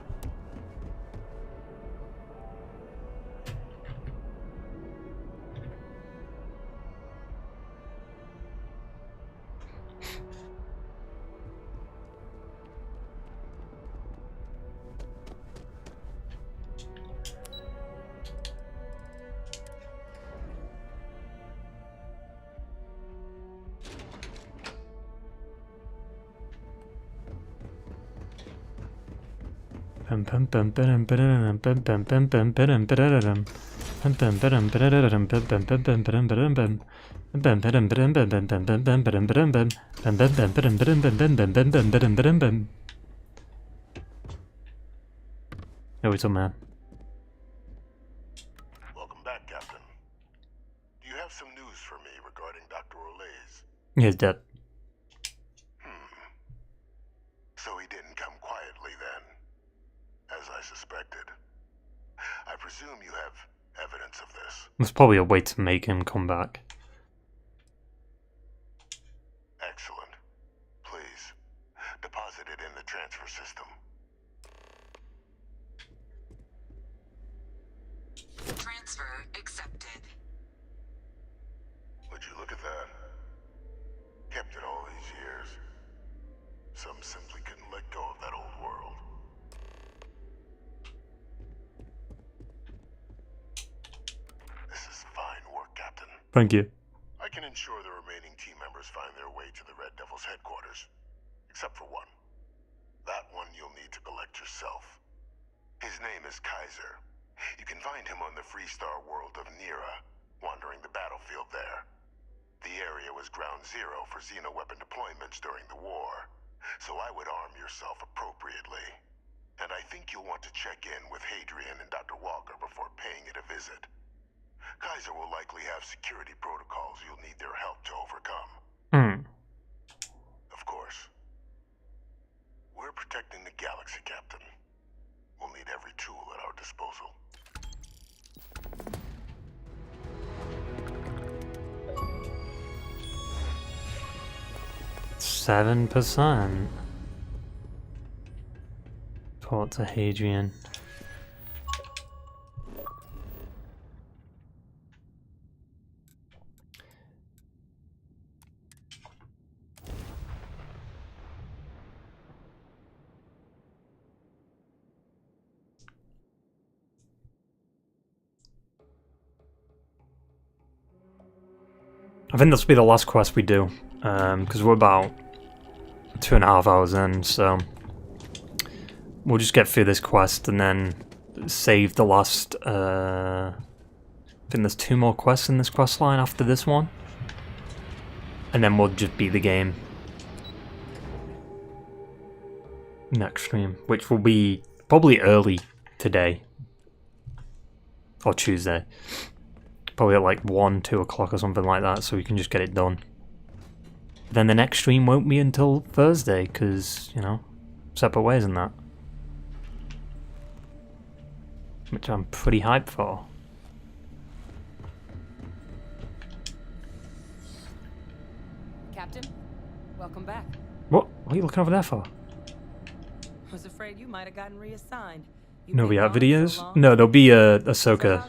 No, it's a man. Welcome back, Captain. Do you have some news for me regarding Dr. Olays? He's dead. So he didn't come quietly then, as I suspected. I presume you have evidence of this. There's probably a way to make him come back. Excellent. Please, deposit it in the transfer system. Transfer accepted. Would you look at that? Kept it all these years. Some simply couldn't let go of that old world. This is fine work, Captain. Thank you. I can ensure the remaining team members find their way to the Red Devil's headquarters. Except for one. That one you'll need to collect yourself. His name is Kaiser. You can find him on the Freestar world of Nira, wandering the battlefield there. The area was ground zero for xeno-weapon deployments during the war, so I would arm yourself appropriately. And I think you'll want to check in with Hadrian and Dr. Walker before paying it a visit. Kaiser will likely have security protocols you'll need their help to overcome. Of course. We're protecting the galaxy, Captain. We'll need every tool at our disposal. 7%. Port to Hadrian. I think this will be the last quest we do, because we're about 2.5 hours in, so we'll just get through this quest and then save the last, I think there's 2 more quests in this quest line after this one, and then we'll just beat the game next stream, which will be probably early today, or Tuesday. Probably at like 1, 2 o'clock or something like that, so we can just get it done. Then the next stream won't be until Thursday, because, you know, separate ways and that. Which I'm pretty hyped for. Captain, welcome back. What are you looking over there for? Was afraid you might have gotten reassigned. No, we have videos? No, there'll be a Ahsoka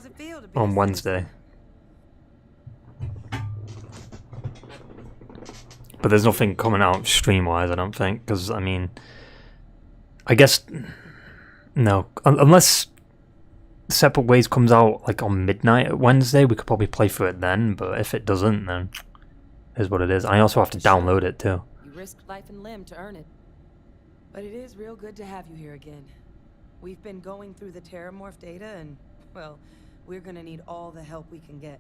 on Wednesday. But there's nothing coming out stream-wise, I don't think, because, I mean, I guess, no, unless Separate Ways comes out, like, on midnight at Wednesday, we could probably play through it then, but if it doesn't, then here's what it is. I also have to download it, too. You risked life and limb to earn it. But it is real good to have you here again. We've been going through the Terramorph data and, well, we're gonna need all the help we can get.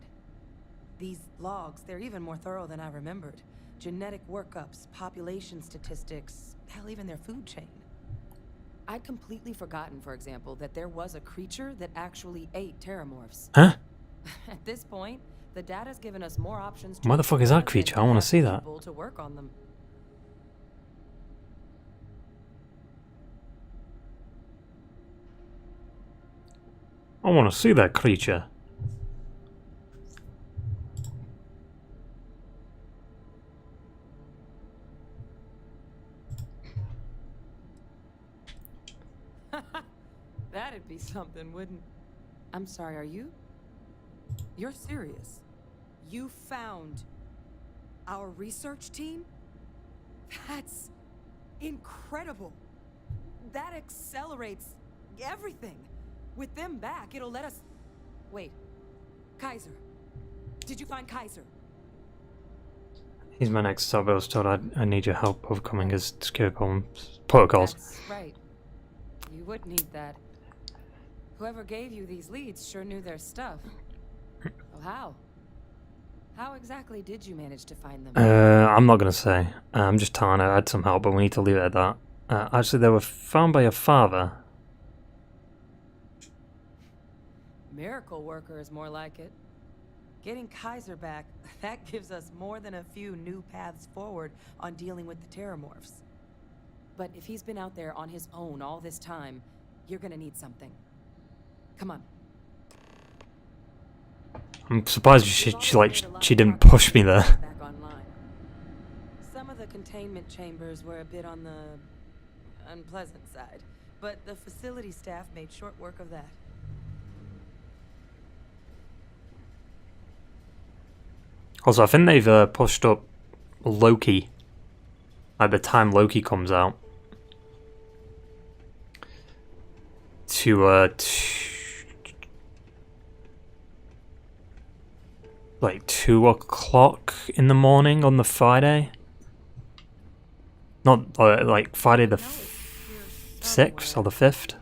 These logs, they're even more thorough than I remembered. Genetic workups, population statistics, hell, even their food chain. I'd completely forgotten, for example, that there was a creature that actually ate Terramorphs. Huh? At this point, the data's given us more options. Where the fuck is that creature? I want to see that. To work on them. I want to see that creature. That'd be something, wouldn't? I'm sorry, are you? You're serious? You found our research team? That's incredible. That accelerates everything. With them back, it'll let us... Wait. Kaiser. Did you find Kaiser? He's my next sub. I was told I need your help overcoming his security protocols. That's right. You would need that. Whoever gave you these leads sure knew their stuff. Well, how? How exactly did you manage to find them? I'm not gonna say. I'm just telling her I had some help, but we need to leave it at that. Actually, they were found by your father. Miracle worker is more like it. Getting Kaiser back, that gives us more than a few new paths forward on dealing with the Terramorphs. But if he's been out there on his own all this time, you're gonna need something. Come on. I'm surprised she didn't push me there. Back online. Some of the containment chambers were a bit on the unpleasant side, but the facility staff made short work of that. Also, I think they've pushed up Loki at the time Loki comes out to like 2 o'clock in the morning on the Friday. Not like Friday the 6th or the 5th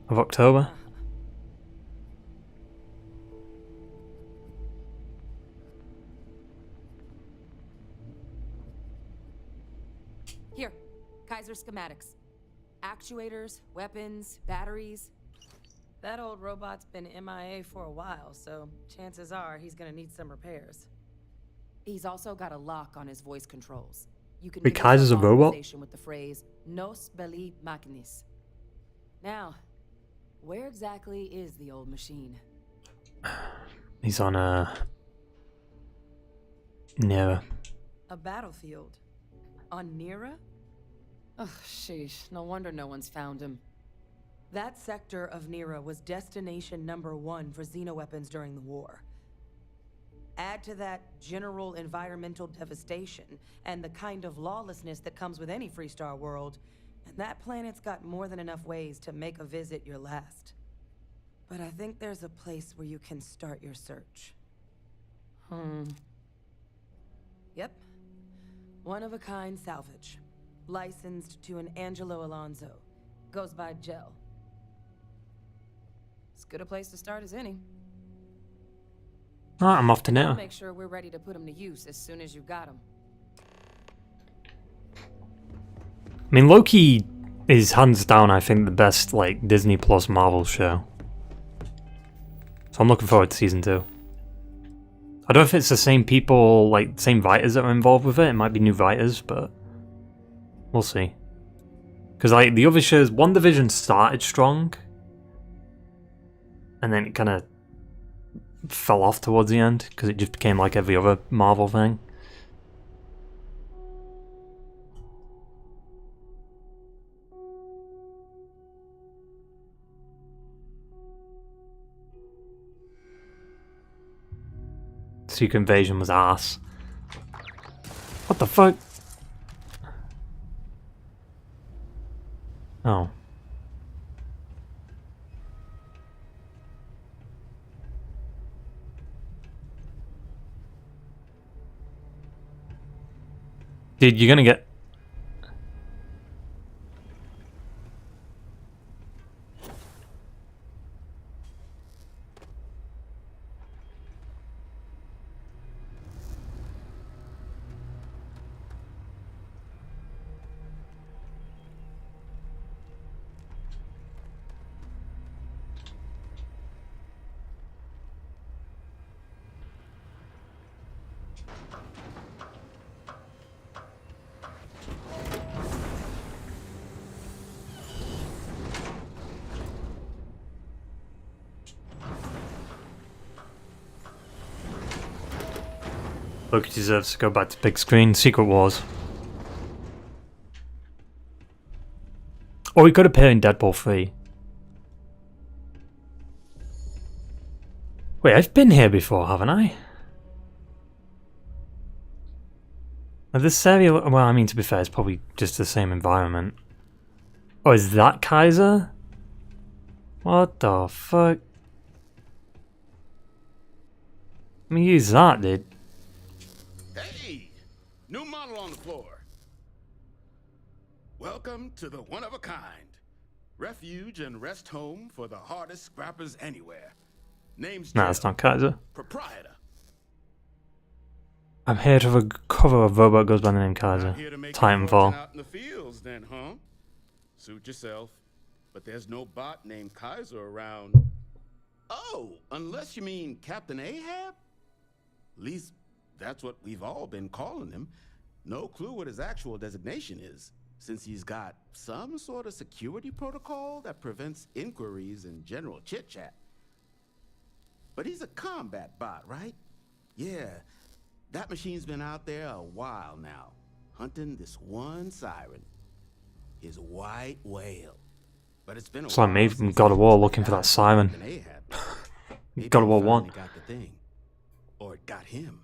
of October. Here, Kaiser schematics. Actuators, weapons, batteries. That old robot's been MIA for a while, so chances are he's gonna need some repairs. He's also got a lock on his voice controls. You can Wait, Kaiser's a robot? with the phrase "Nos belli machinis." Now, where exactly is the old machine? He's on Nera. A battlefield. On Nera? Oh, sheesh. No wonder no one's found him. That sector of Nera was destination #1 for xenoweapons during the war. Add to that general environmental devastation and the kind of lawlessness that comes with any Freestar world, and that planet's got more than enough ways to make a visit your last. But I think there's a place where you can start your search. Yep. One-of-a-kind salvage. Licensed to an Angelo Alonso. Goes by Gel. As good a place to start as any. Alright, I'm off to I'll Nera. make sure we're ready to put him to use as soon as you got him. I mean, Loki is hands down, I think, the best like Disney Plus Marvel show. So I'm looking forward to season 2. I don't know if it's the same people, like same writers that are involved with it. It might be new writers, but we'll see. Because like the other shows, WandaVision started strong, and then it kind of fell off towards the end because it just became like every other Marvel thing. Secret Invasion was ass. What the fuck? Oh. Dude, you're gonna get... Loki deserves to go back to big screen. Secret Wars. Or he could appear in Deadpool 3. Wait, I've been here before, haven't I? This area, well, I mean, to be fair, it's probably just the same environment. Oh, is that Kaiser? What the fuck? Let me use that, dude. Hey! New model on the floor. Welcome to the one-of-a-kind. Refuge and rest home for the hardest scrappers anywhere. Name's Nah, it's not Kaiser. Proprietor. I'm here to recover a robot goes by the name Kaiser. Titanfall. Out in the fields then, huh? Suit yourself. But there's no bot named Kaiser around. Oh, unless you mean Captain Ahab? At least that's what we've all been calling him. No clue what his actual designation is, since he's got some sort of security protocol that prevents inquiries and general chit-chat. But he's a combat bot, right? Yeah, that machine's been out there a while now, hunting this one siren, his white whale. But it's been a It's like me from God of War looking for that siren. God of War 1. Got the thing, or it got him.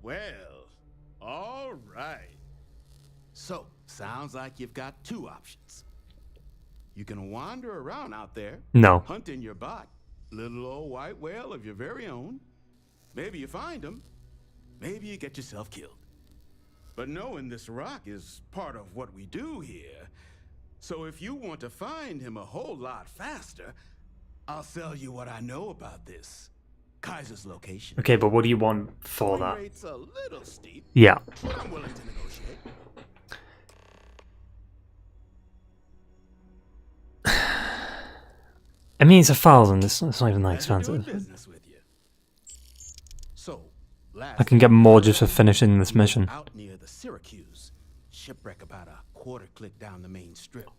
Well, all right. So, sounds like you've got two options. You can wander around out there, No. hunting your bot, little old white whale of your very own. Maybe you find him, maybe you get yourself killed. But knowing this rock is part of what we do here. So if you want to find him a whole lot faster, I'll sell you what I know about this. Kaiser's location. Okay, but what do you want for that? Rate's a little steep, Yeah. but I'm willing to negotiate. I mean, it's 1,000. It's not even that expensive. So, I can get more just for finishing this mission. Out near the Syracuse, shipwreck about a quarter click down the main strip.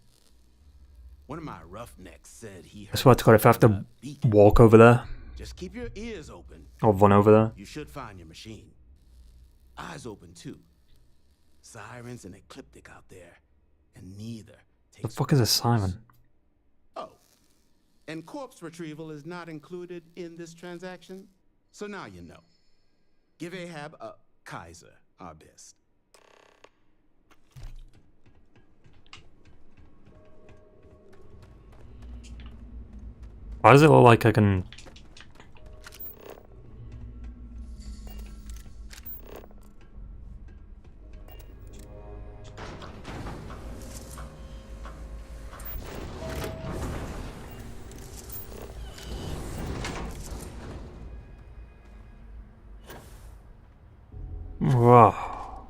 One of my roughnecks said he I swear to God, if I have to walk over there, just keep your ears open. or run over there. You should find your machine. Eyes open too. Sirens and ecliptic out there, and neither The takes. fuck is a siren? Oh, and corpse retrieval is not included in this transaction, so now you know. Give Ahab a Kaiser our best. Why does it look like I can... Wow.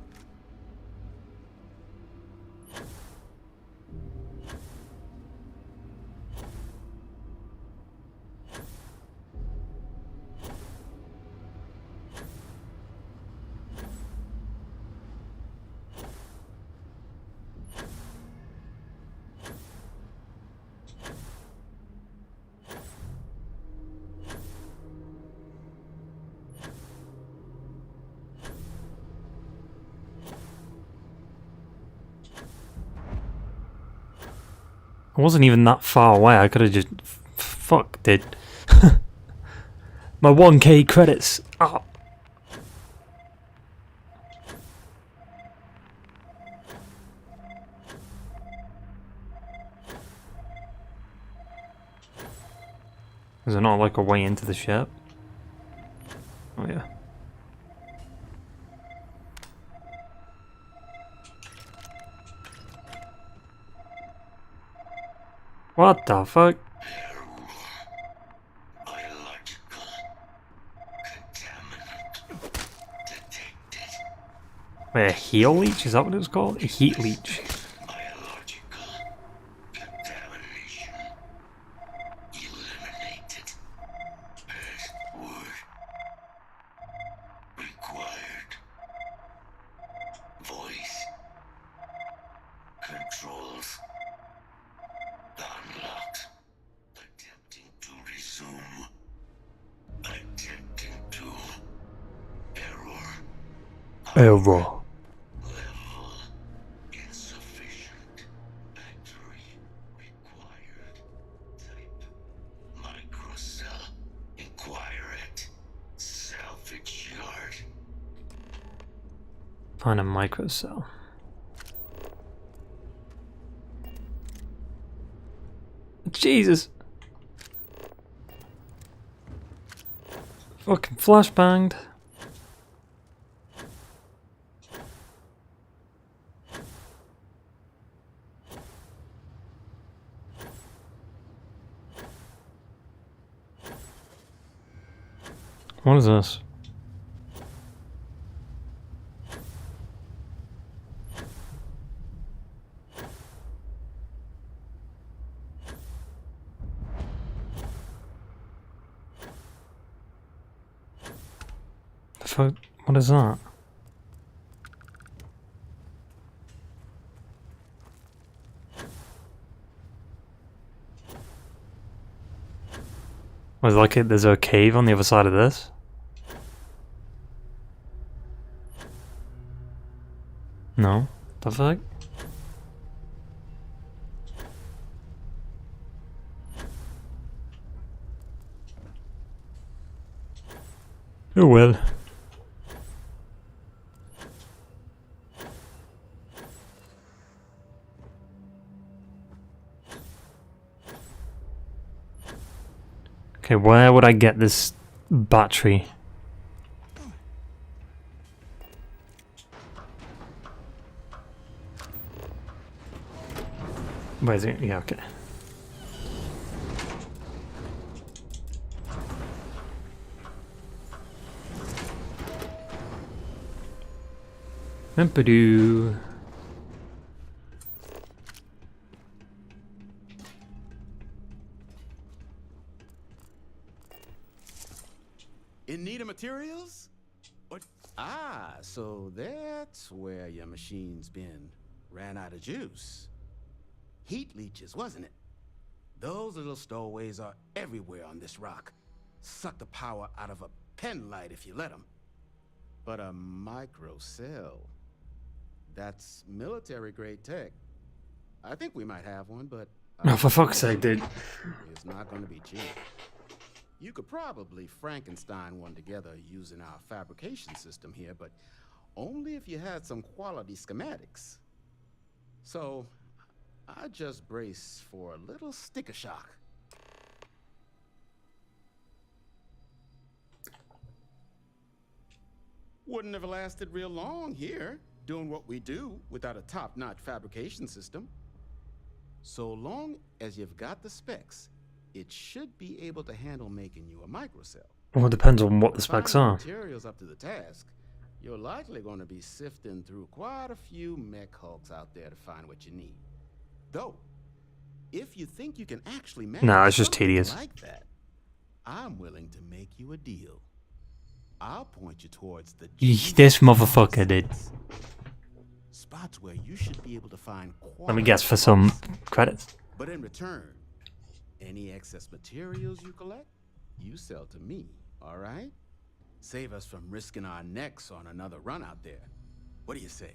I wasn't even that far away. I could have just... Fuck, dude. My 1k credits. Oh. Is there not like a way into the ship? Oh yeah. What the fuck? Wait, a heel leech? Is that what it was called? A heat leech. Ever. Insufficient. Battery required. Type microcell. Inquire it. Salvage yard. Find a microcell. Jesus. Fucking flashbanged. What is this? The fuck? What is that? Was like it? There's a cave on the other side of this. No, the fuck? Oh well. Okay, where would I get this battery? Where is it? Yeah, okay. Impadoo. In need of materials? What? Ah, so that's where your machine's been. Ran out of juice. Heat leeches, wasn't it? Those little stowaways are everywhere on this rock. Suck the power out of a pen light if you let them. But a microcell, that's military-grade tech. I think we might have one, but... Oh, for fuck's sake, dude. It's not going to be cheap. You could probably Frankenstein one together using our fabrication system here, but only if you had some quality schematics. So, I just brace for a little sticker shock. Wouldn't have lasted real long here, doing what we do without a top-notch fabrication system. So long as you've got the specs, it should be able to handle making you a microcell. Well, it depends on what the specs are. Materials up to the task, you're likely going to be sifting through quite a few mech hulks out there to find what you need. Though, if you think you can actually manage No, it's just tedious. like that, I'm willing to make you a deal. I'll point you towards the This motherfucker did. spots where you should be able to find Let me guess for some credits. But in return, any excess materials you collect, you sell to me, all right? Save us from risking our necks on another run out there. What do you say?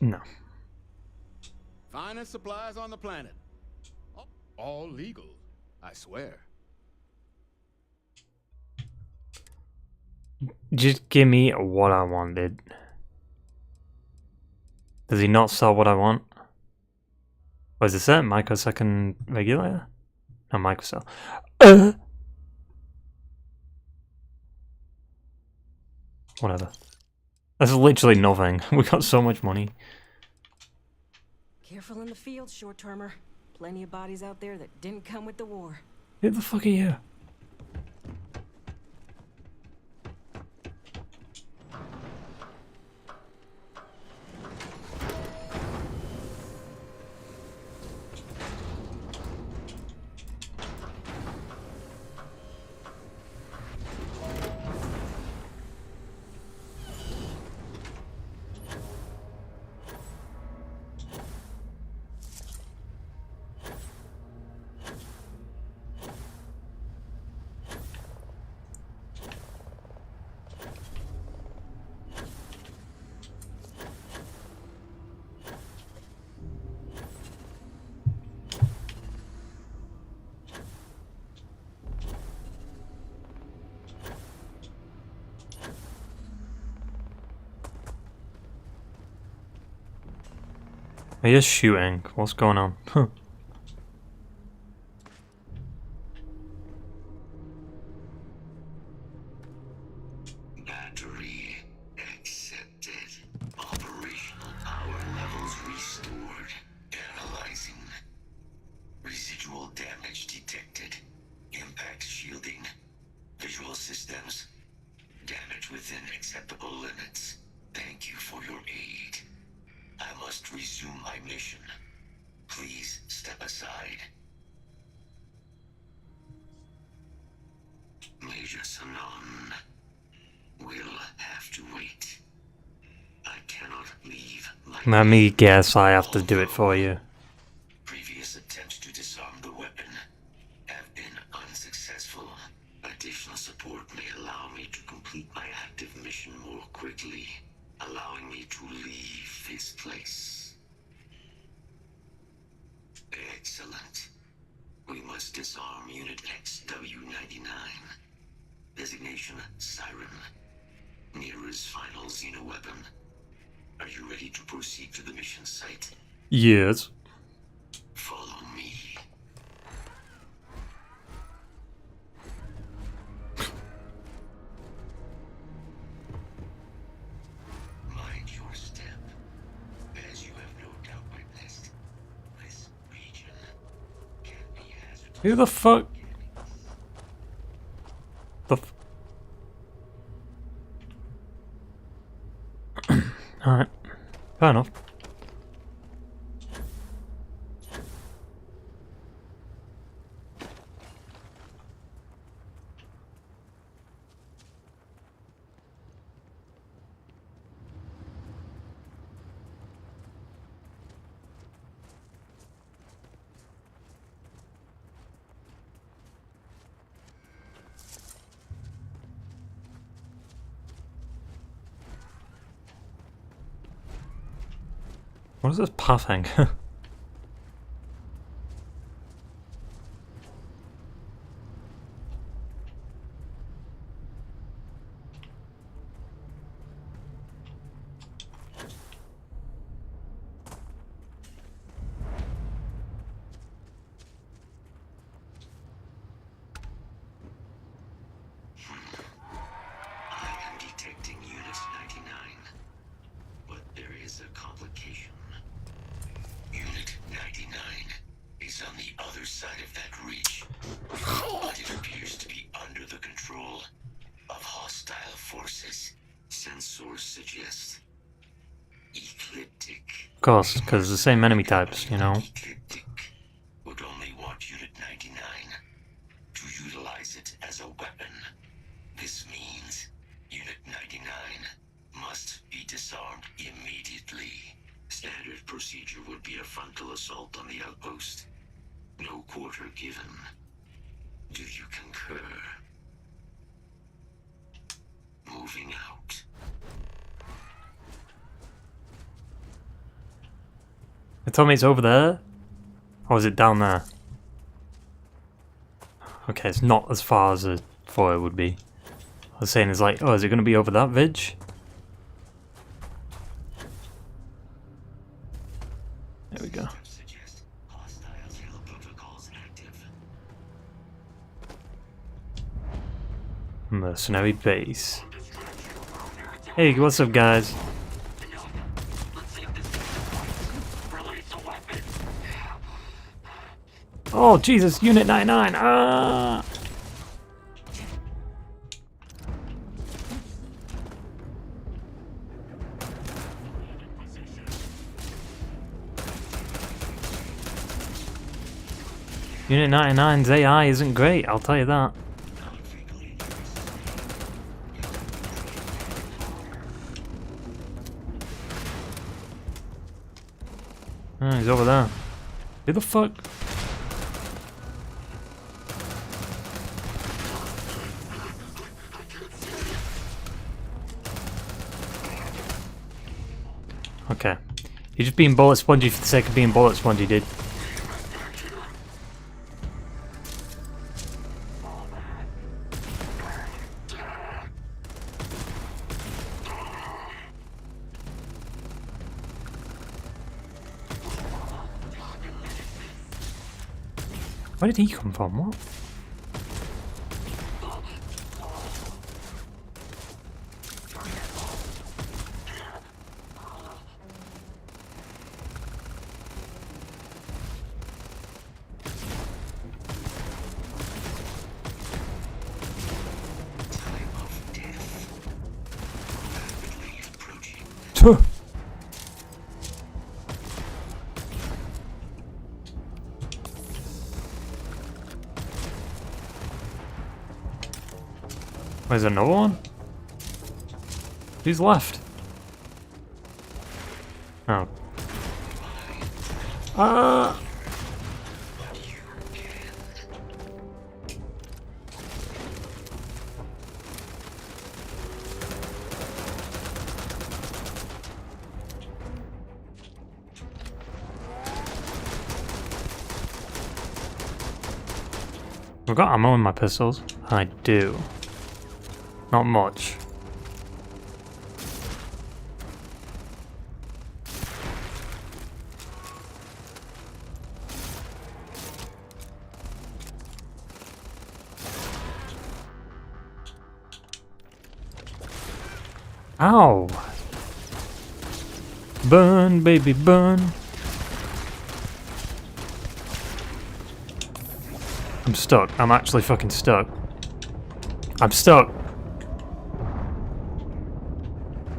No. Finest supplies on the planet. All legal, I swear. Just give me what I wanted. Does he not sell what I want? What is this? A microsecond regulator? No, microcell. Whatever. That's literally nothing. We got so much money. Careful in the field, short-termer. Plenty of bodies out there that didn't come with the war. Who the fuck are you? He is shooting. What's going on? Huh. Battery accepted. Operational power levels restored. Analyzing. Residual damage detected. Impact shielding. Visual systems. Damage within acceptable limits. Thank you for your aid. I must resume my mission. Please step aside. Major Sanon will have to wait. I cannot leave my... Let me guess, I have to do it for you. Previous attempts to disarm the weapon have been unsuccessful. Additional support may allow me to complete my active mission more quickly, allowing me to leave this place. Excellent. We must disarm Unit XW-99. Designation Siren. Nearest final xenoweapon. Are you ready to proceed to the mission site? Yes. Follow me. Mind your step, as you have no doubt witnessed. This region can be hazardous. Who the fuck? Alright. Fair enough. What is this pathing? I am detecting Unit 99, but there is a complication. Unit 99 is on the other side of that reach, but it appears to be under the control of hostile forces. Sensors suggest ecliptic. Of course, because it's the same enemy types, you know. Ecliptic would only want Unit 99 to utilize it as a weapon. This means Unit 99 must be disarmed immediately. Standard procedure would be a frontal assault on the outpost. No quarter given. Do you concur? Moving out. It told me it's over there? Or is it down there? Okay, it's not as far as I thought it would be. I was saying, it's like, oh, is it going to be over that ridge? There we go. Mercenary base. Hey, what's up, guys? Oh, Jesus, Unit 99! Ah! Unit 99's AI isn't great, I'll tell you that. Oh, he's over there. Who the fuck? Okay. You're just being bullet spongy for the sake of being bullet spongy, dude. Where did he come from? What? Tuh. There's another one? Who's left? Oh. Ah! I've got ammo in my pistols. I do. Not much. Ow! Burn, baby, burn. I'm stuck. I'm actually fucking stuck. I'm stuck.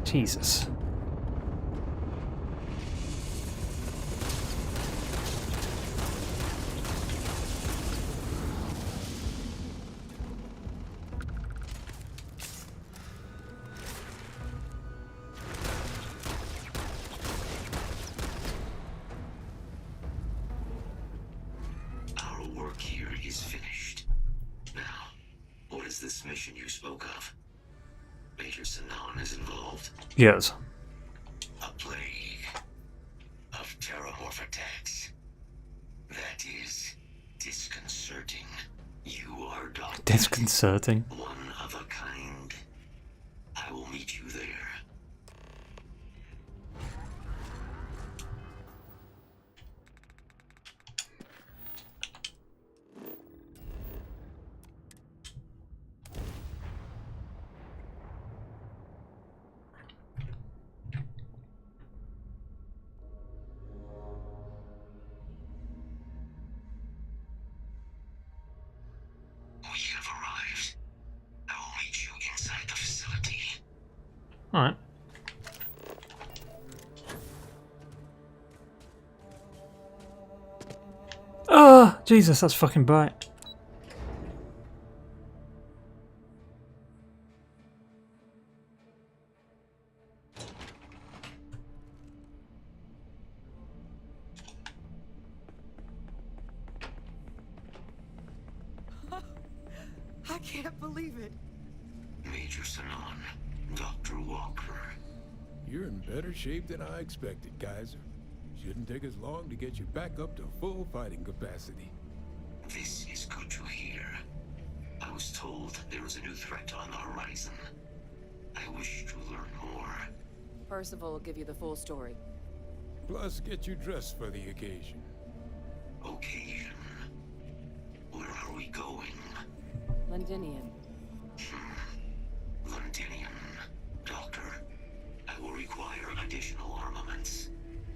Jesus. Our work here is finished. Now, what is this mission you spoke of? Major Sanan is involved. Yes. A plague of terramorph attacks. That is disconcerting. You are Doctor. Disconcerting. One of a kind. I will meet you there. We have arrived. I will meet you inside the facility. Alright. Ah, Jesus, that's fucking bright. I can't believe it. Major Sanan, Dr. Walker. You're in better shape than I expected, Kaiser. Shouldn't take as long to get you back up to full fighting capacity. This is good to hear. I was told there was a new threat on the horizon. I wish to learn more. Percival will give you the full story. Plus, get you dressed for the occasion. Occasion? Where are we going? Londinian. Londinian. Doctor, I will require additional armaments.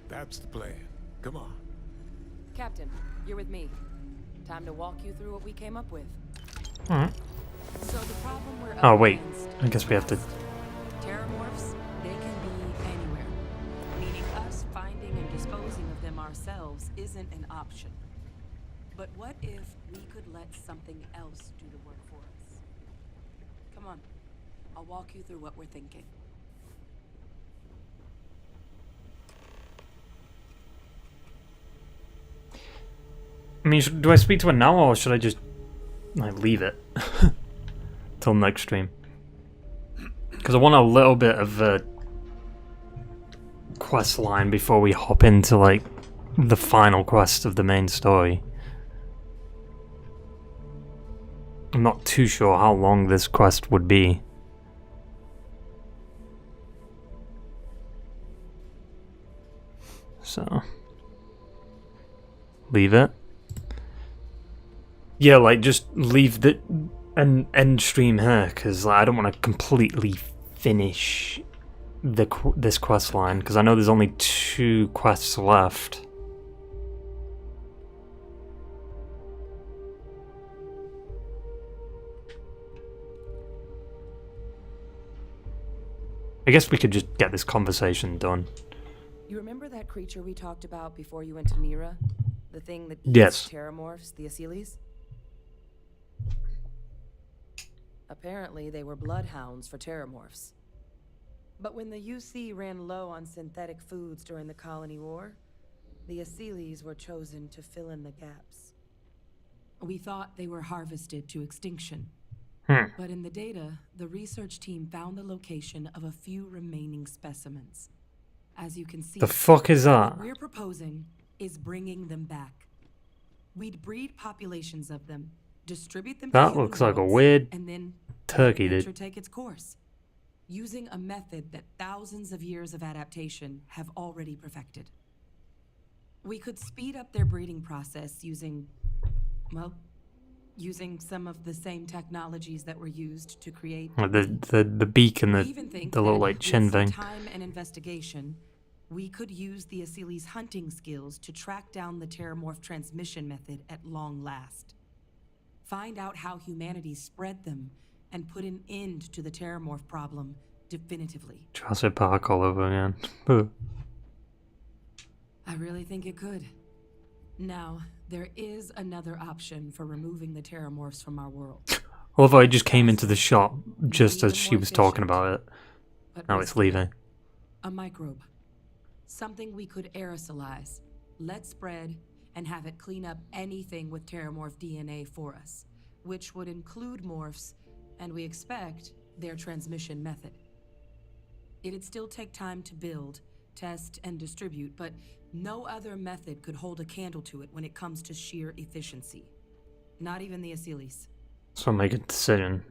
That's the plan. Come on. Captain, you're with me. Time to walk you through what we came up with. Alright. So the problem we're Oh, up wait. against I guess we have to. Terramorphs, they can be anywhere. Meaning us finding and disposing of them ourselves isn't an option. But what if we could let something else do the work for us? Come on, I'll walk you through what we're thinking. I mean, do I speak to her now or should I just like leave it till next stream? Because I want a little bit of a quest line before we hop into like the final quest of the main story. I'm not too sure how long this quest would be. So leave it. Yeah, like, just leave the an end stream here, because like, I don't want to completely finish this quest line, because I know there's only 2 quests left. I guess we could just get this conversation done. You remember that creature we talked about before you went to Mira? The thing that Yes. eats terramorphs, the Asyles? Apparently, they were bloodhounds for terramorphs. But when the UC ran low on synthetic foods during the Colony War, the Asyles were chosen to fill in the gaps. We thought they were harvested to extinction. But in the data, the research team found the location of a few remaining specimens. As you can see, The fuck is that? what we're proposing is bringing them back. We'd breed populations of them, distribute them to That human looks like a worlds, weird and then turkey, let nature dude. take its course, using a method that thousands of years of adaptation have already perfected. We could speed up their breeding process using, well, using some of the same technologies that were used to create The beak and we even think the little that like with chin some thing. time and investigation, we could use the Asyles' hunting skills to track down the terramorph transmission method at long last. Find out how humanity spread them and put an end to the terramorph problem definitively. Jurassic Park all over again. Ugh. I really think it could. Now, there is another option for removing the terramorphs from our world. I love how it just came into the shop just as she was talking about it. But Now it's leaving. a microbe. Something we could aerosolize, let spread, and have it clean up anything with terramorph DNA for us, which would include morphs, and we expect their transmission method. It'd still take time to build, test, and distribute, but no other method could hold a candle to it when it comes to sheer efficiency. Not even the Asyles. So make a decision.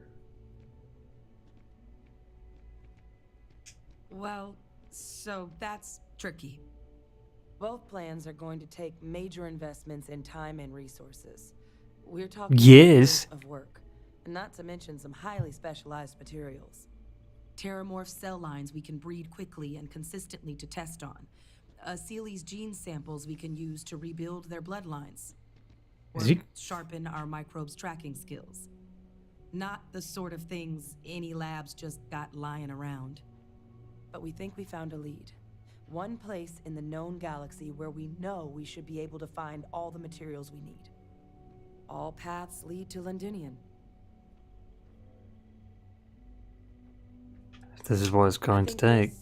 Well, so that's tricky. Both plans are going to take major investments in time and resources. We're talking Years of work, not to mention some highly specialized materials. Terramorph cell lines we can breed quickly and consistently to test on. Asyles gene samples we can use to rebuild their bloodlines. Or sharpen our microbes tracking skills. Not the sort of things any labs just got lying around. But we think we found a lead. One place in the known galaxy where we know we should be able to find all the materials we need. All paths lead to Londinian. This is what it's going to take.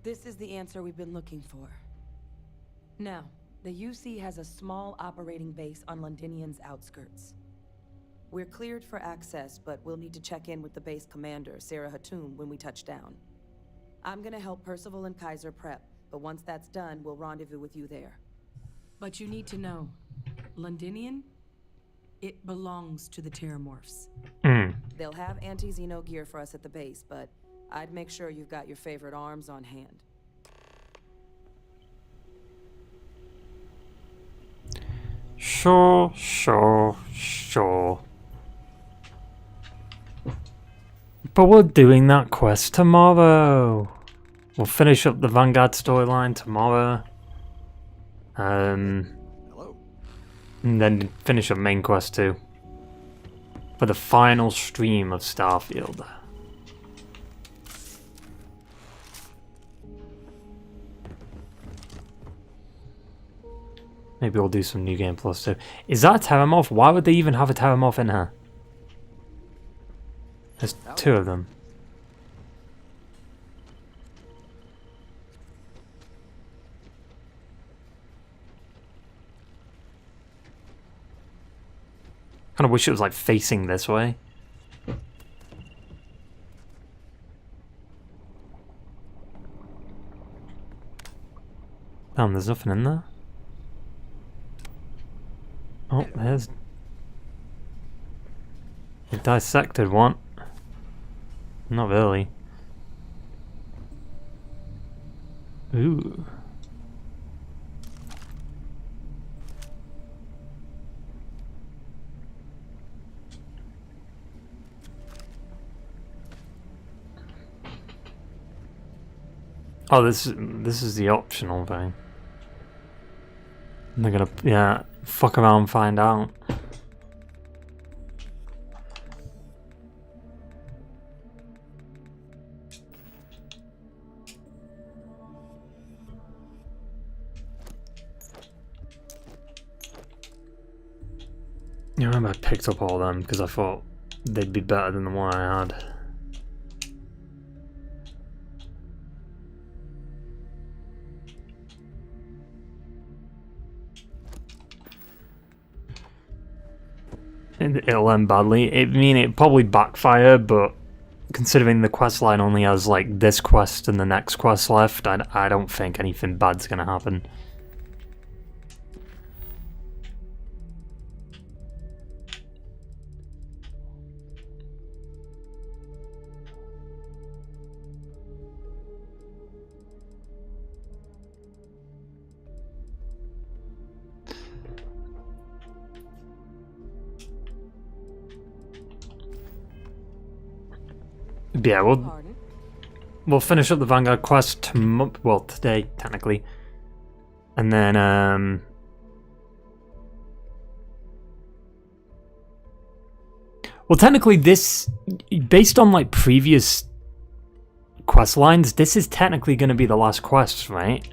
This is the answer we've been looking for. Now, the UC has a small operating base on Londinian's outskirts. We're cleared for access, but we'll need to check in with the base commander, Sarah Hatum, when we touch down. I'm gonna help Percival and Kaiser prep, but once that's done, we'll rendezvous with you there. But you need to know, Londinian, it belongs to the Terramorphs. They'll have anti-Xeno gear for us at the base, but I'd make sure you've got your favorite arms on hand. Sure. But we're doing that quest tomorrow. We'll finish up the Vanguard storyline tomorrow. And then finish up main quest too. For the final stream of Starfield. Maybe we'll do some New Game Plus too. Is that a Terramorph? Why would they even have a Terramorph in here? There's 2 of them. Kind of wish it was like facing this way. Damn, there's nothing in there. Oh, there's a dissected one. Not really. Ooh. Oh, this is the optional thing. And they're gonna, yeah, fuck around and find out. I remember I picked up all them because I thought they'd be better than the one I had. It'll end badly. I mean, it probably backfire, but considering the quest line only has like this quest and the next quest left, I don't think anything bad's gonna happen. Yeah, we'll finish up the Vanguard quest today technically, and then well, technically this, based on like previous quest lines, this is technically going to be the last quest, right?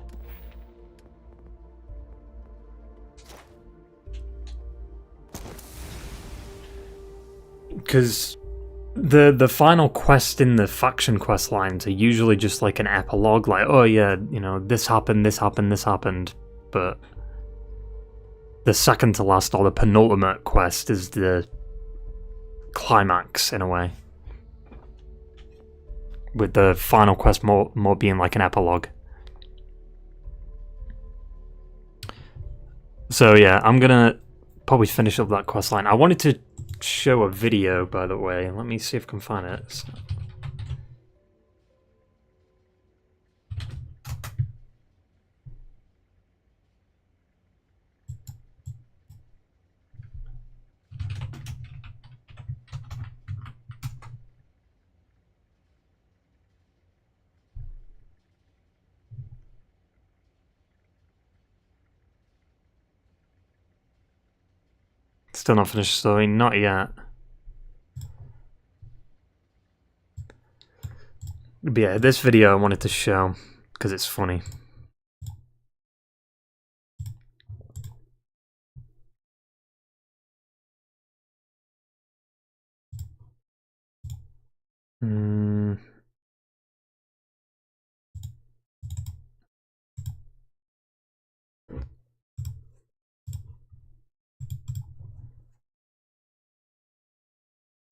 Because the final quest in the faction quest lines are usually just like an epilogue, like, oh yeah, you know, this happened, this happened, this happened, but the second to last or the penultimate quest is the climax in a way, with the final quest more being like an epilogue. So yeah, I'm gonna probably finish up that quest line. I wanted to show a video, by the way. Let me see if I can find it. Still not finished the story, not yet. But yeah, this video I wanted to show because it's funny.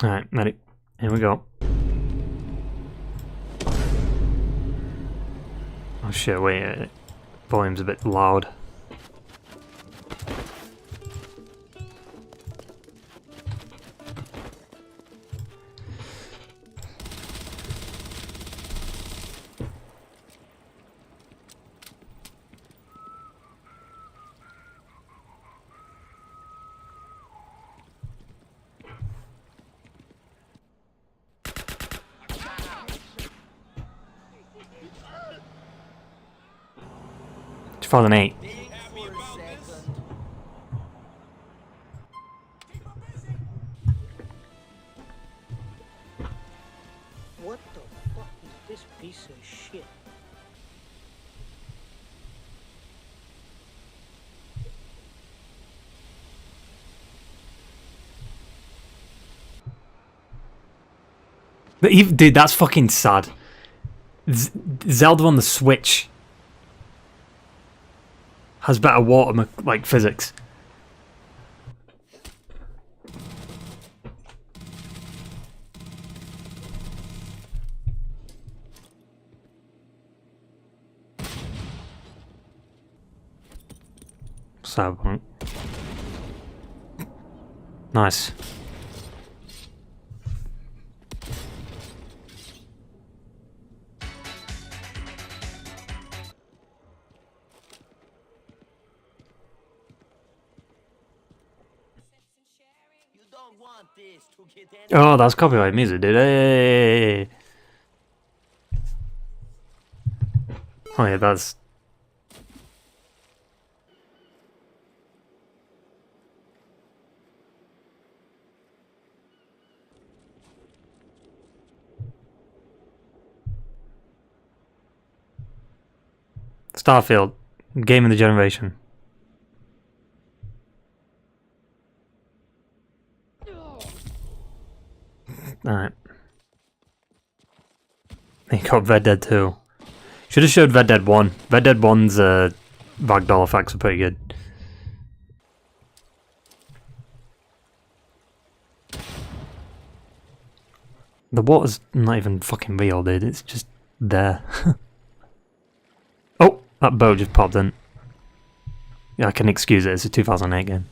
Alright, ready. Here we go. Oh shit, wait, volume's a bit loud. Farther than 8. What the fuck is this piece of shit? Dude, that's fucking sad. Zelda on the Switch has better water like physics. Cyberpunk. Nice. Oh, that's copyright music, dude. Hey. Oh yeah, that's... Starfield. Game of the generation. Alright. You got Red Dead 2. Should have showed Red Dead 1. Red Dead 1's ragdoll effects are pretty good. The water's not even fucking real, dude. It's just there. Oh! That boat just popped in. Yeah, I can excuse it. It's a 2008 game.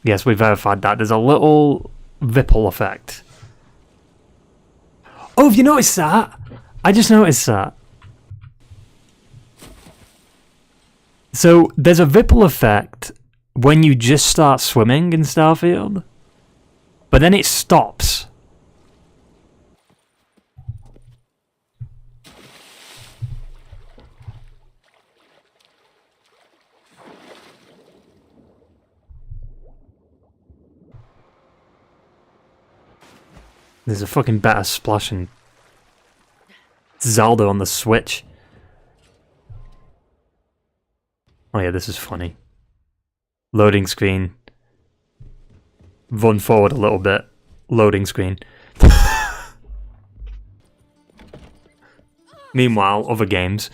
Yes, we verified that. There's a little ripple effect. Oh, have you noticed that? I just noticed that. So, there's a ripple effect when you just start swimming in Starfield, but then it stops. There's a fucking better splashing Zelda on the Switch. Oh yeah, this is funny. Loading screen. Run forward a little bit. Loading screen. Meanwhile, other games.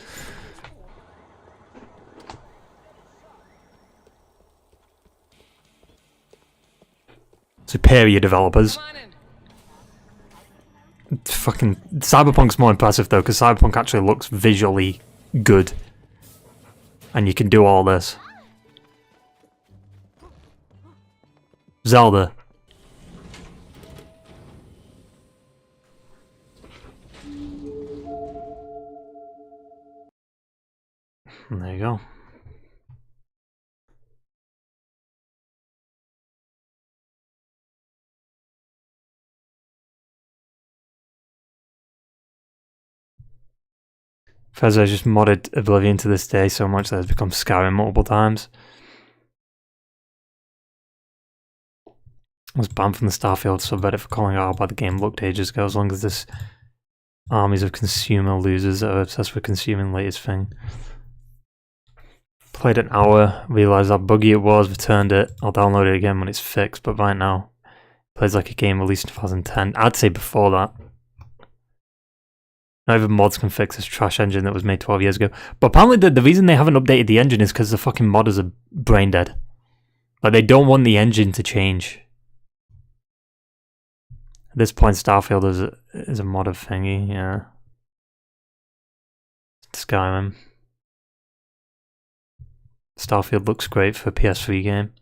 Superior developers. Fucking Cyberpunk's more impressive though, because Cyberpunk actually looks visually good. And you can do all this. Zelda. And there you go. Bethesda just modded Oblivion to this day so much that it's become Skyrim multiple times. I was banned from the Starfield subreddit for calling out how bad the game looked ages ago, as long as this armies of consumer losers that are obsessed with consuming the latest thing. Played an hour, realised how buggy it was, returned it. I'll download it again when it's fixed, but right now, it plays like a game released in 2010. I'd say before that. Not even mods can fix this trash engine that was made 12 years ago. But apparently the reason they haven't updated the engine is because the fucking modders are brain dead. Like, they don't want the engine to change. At this point, Starfield is a modded thingy, yeah. Skyrim. Starfield looks great for a PS3 game.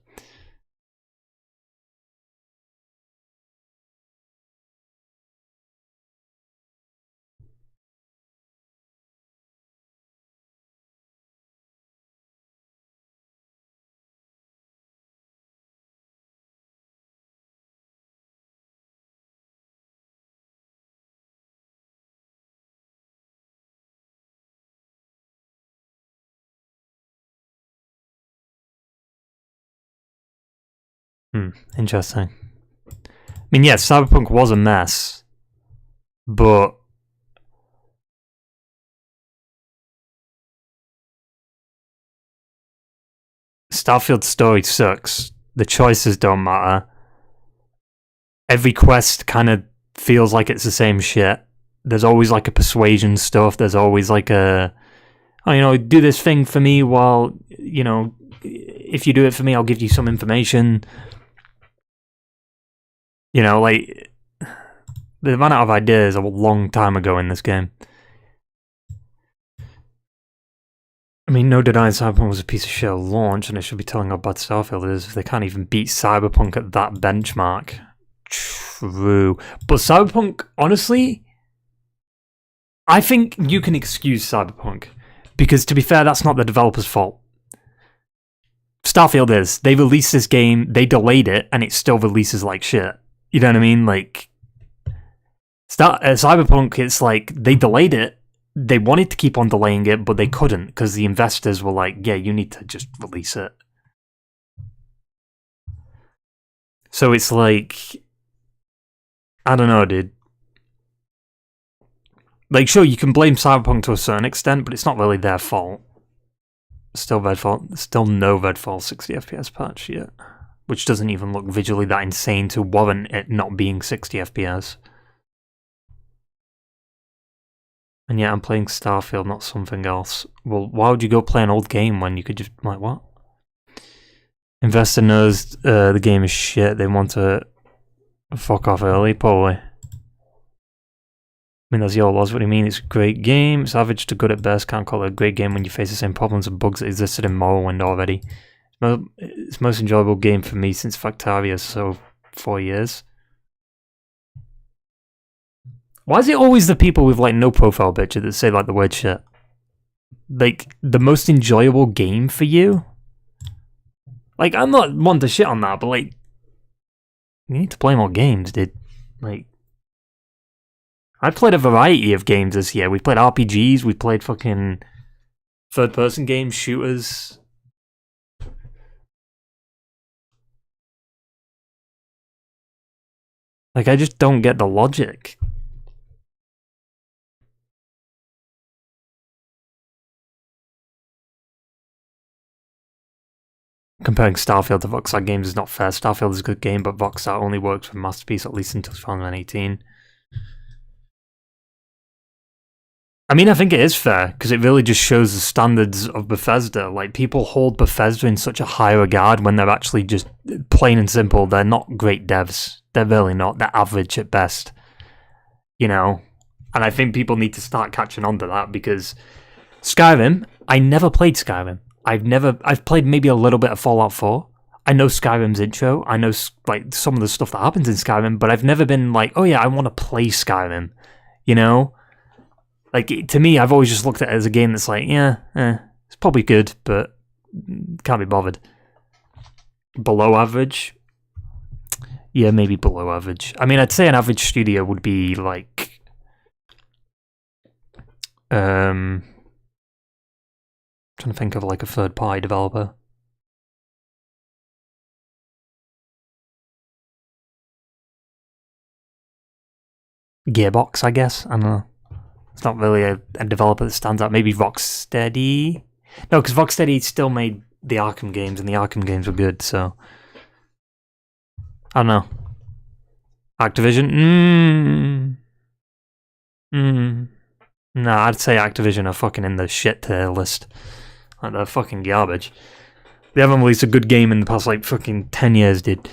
Interesting. I mean, yes, Cyberpunk was a mess, but Starfield's story sucks. The choices don't matter. Every quest kind of feels like it's the same shit. There's always like a persuasion stuff. There's always like a, oh, you know, do this thing for me while, you know, if you do it for me, I'll give you some information. You know, like, they ran out of ideas a long time ago in this game. I mean, no denying Cyberpunk was a piece of shit at launch, and it should be telling how bad Starfield is if they can't even beat Cyberpunk at that benchmark. True. But Cyberpunk, honestly, I think you can excuse Cyberpunk. Because, to be fair, that's not the developer's fault. Starfield is. They released this game, they delayed it, and it still releases like shit. You know what I mean? Like, Cyberpunk, it's like they delayed it. They wanted to keep on delaying it, but they couldn't because the investors were like, yeah, you need to just release it. So it's like, I don't know, dude. Like, sure, you can blame Cyberpunk to a certain extent, but it's not really their fault. Still no Redfall 60 FPS patch yet, which doesn't even look visually that insane to warrant it not being 60 FPS. And yeah, I'm playing Starfield, not something else. Well, why would you go play an old game when you could just, like, what? Investor knows the game is shit, they want to fuck off early, probably. I mean, that's your loss. What do you mean? It's a great game. It's average to good at best. Can't call it a great game when you face the same problems and bugs that existed in Morrowind already. It's the most enjoyable game for me since Factaria, so 4 years. Why is it always the people with like no profile picture that say like the word shit? Like, the most enjoyable game for you? Like, I'm not one to shit on that, but like, you need to play more games, dude. Like, I played a variety of games this year. We played RPGs, we played fucking third-person games, shooters. Like, I just don't get the logic. Comparing Starfield to Rockstar Games is not fair. Starfield is a good game, but Rockstar only works for Masterpiece at least until 2018. I mean, I think it is fair, because it really just shows the standards of Bethesda. Like, people hold Bethesda in such a high regard when they're actually just, plain and simple, they're not great devs. They're really not. They're average at best. You know? And I think people need to start catching on to that, because Skyrim, I never played Skyrim. I've played maybe a little bit of Fallout 4. I know Skyrim's intro. I know, like, some of the stuff that happens in Skyrim, but I've never been like, oh yeah, I want to play Skyrim. You know? Like, to me, I've always just looked at it as a game that's like, yeah, it's probably good, but can't be bothered. Below average? Yeah, maybe below average. I mean, I'd say an average studio would be like... trying to think of like a third-party developer. Gearbox, I guess? I don't know. It's not really a developer that stands out. Maybe Rocksteady? No, because Rocksteady still made the Arkham games, and the Arkham games were good, so... I don't know. Activision? No, I'd say Activision are fucking in the shit tier list. Like, they're fucking garbage. They haven't released a good game in the past, like, fucking 10 years, dude.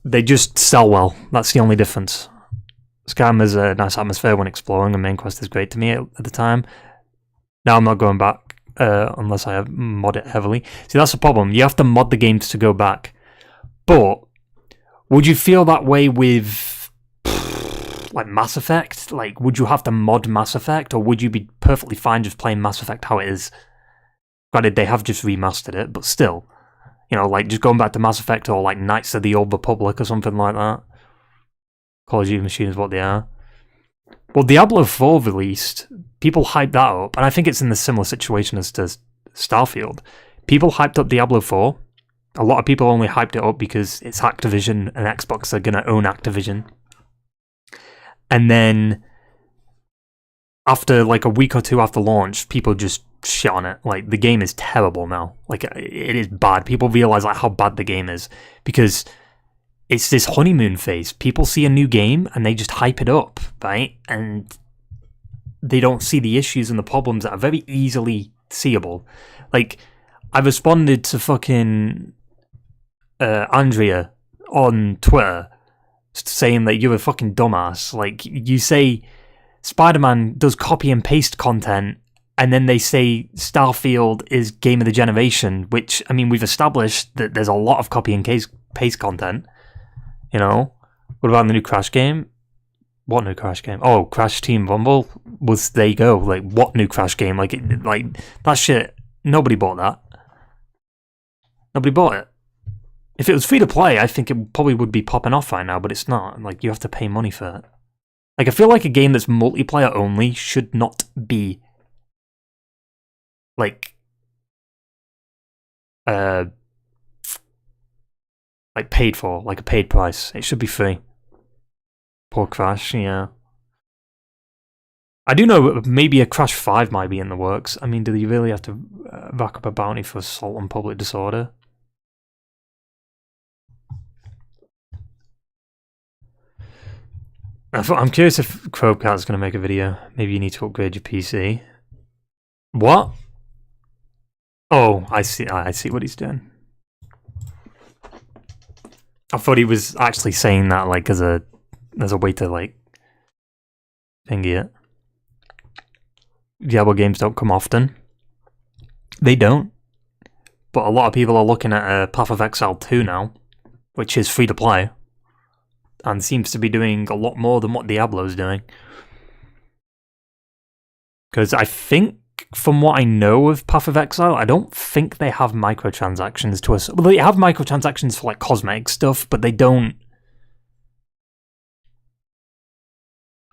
They just sell well. That's the only difference. Skyrim is a nice atmosphere when exploring, and main quest is great to me at the time. Now I'm not going back unless I mod it heavily. See, that's the problem. You have to mod the games to go back. But would you feel that way with like Mass Effect? Like, would you have to mod Mass Effect, or would you be perfectly fine just playing Mass Effect how it is? Granted, they have just remastered it, but still, you know, like just going back to Mass Effect or like Knights of the Old Republic or something like that. Call of Duty Machine is what they are. Well, Diablo 4 released, people hyped that up, and I think it's in the similar situation as to Starfield. People hyped up Diablo 4. A lot of people only hyped it up because it's Activision, and Xbox are going to own Activision. And then, after like a week or two after launch, people just shit on it. Like, the game is terrible now. Like, it is bad. People realize like how bad the game is, because it's this honeymoon phase. People see a new game and they just hype it up, right? And they don't see the issues and the problems that are very easily seeable. Like, I responded to fucking Andrea on Twitter saying that you're a fucking dumbass. Like, you say Spider-Man does copy and paste content, and then they say Starfield is game of the generation, which, I mean, we've established that there's a lot of copy and paste content. You know, what about the new Crash game? What new Crash game? Oh, Crash Team Rumble was, there you go. Like, what new Crash game? Like, that shit, nobody bought that. Nobody bought it. If it was free to play, I think it probably would be popping off right now, but it's not. Like, you have to pay money for it. Like, I feel like a game that's multiplayer only should not be, like paid for, like a paid price. It should be free. Poor Crash, yeah. I do know maybe a Crash 5 might be in the works. I mean, do you really have to rack up a bounty for assault and public disorder? I'm curious if Chromecast's going to make a video. Maybe you need to upgrade your PC. What? Oh, I see what he's doing. I thought he was actually saying that like as a way to like thingy it. Diablo games don't come often. They don't. But a lot of people are looking at Path of Exile 2 now, which is free to play, and seems to be doing a lot more than what Diablo's doing. Because I think, from what I know of Path of Exile, I don't think they have microtransactions to us. Well, they have microtransactions for like cosmetic stuff, but they don't.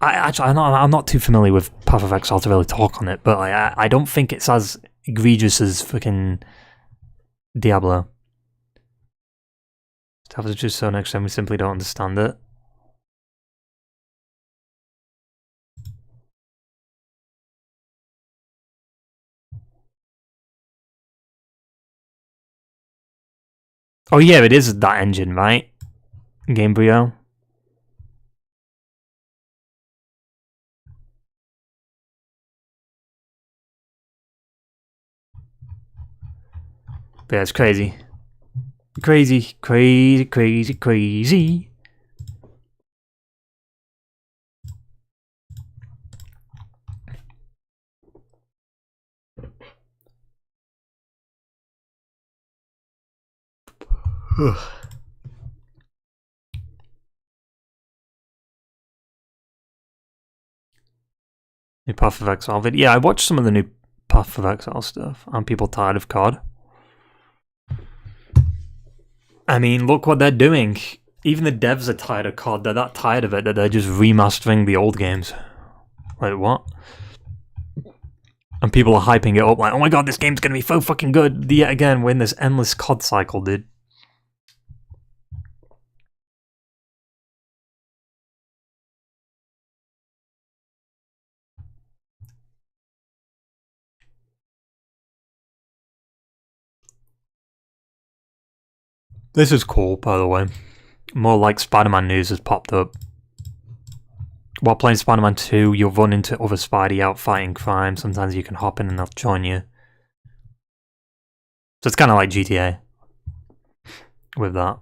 I'm not too familiar with Path of Exile to really talk on it, but I don't think it's as egregious as fucking Diablo. Stuff is just so next time we simply don't understand it. Oh yeah, it is that engine, right? Gamebryo. But yeah, it's crazy. Crazy, crazy, crazy, crazy. New Path of Exile video. Yeah, I watched some of the new Path of Exile stuff. Aren't people tired of COD? I mean, look what they're doing. Even the devs are tired of COD. They're that tired of it that they're just remastering the old games. Wait, what? And people are hyping it up like, oh my god, this game's gonna be so fucking good. Yet again, we're in this endless COD cycle, dude. This is cool, by the way. More like Spider-Man news has popped up. While playing Spider-Man 2, you'll run into other Spidey out fighting crime. Sometimes you can hop in and they'll join you. So it's kind of like GTA. With that.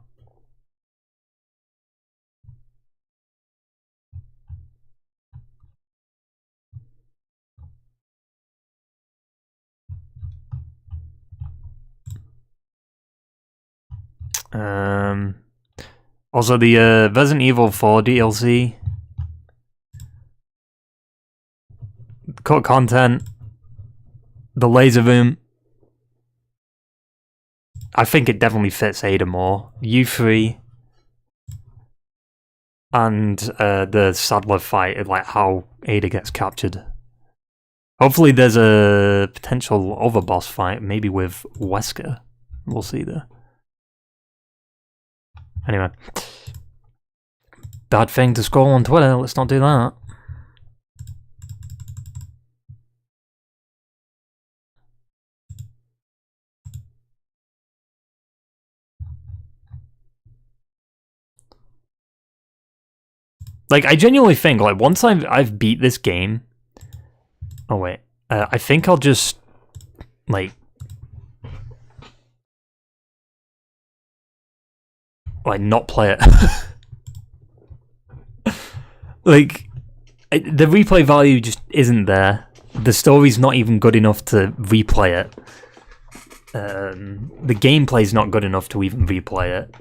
Also the Resident Evil 4 DLC. Cut content. The laser room. I think it definitely fits Ada more. U3. And the Sadler fight, like how Ada gets captured. Hopefully there's a potential other boss fight, maybe with Wesker. We'll see there. Anyway. Bad thing to scroll on Twitter, let's not do that. Like, I genuinely think, like, once I've beat this game... Oh, wait. I think I'll just, like... not play it. Like, the replay value just isn't there. The story's not even good enough to replay it. The gameplay's not good enough to even replay it.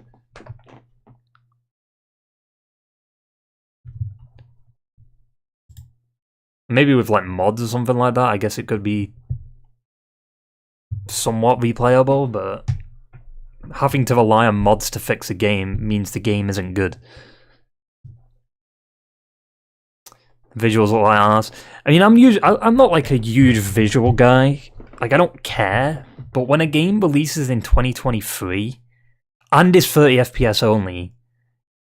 Maybe with like mods or something like that, I guess it could be somewhat replayable, but having to rely on mods to fix a game means the game isn't good. Visuals look like ass. I mean, I'm not like a huge visual guy. Like, I don't care. But when a game releases in 2023 and is 30 FPS only,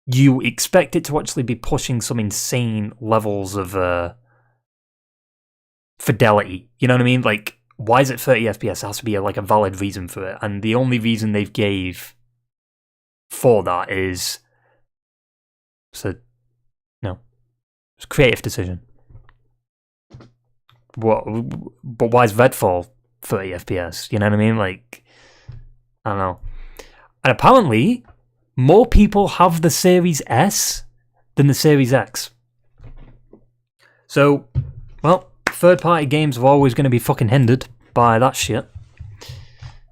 you expect it to actually be pushing some insane levels of fidelity. You know what I mean? Like, why is it 30 FPS? There has to be like a valid reason for it. And the only reason they've gave for that is... So, no. It's a creative decision. What? But why is Redfall 30 FPS? You know what I mean? Like, I don't know. And apparently, more people have the Series S than the Series X. So, well, third-party games are always going to be fucking hindered by that shit.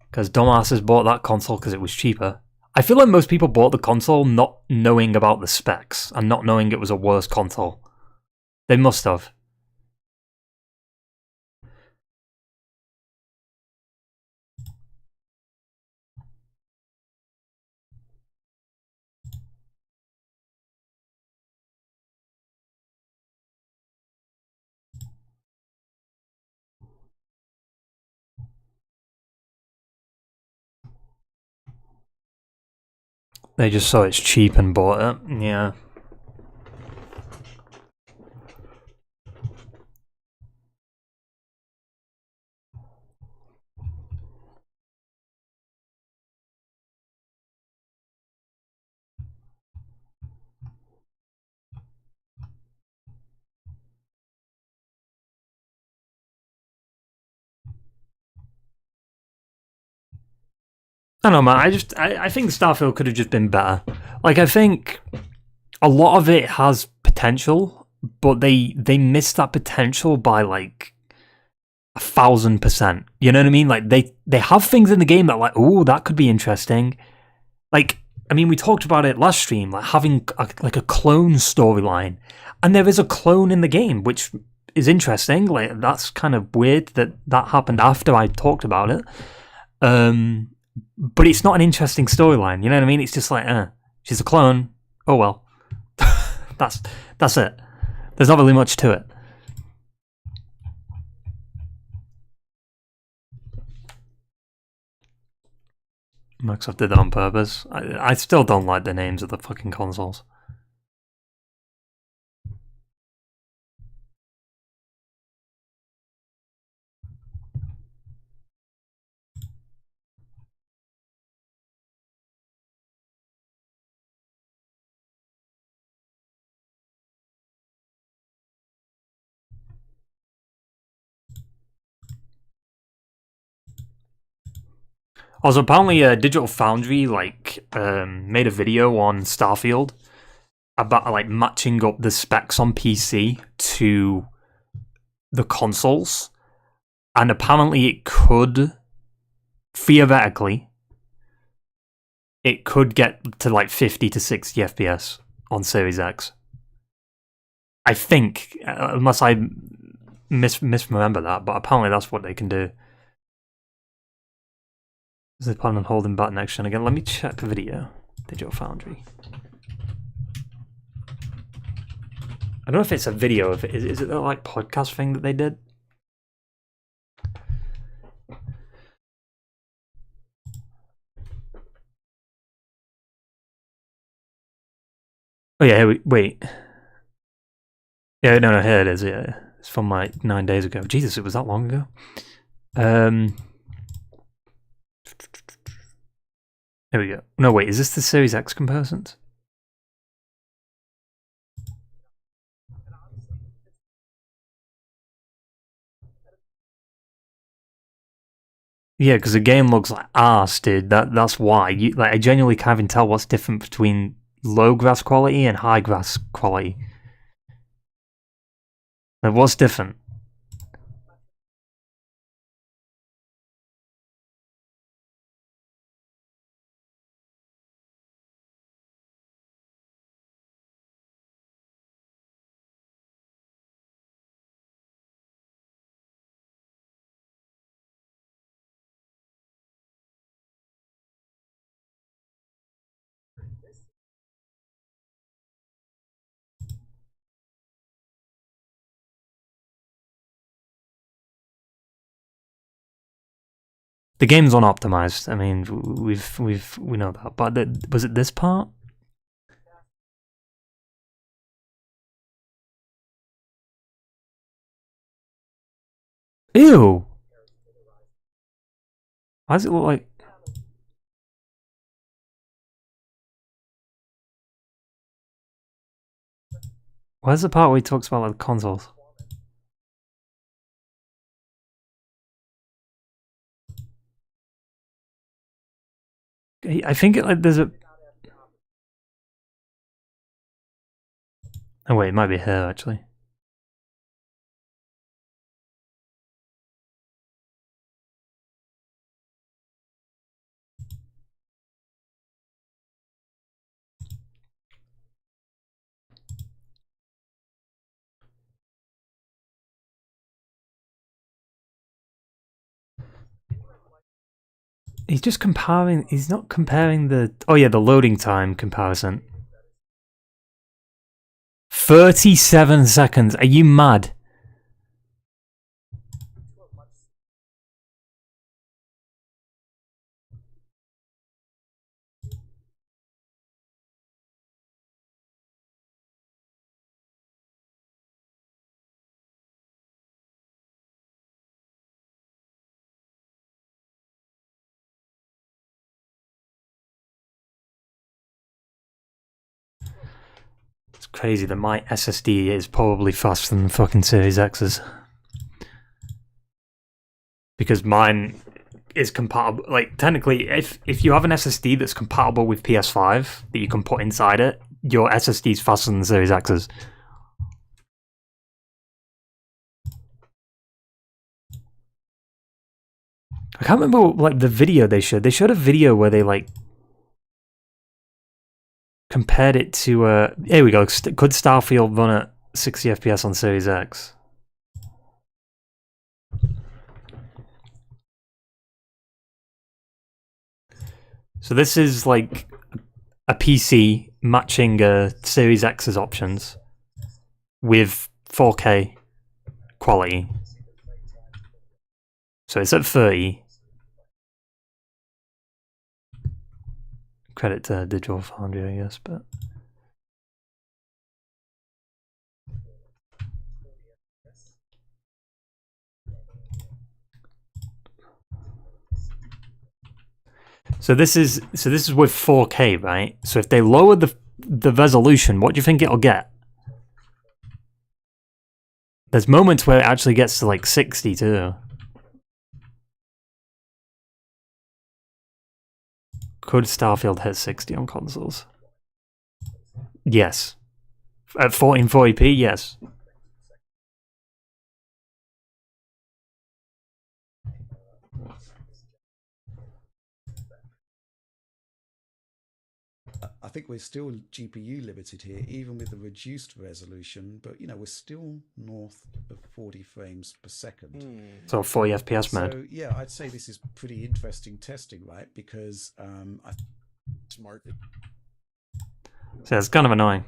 Because dumbasses bought that console because it was cheaper. I feel like most people bought the console not knowing about the specs and not knowing it was a worse console. They must have. They just saw it's cheap and bought it. Yeah. I don't know, man. I think Starfield could have just been better. Like, I think a lot of it has potential, but they missed that potential by like 1,000%. You know what I mean? Like, they have things in the game that like, oh, that could be interesting. Like, I mean, we talked about it last stream, like having like a clone storyline, and there is a clone in the game, which is interesting. Like, that's kind of weird that happened after I talked about it. But it's not an interesting storyline, you know what I mean? It's just like, she's a clone. Oh well. That's it. There's not really much to it. Microsoft did that on purpose. I still don't like the names of the fucking consoles. Also, apparently, Digital Foundry made a video on Starfield about like matching up the specs on PC to the consoles, and apparently, it could theoretically get to like 50 to 60 FPS on Series X. I think, unless I misremember that, but apparently that's what they can do. Is they plan on holding back next gen again? Let me check the video. Digital Foundry. I don't know if it's a video. Is it that like podcast thing that they did? Oh yeah, wait. Yeah, no, here it is. Yeah, it's from like 9 days ago. Jesus, it was that long ago. There we go. No, wait, is this the Series X comparisons? Yeah, because the game looks like arse, dude. That's why. I genuinely can't even tell what's different between low grass quality and high grass quality. Like, what's different? The game's unoptimized. I mean, we know that. But was it this part? Ew! Why does it look like... Where's the part where he talks about like consoles? I think like there's a... Oh wait, it might be here actually. He's just comparing... He's not comparing the... Oh yeah, the loading time comparison. 37 seconds. Are you mad? It's crazy that my SSD is probably faster than fucking Series X's. Because mine is compatible. Like, technically, if you have an SSD that's compatible with PS5 that you can put inside it, your SSD is faster than Series X's. I can't remember like the video they showed. They showed a video where they like compared it to here we go. Could Starfield run at 60 FPS on Series X? So this is like a PC matching Series X's options with 4K quality. So it's at 30. Credit to Digital Foundry, I guess, but... So this is with 4K, right? So if they lower the resolution, what do you think it'll get? There's moments where it actually gets to like 60 too. Could Starfield hit 60 on consoles? Yes. At 1440p, yes. I think we're still GPU limited here, even with the reduced resolution, but you know, we're still north of 40 frames per second. So 40 FPS mode. So yeah, I'd say this is pretty interesting testing, right? Because smart. So it's kind of annoying.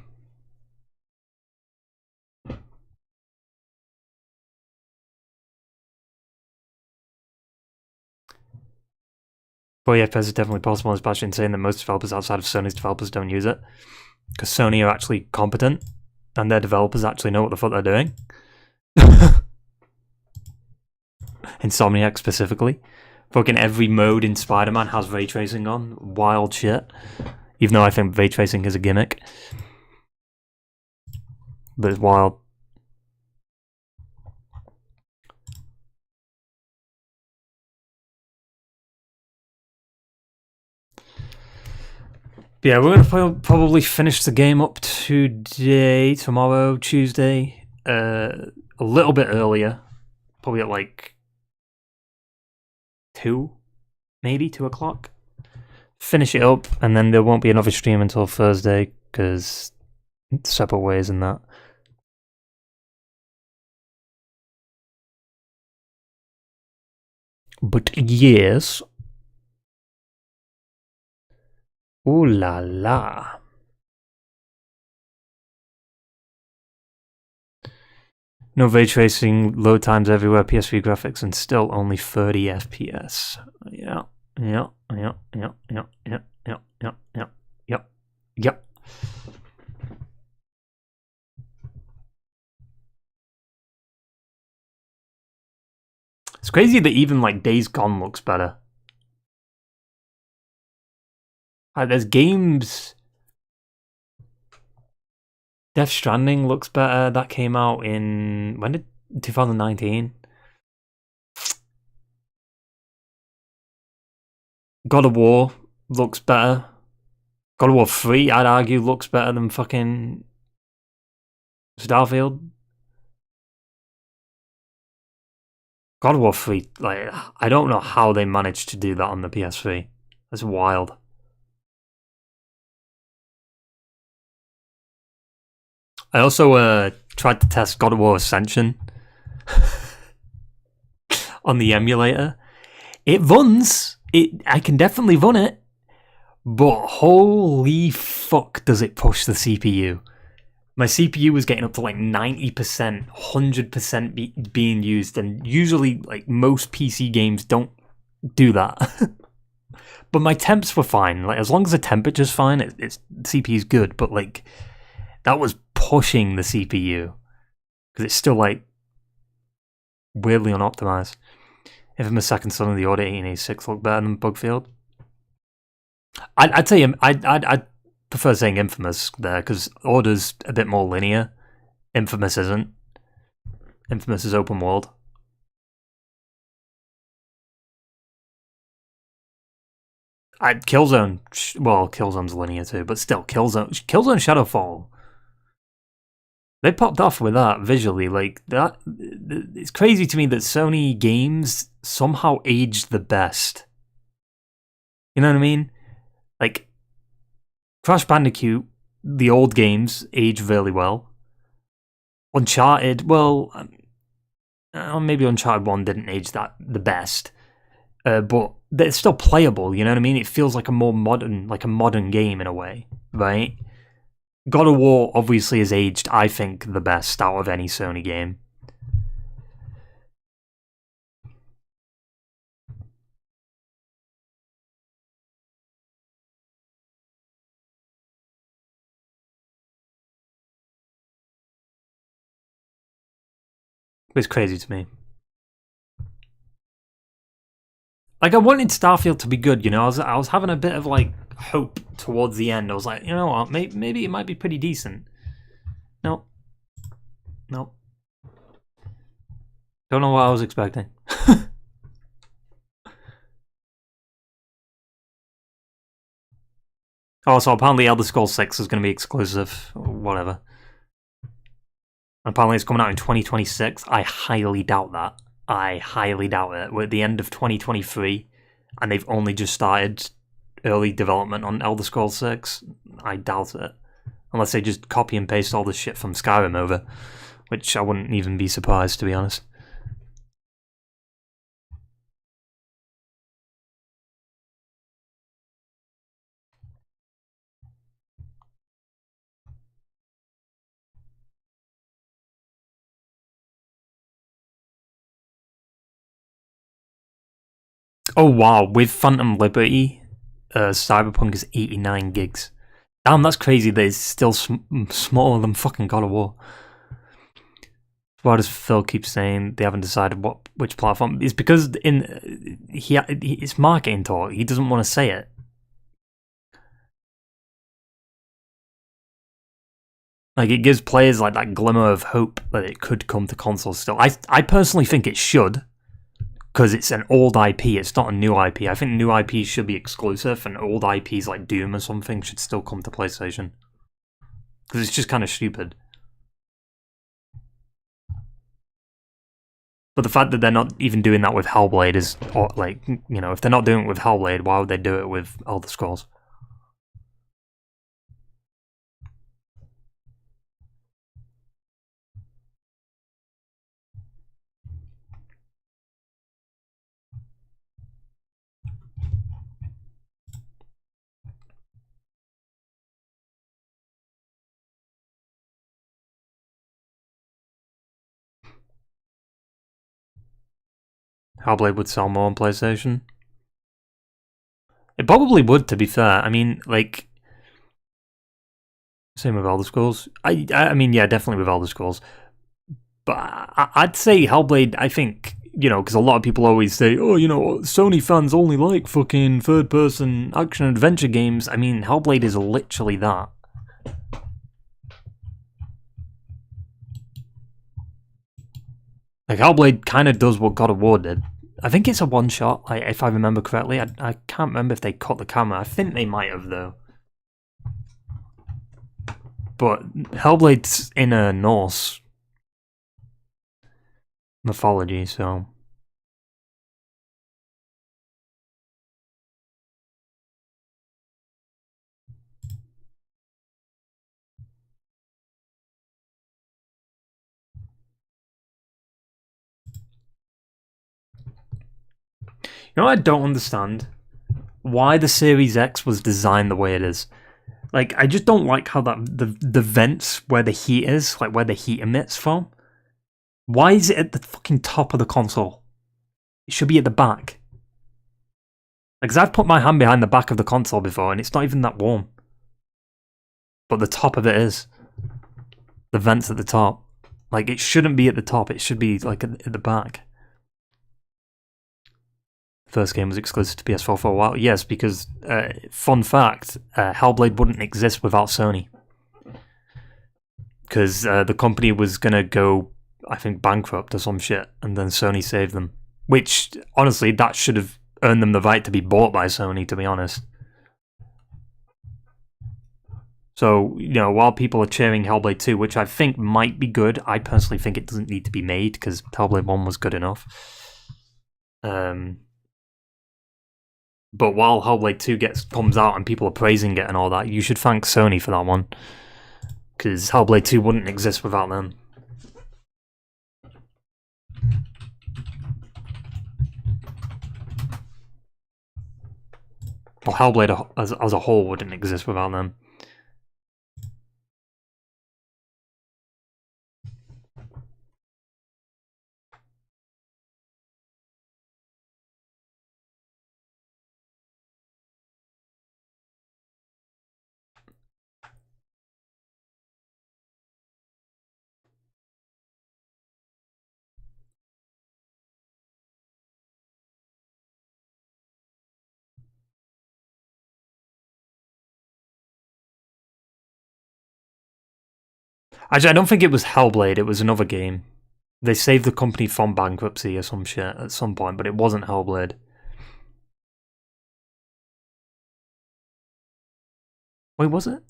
Well, yeah, FPS is definitely possible, especially in saying that most developers outside of Sony's developers don't use it. Because Sony are actually competent, and their developers actually know what the fuck they're doing. Insomniac specifically. Fucking every mode in Spider-Man has ray tracing on. Wild shit. Even though I think ray tracing is a gimmick. But it's wild. Yeah, we're gonna probably finish the game up today, tomorrow, Tuesday, a little bit earlier, probably at like 2, maybe 2 o'clock. Finish it up, and then there won't be another stream until Thursday because separate ways and that. But yes. Ooh la la. No ray tracing, load times everywhere, PS3 graphics, and still only 30 FPS. Yeah. Yep. It's crazy that even like Days Gone looks better. There's games. Death Stranding looks better. That came out in 2019. God of War looks better. God of War 3, I'd argue, looks better than fucking Starfield. God of War 3, like, I don't know how they managed to do that on the PS3. That's wild. I also tried to test God of War Ascension on the emulator. It runs. I can definitely run it. But holy fuck does it push the CPU. My CPU was getting up to like 90%, 100% being used, and usually like most PC games don't do that. But my temps were fine. Like as long as the temperature's fine, it's CPU's good. But like that was pushing the CPU because it's still like weirdly unoptimized. Infamous Second Son of the Order 1886 look better than Bugfield. I'd say I'd prefer saying Infamous there because Order's a bit more linear. Infamous isn't. Infamous is open world. Killzone, well, Killzone's linear too, but still, Killzone Shadowfall. They popped off with that visually, like that. It's crazy to me that Sony games somehow aged the best. You know what I mean? Like Crash Bandicoot, the old games aged really well. Uncharted, well, maybe Uncharted 1 didn't age that the best, but it's still playable. You know what I mean? It feels like a more modern, game in a way, right? God of War obviously has aged, I think, the best out of any Sony game. It's crazy to me. Like, I wanted Starfield to be good, you know? I was having a bit of, like, hope towards the end. I was like, you know what? Maybe it might be pretty decent. Nope. Nope. Don't know what I was expecting. Oh, so apparently Elder Scrolls 6 is going to be exclusive, or whatever. Apparently it's coming out in 2026. I highly doubt that. I highly doubt it. We're at the end of 2023, and they've only just started early development on Elder Scrolls 6. I doubt it. Unless they just copy and paste all the shit from Skyrim over, which I wouldn't even be surprised, to be honest. Oh wow, with Phantom Liberty, Cyberpunk is 89 gigs. Damn, that's crazy that it's still smaller than fucking God of War. Why does Phil keep saying they haven't decided which platform? It's because it's marketing talk. He doesn't want to say it. Like, it gives players like that glimmer of hope that it could come to consoles still. I personally think it should, because it's an old IP. It's not a new IP. I think new IPs should be exclusive, and old IPs like Doom or something should still come to PlayStation. Because it's just kind of stupid. But the fact that they're not even doing that with Hellblade is, like, you know, if they're not doing it with Hellblade, why would they do it with Elder Scrolls? Hellblade would sell more on PlayStation. It probably would, to be fair. I mean, like, same with Elder Scrolls. I mean, yeah, definitely with Elder Scrolls. But I'd say Hellblade, I think, you know, because a lot of people always say, oh, you know, Sony fans only like fucking third-person action-adventure games. I mean, Hellblade is literally that. Like, Hellblade kind of does what God of War did. I think it's a one-shot, like, if I remember correctly. I can't remember if they cut the camera. I think they might have, though. But Hellblade's in a Norse mythology, so... You know what I don't understand? Why the Series X was designed the way it is. Like, I just don't like how that the vents where the heat is, like where the heat emits from. Why is it at the fucking top of the console? It should be at the back. Like, 'cause I've put my hand behind the back of the console before and it's not even that warm. But the top of it is. The vents at the top. Like, it shouldn't be at the top, it should be, like, at the back. First game was exclusive to PS4 for a while. Yes, because, fun fact, Hellblade wouldn't exist without Sony. Because the company was going to go, I think, bankrupt or some shit, and then Sony saved them. Which, honestly, that should have earned them the right to be bought by Sony, to be honest. So, you know, while people are cheering Hellblade 2, which I think might be good, I personally think it doesn't need to be made, because Hellblade 1 was good enough. But while Hellblade 2 comes out and people are praising it and all that, you should thank Sony for that one. Because Hellblade 2 wouldn't exist without them. Well, Hellblade as a whole wouldn't exist without them. Actually, I don't think it was Hellblade, it was another game. They saved the company from bankruptcy or some shit at some point, but it wasn't Hellblade. Wait, was it?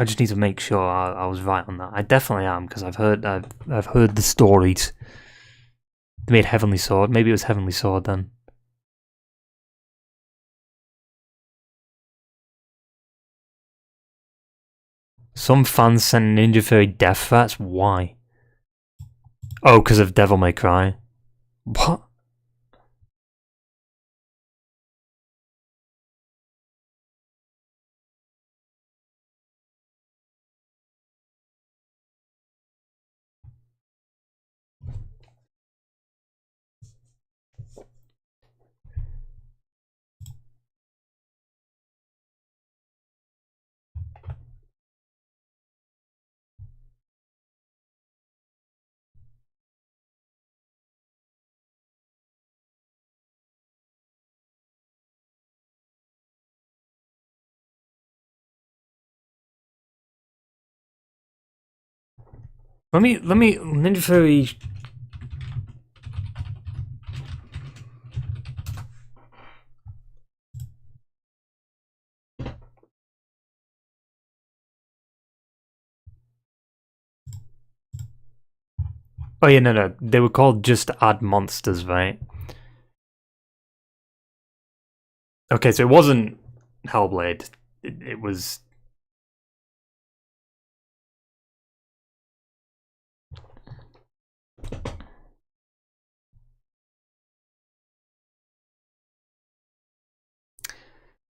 I just need to make sure I was right on that. I definitely am, because I've heard the stories. They made Heavenly Sword. Maybe it was Heavenly Sword then. Some fans send Ninja Theory death threats. Why? Oh, because of Devil May Cry. What? Let me Ninja Theory. Oh yeah, no. They were called Just Add Monsters, right? Okay, so it wasn't Hellblade. It was...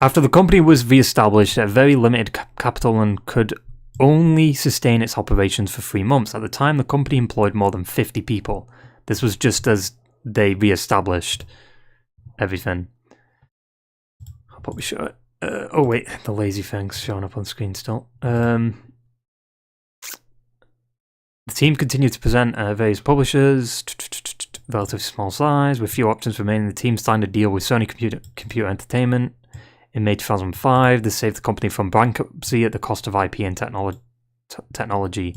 After the company was re-established at very limited capital and could only sustain its operations for 3 months. At the time, the company employed more than 50 people. This was just as they re-established everything. I'll probably show it. Oh wait, the lazy thing's showing up on screen still. The team continued to present various publishers, relatively small size, with few options remaining. The team signed a deal with Sony Computer Entertainment in May 2005. This saved the company from bankruptcy at the cost of IP and technology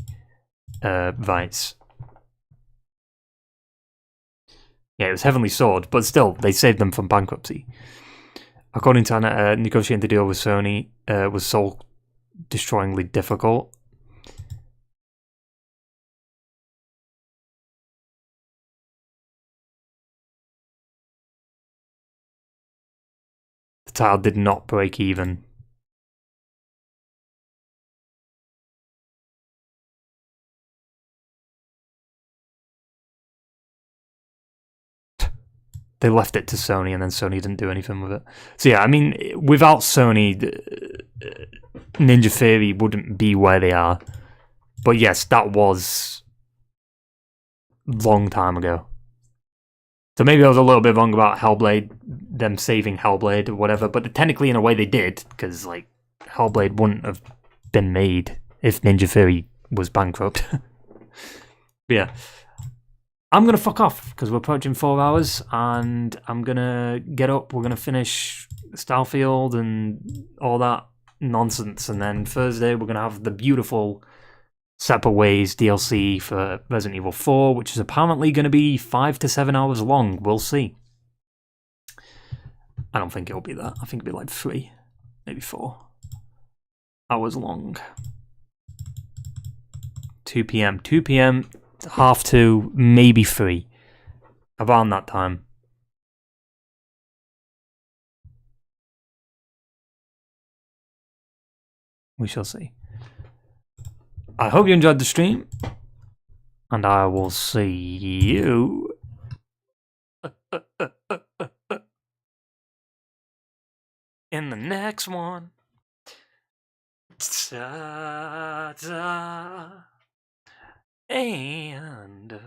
rights. Yeah, it was Heavenly Sword, but still, they saved them from bankruptcy. According to Anna, negotiating the deal with Sony was soul-destroyingly difficult. The title did not break even. They left it to Sony, and then Sony didn't do anything with it. So yeah, I mean, without Sony, Ninja Theory wouldn't be where they are. But yes, that was a long time ago. So maybe I was a little bit wrong about Hellblade, them saving Hellblade or whatever, but technically in a way they did, because like Hellblade wouldn't have been made if Ninja Theory was bankrupt. But yeah. I'm going to fuck off because we're approaching 4 hours and I'm going to get up. We're going to finish Starfield and all that nonsense. And then Thursday, we're going to have the beautiful Separate Ways DLC for Resident Evil 4, which is apparently going to be 5 to 7 hours long. We'll see. I don't think it'll be that. I think it'll be like 3, maybe 4 hours long. 2 p.m. 2 p.m. 2:30, maybe 3. Around that time. We shall see. I hope you enjoyed the stream. And I will see you in the next one. Ta-ta. And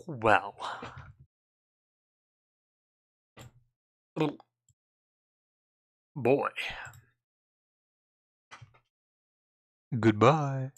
well, boy, goodbye.